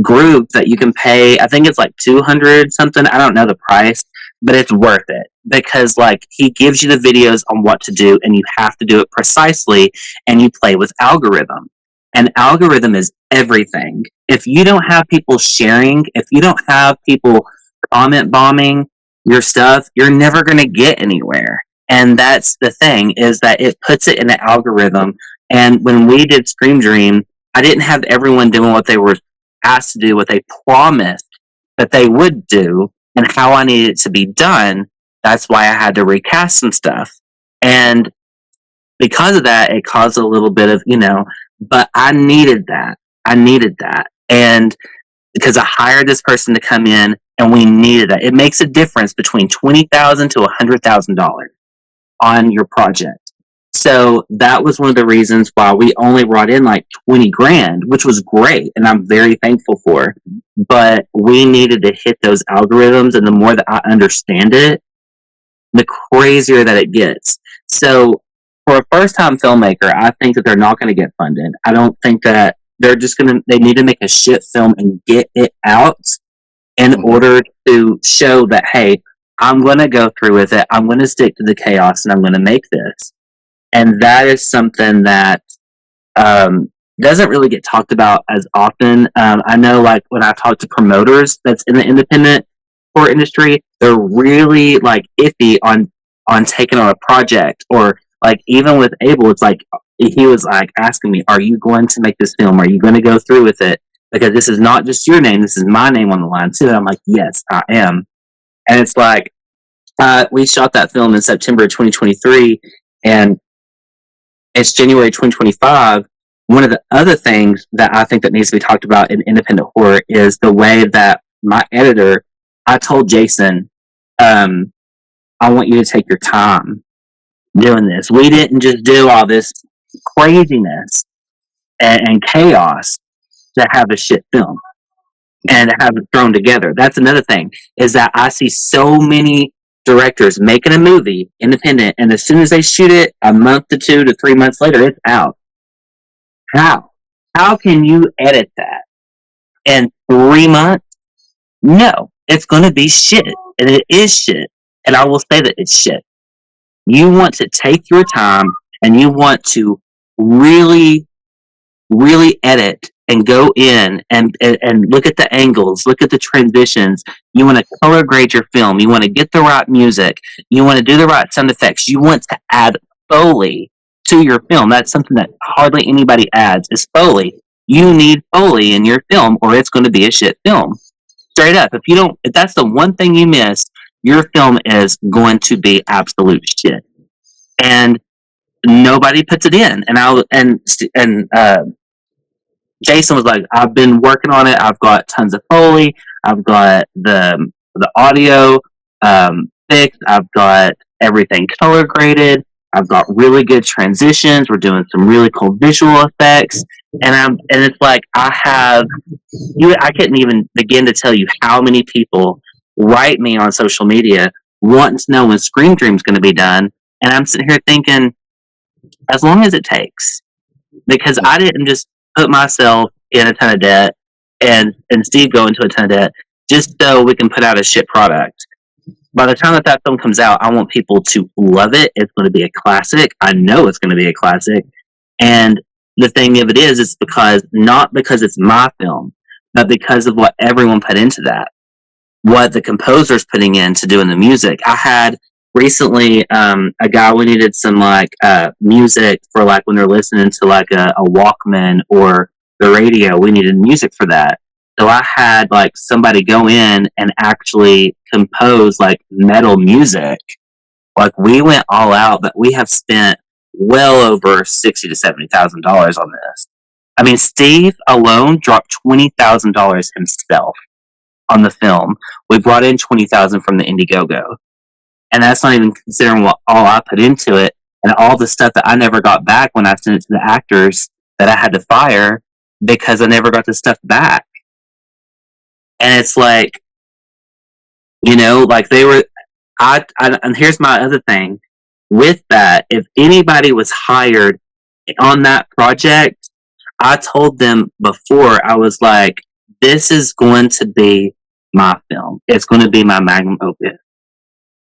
group that you can pay. I think it's like $200 something. I don't know the price, but it's worth it because like he gives you the videos on what to do, and you have to do it precisely, and you play with algorithm. And algorithm is everything. If you don't have people sharing, if you don't have people comment bombing your stuff, you're never going to get anywhere. And that's the thing, is that it puts it in the algorithm. And when we did Scream Dream, I didn't have everyone doing what they were asked to do, what they promised that they would do, and how I needed it to be done. That's why I had to recast some stuff. And because of that, it caused a little bit of, but I needed that. And because I hired this person to come in, and we needed that. It makes a difference between $20,000 to $100,000 on your project. So that was one of the reasons why we only brought in like $20,000, which was great, and I'm very thankful for. But we needed to hit those algorithms, and the more that I understand it, the crazier that it gets. So for a first-time filmmaker, I think that they're not going to get funded. I don't think that they need to make a shit film and get it out in order to show that, hey, I'm going to go through with it. I'm going to stick to the chaos, and I'm going to make this. And that is something that doesn't really get talked about as often. I know, like, when I talk to promoters that's in the independent horror industry, they're really, like, iffy on taking on a project. Or, like, even with Abel, it's like, he was, like, asking me, are you going to make this film? Are you going to go through with it? Because this is not just your name, this is my name on the line, too. And I'm like, yes, I am. And it's like, we shot that film in September 2023, and it's January 2025. One of the other things that I think that needs to be talked about in independent horror is the way that my editor, I told Jason, I want you to take your time doing this. We didn't just do all this craziness and chaos to have a shit film and have it thrown together. That's another thing, is that I see so many directors making a movie, independent, and as soon as they shoot it, a month to 2 to 3 months later, it's out. How? How can you edit that in 3 months? No, it's going to be shit, and it is shit. And I will say that it's shit. You want to take your time, and you want to really, really edit and go in and look at the angles, look at the transitions. You want to color grade your film. You want to get the right music. You want to do the right sound effects. You want to add Foley to your film. That's something that hardly anybody adds is Foley. You need Foley in your film or it's going to be a shit film. Straight up. If that's the one thing you miss, your film is going to be absolute shit. And nobody puts it in. And Jason was like, I've been working on it. I've got tons of Foley. I've got the audio fixed. I've got everything color graded. I've got really good transitions. We're doing some really cool visual effects. And it's like I couldn't even begin to tell you how many people write me on social media wanting to know when Scream Dream's going to be done. And I'm sitting here thinking, as long as it takes. Because I didn't just put myself in a ton of debt and Steve go into a ton of debt just so we can put out a shit product. By the time that film comes out, I want people to love it. It's going to be a classic. I know it's going to be a classic. And the thing of it is not because it's my film, but because of what everyone put into that. What the composer's putting into doing the music. I had recently a guy, we needed some music for like when they're listening to like a Walkman or the radio. We needed music for that. So I had like somebody go in and actually compose like metal music. Like we went all out, but we have spent well over $60,000 to $70,000 on this. I mean, Steve alone dropped $20,000 himself on the film. We brought in $20,000 from the Indiegogo. And that's not even considering all I put into it and all the stuff that I never got back when I sent it to the actors that I had to fire because I never got the stuff back. And it's like, like they were, and here's my other thing with that. If anybody was hired on that project, I told them before, I was like, this is going to be my film. It's going to be my magnum opus.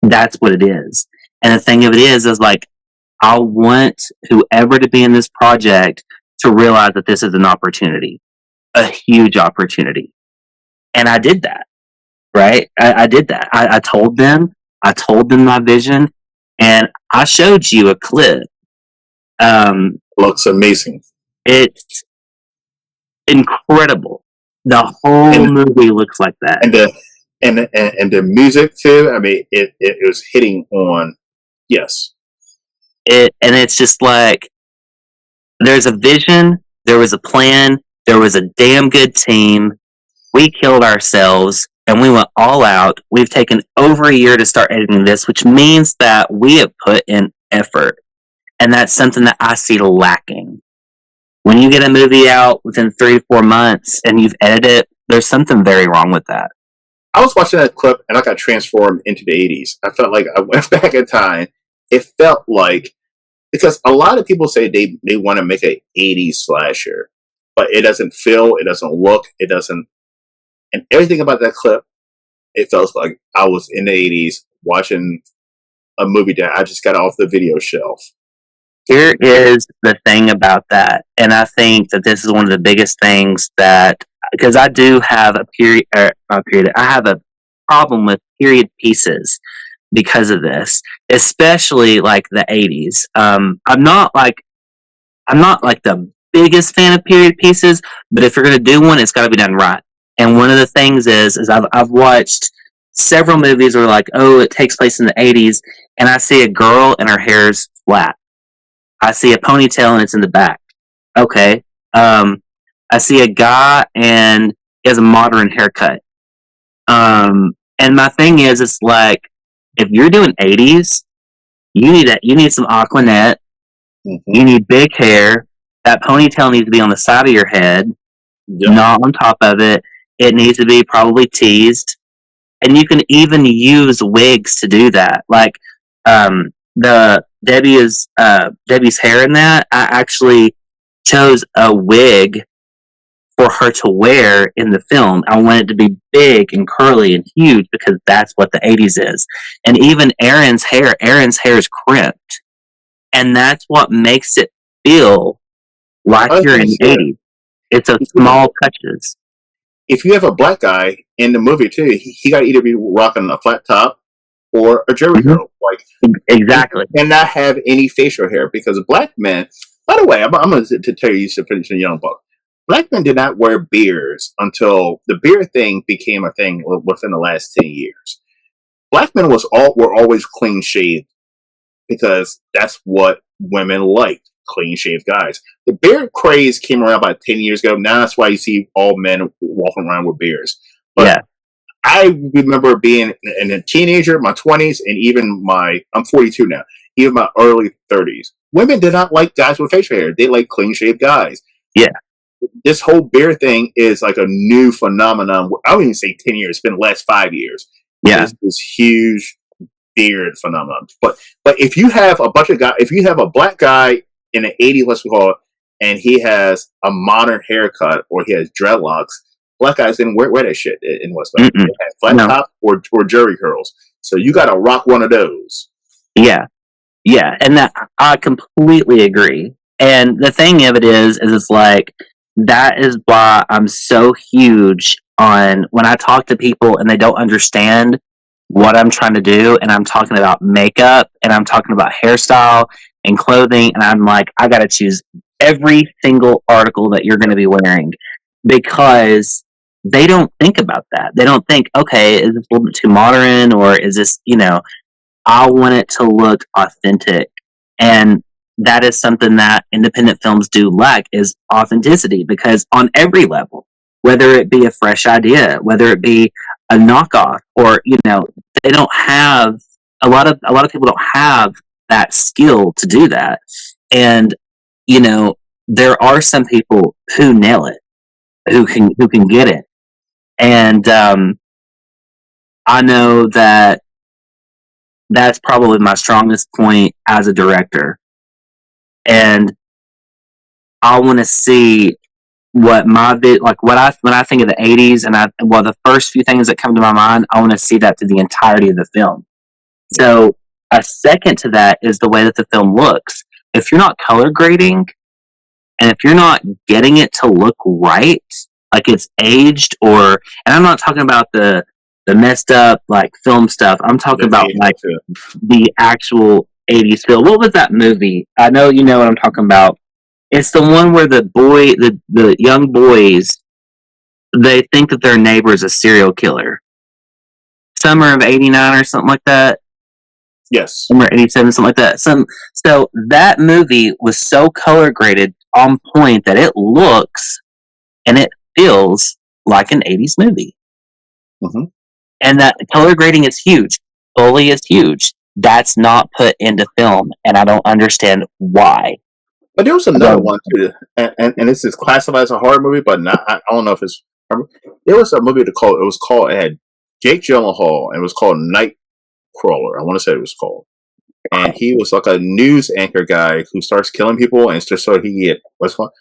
That's what it is. And the thing of it is like, I want whoever to be in this project to realize that this is an opportunity, a huge opportunity. And I did that, right? I did that. I told them my vision, and I showed you a clip. Looks amazing. It's incredible. The whole movie looks like that. And the music too. I mean, it was hitting on, yes. And it's just like, there's a vision, there was a plan, there was a damn good team. We killed ourselves and we went all out. We've taken over a year to start editing this, which means that we have put in effort. And that's something that I see lacking. When you get a movie out within 3 to 4 months and you've edited it, there's something very wrong with that. I was watching that clip and I got transformed into the 80s. I felt like I went back in time. It felt like, because a lot of people say they want to make an 80s slasher, but it doesn't feel, it doesn't look, it doesn't, and everything about that clip, it felt like I was in the 80s watching a movie that I just got off the video shelf. Here is the thing about that, and I think that this is one of the biggest things that, because I do have I have a problem with period pieces because of this, especially like the 80s. I'm not like the biggest fan of period pieces, but if you're going to do one, it's got to be done right. And one of the things is I've watched several movies where like, oh, it takes place in the 80s, and I see a girl and her hair's flat. I see a ponytail and it's in the back. Okay. I see a guy and he has a modern haircut. And my thing is, it's like, if you're doing 80s, you need some Aquanet. Mm-hmm. You need big hair. That ponytail needs to be on the side of your head, not on top of it. It needs to be probably teased. and you can even use wigs to do that. Like the Debbie's hair in that, I actually chose a wig for her to wear in the film. I want it to be big and curly and huge because that's what the 80s is. And even Aaron's hair is crimped. And that's what makes it feel like you're in the 80s. It's a small touches. If you have a black guy in the movie too, he got to either be rocking a flat top or a jerry curl, like exactly, and not have any facial hair. Because black men, by the way, I'm going to tell you to finish the young buck. Black men did not wear beards until the beard thing became a thing within the last 10 years. Black men were always clean shaved because that's what women liked. Clean shaved guys. The beard craze came around about 10 years ago. Now that's why you see all men walking around with beards. But yeah. I remember being a teenager, my 20s, and even I'm 42 now, even my early 30s. Women did not like guys with facial hair. They like clean shaved guys. Yeah. This whole beard thing is like a new phenomenon. I wouldn't even say 10 years. It's been the last 5 years. Yeah. This huge beard phenomenon. But if you have a bunch of guys, if you have a black guy in the 80s, let's call it, and he has a modern haircut or he has dreadlocks, black guys didn't wear that shit in West Coast. They had flat top or jerry curls. So you got to rock one of those. Yeah. Yeah. And that I completely agree. And the thing of it is it's like, that is why I'm so huge on when I talk to people and they don't understand what I'm trying to do, and I'm talking about makeup and I'm talking about hairstyle and clothing, and I'm like, I gotta choose every single article that you're going to be wearing, because they don't think about that. They don't think, okay, is this a little bit too modern, or is this, I want it to look authentic. And that is something that independent films do lack, is authenticity, because on every level, whether it be a fresh idea, whether it be a knockoff, or they don't have a lot of people don't have that skill to do that. And there are some people who nail it, who can get it. And I know that that's probably my strongest point as a director. And I want to see what when I think of the 80s, and the first few things that come to my mind, I want to see that through the entirety of the film. So a second to that is the way that the film looks. If you're not color grading, and if you're not getting it to look right, like it's aged, and I'm not talking about the messed up like film stuff. I'm talking about like the actual 80s film. What was that movie? I know you know what I'm talking about. It's the one where the young boys, they think that their neighbor is a serial killer. Summer of '89 or something like that. Yes. Summer '87, something like that. So that movie was so color graded on point that it looks and it feels like an 80s movie. Mm-hmm. And that color grading is huge. Foley is huge. That's not put into film, and I don't understand why. But there was another one too, and this is classified as a horror movie, but not. I don't know if it's. There was a movie it had Jake Gyllenhaal, and it was called Nightcrawler. I want to say it was called, and he was like a news anchor guy who starts killing people, and just so he get what's called.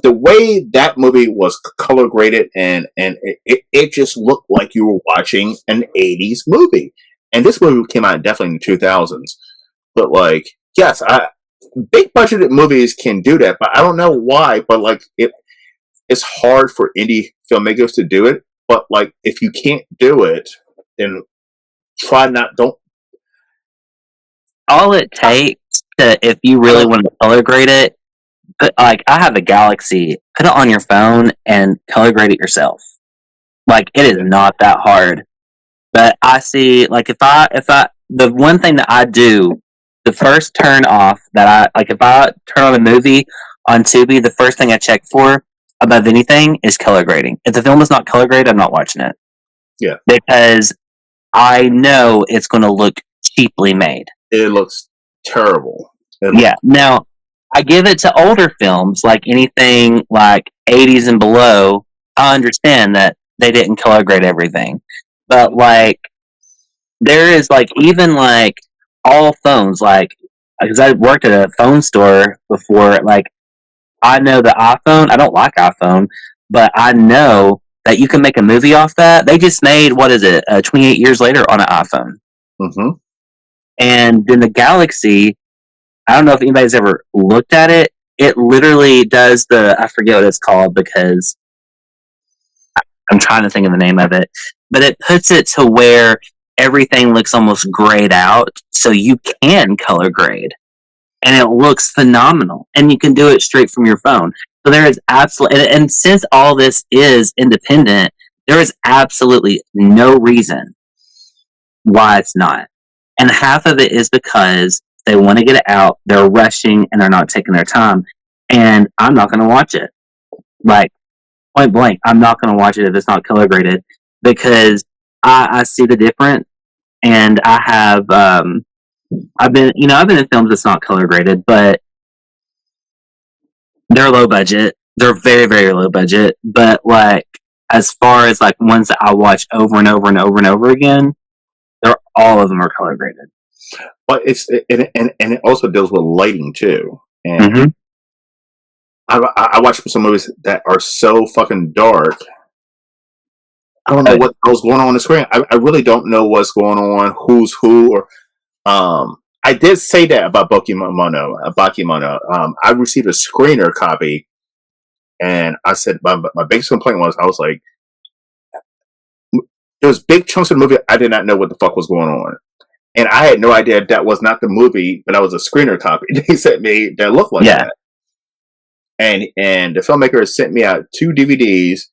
The way that movie was color graded, and it just looked like you were watching an 80s movie. And this movie came out definitely in the 2000s, but like, yes, big budgeted movies can do that, but I don't know why. But like, it's hard for indie filmmakers to do it. But like, if you can't do it, then don't. All it takes if you really want to color grade it, like I have a Galaxy, put it on your phone and color grade it yourself. Like, it is not that hard. But I see, like, if I the one thing that I do, the first turn off that if I turn on a movie on Tubi, the first thing I check for above anything is color grading. If the film is not color graded, I'm not watching it. Yeah. Because I know it's going to look cheaply made. It looks terrible. Now, I give it to older films, like anything like 80s and below. I understand that they didn't color grade everything. but like there is like even like all phones, like because I worked at a phone store before, like I know the iPhone. I don't like iPhone, but I know that you can make a movie off that. They just made what is it, 28 years later on an iPhone, Mm-hmm. and then the Galaxy. I don't know if anybody's ever looked at it. It literally does I forget what it's called because I'm trying to think of the name of it, but it puts it to where everything looks almost grayed out, so you can color grade, and it looks phenomenal, and you can do it straight from your phone. So there is absolutely, and since all this is independent, there is absolutely no reason why it's not. And half of it is because they want to get it out, they're rushing, and they're not taking their time. And I'm not going to watch it. Like, point blank, I'm not going to watch it if it's not color graded because I see the difference. And I have, I've been in films that's not color graded, but they're low budget. They're very, very low budget. But like, as far as like ones that I watch over and over and over and over again, all of them are color graded. But and it also deals with lighting too. And Mm-hmm. I watch some movies that are so fucking dark. I don't know what goes going on the screen. I really don't know what's going on, who's who, or I did say that about Bakemono. I received a screener copy, and I said my biggest complaint was I was like, there was big chunks of the movie I did not know what the fuck was going on, and I had no idea that was not the movie, but that was a screener copy they sent me that looked like that. And the filmmaker sent me out 2 DVDs,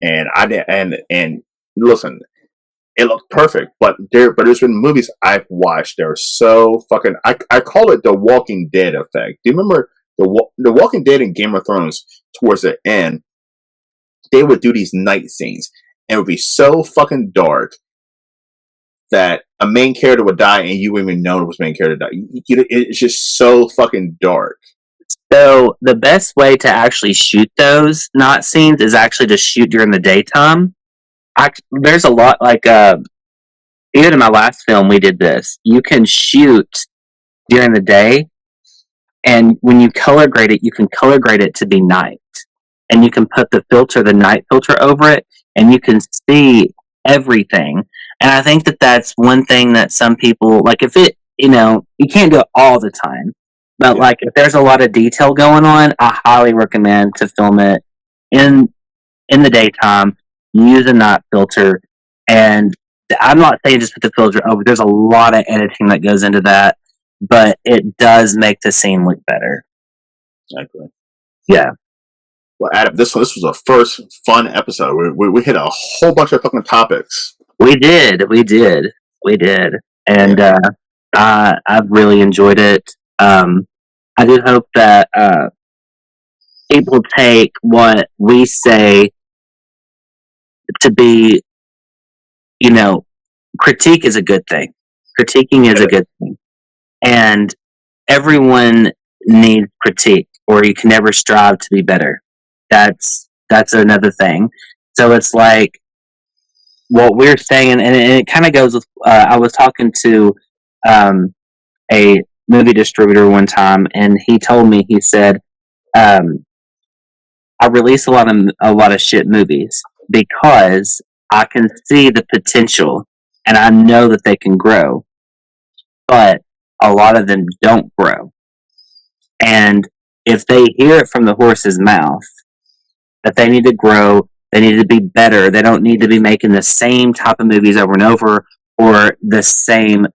and I did, and listen, it looked perfect, but there's been movies I've watched that are so fucking. I call it the Walking Dead effect. Do you remember the Walking Dead and Game of Thrones? Towards the end, they would do these night scenes, and it would be so fucking dark that a main character would die, and you wouldn't even know it was main character die. It's just so fucking dark. So the best way to actually shoot those night scenes is actually to shoot during the daytime. There's a lot like even in my last film we did this. You can shoot during the day, and when you color grade it, you can color grade it to be night, and you can put the night filter over it, and you can see everything. And I think that that's one thing that some people like. If it, you can't do it all the time, but like if there's a lot of detail going on, I highly recommend to film it in the daytime. Use a night filter, and I'm not saying just put the filter over. There's a lot of editing that goes into that, but it does make the scene look better. Exactly. Yeah. Well, Adam, this was a first fun episode. We hit a whole bunch of fucking topics. We did, and I've really enjoyed it. I do hope that people take what we say to be, critique is a good thing. Critiquing is a good thing, and everyone needs critique, or you can never strive to be better. That's another thing. So it's like what we're saying, and it kind of goes with. I was talking to a movie distributor one time, and he told me, he said, I release a lot of shit movies because I can see the potential and I know that they can grow, but a lot of them don't grow. And if they hear it from the horse's mouth that they need to grow, they need to be better, they don't need to be making the same type of movies over and over, or the same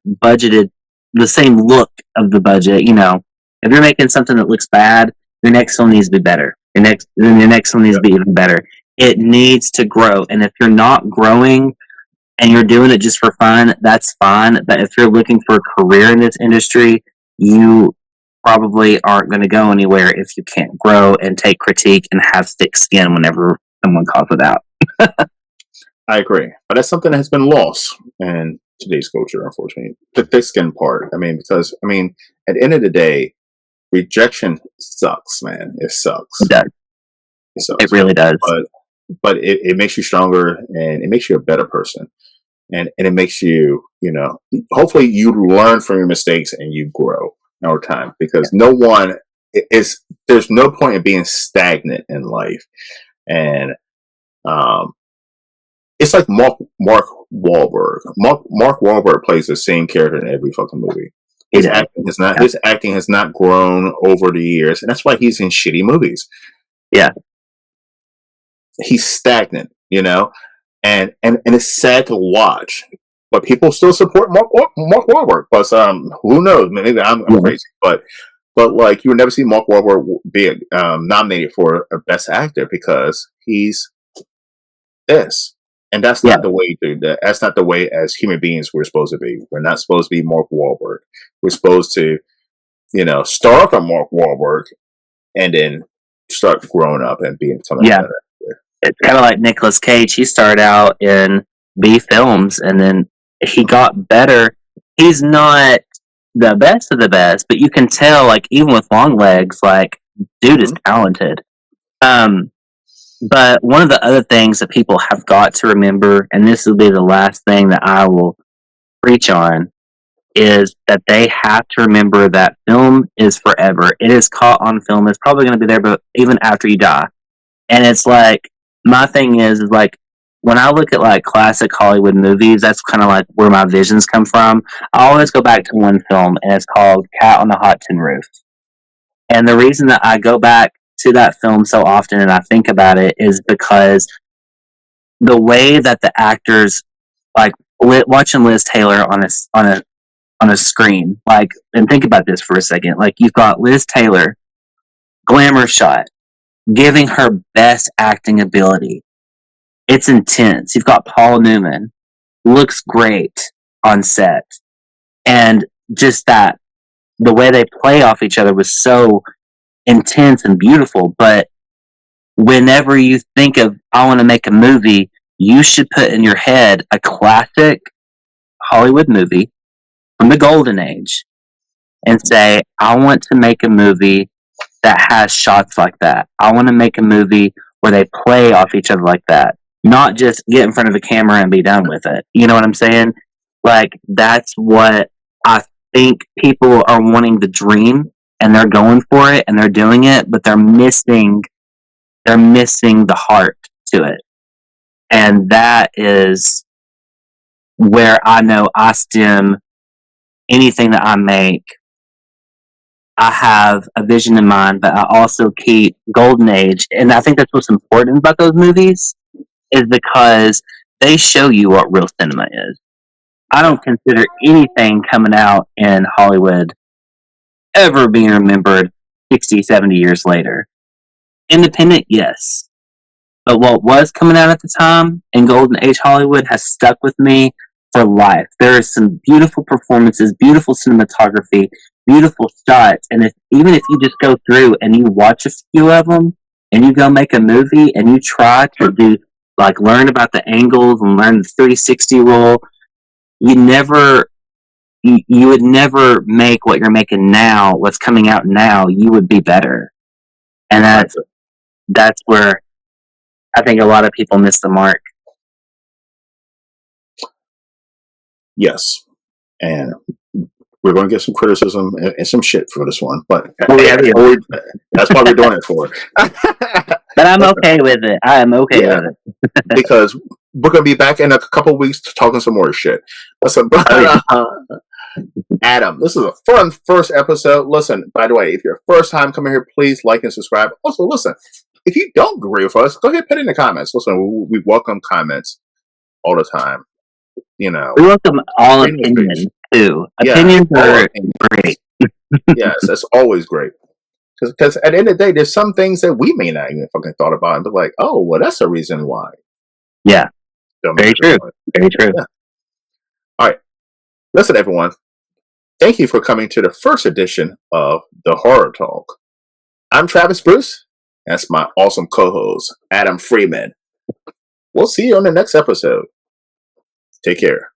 look of the budget. If you're making something that looks bad, your next one needs to be better. Your next one needs to be even better. It needs to grow. And if you're not growing and you're doing it just for fun, that's fine. But if you're looking for a career in this industry, you probably aren't going to go anywhere if you can't grow and take critique and have thick skin whenever someone calls it out. I agree, but that's something that has been lost in today's culture, unfortunately. The thick skin part. Because at the end of the day, rejection sucks, man. It sucks. It does. It sucks. It really does. But it makes you stronger, and it makes you a better person. and it makes you, hopefully you learn from your mistakes and you grow over time, because no one is, there's no point in being stagnant in life. And it's like Mark Wahlberg. Mark Wahlberg plays the same character in every fucking movie. His acting has not grown over the years, and that's why he's in shitty movies. Yeah, he's stagnant, and it's sad to watch. But people still support Mark Wahlberg. Plus, who knows? Maybe I'm crazy, but like, you would never see Mark Wahlberg be nominated for a Best Actor because he's this. And that's not the way that's not the way as human beings we're supposed to be. We're not supposed to be Mark Wahlberg. We're supposed to, start from Mark Wahlberg and then start growing up and being something better. It's kind of like Nicolas Cage. He started out in B films and then he got better. He's not the best of the best, but you can tell, like, even with Long Legs, like, dude is talented. But one of the other things that people have got to remember, and this will be the last thing that I will preach on, is that they have to remember that film is forever. It is caught on film. It's probably going to be there, but even after you die. And it's like, my thing is like, when I look at like classic Hollywood movies, that's kind of like where my visions come from. I always go back to one film, and it's called Cat on the Hot Tin Roof. And the reason that I go back to that film so often and I think about it is because the way that the actors, like, watching Liz Taylor on a screen, like, and think about this for a second, like, you've got Liz Taylor, glamour shot, giving her best acting ability. It's intense. You've got Paul Newman, looks great on set, and just that the way they play off each other was so intense and beautiful. But whenever you think of, I want to make a movie, you should put in your head a classic Hollywood movie from the golden age and say, I want to make a movie that has shots like that. I want to make a movie where they play off each other like that, not just get in front of a camera and be done with it. You know what I'm saying? Like, that's what I think people are wanting to dream, and they're going for it and they're doing it, but they're missing the heart to it. And that is where I know I stem anything that I make. I have a vision in mind, but I also keep golden age. And I think that's what's important about those movies, is because they show you what real cinema is. I don't consider anything coming out in Hollywood ever being remembered 60, 70 years later. Independent, yes. But what was coming out at the time in Golden Age Hollywood has stuck with me for life. There are some beautiful performances, beautiful cinematography, beautiful shots, and even if you just go through and you watch a few of them, and you go make a movie, and you try to do, like, learn about the angles and learn the 360 roll, you would never make what you're making now, what's coming out now. You would be better. And that's where I think a lot of people miss the mark. Yes. And we're going to get some criticism and some shit for this one, but that's what we're doing it for. But I'm okay with it. I am okay with it. Because we're going to be back in a couple of weeks talking some more shit. Listen, Adam, this is a fun first episode. Listen, by the way, if you're first time coming here, please like and subscribe. Also, listen, if you don't agree with us, go ahead and put it in the comments. Listen, we welcome comments all the time. We welcome all opinions too. Opinions are great. Yes, that's always great. Because at the end of the day, there's some things that we may not even fucking thought about, and be like, oh, well, that's a reason why. Yeah. Very true. Very true. Yeah. All right. Listen, everyone. Thank you for coming to the first edition of The Horror Talk. I'm Travis Bruce. That's my awesome co-host, Adam Freeman. We'll see you on the next episode. Take care.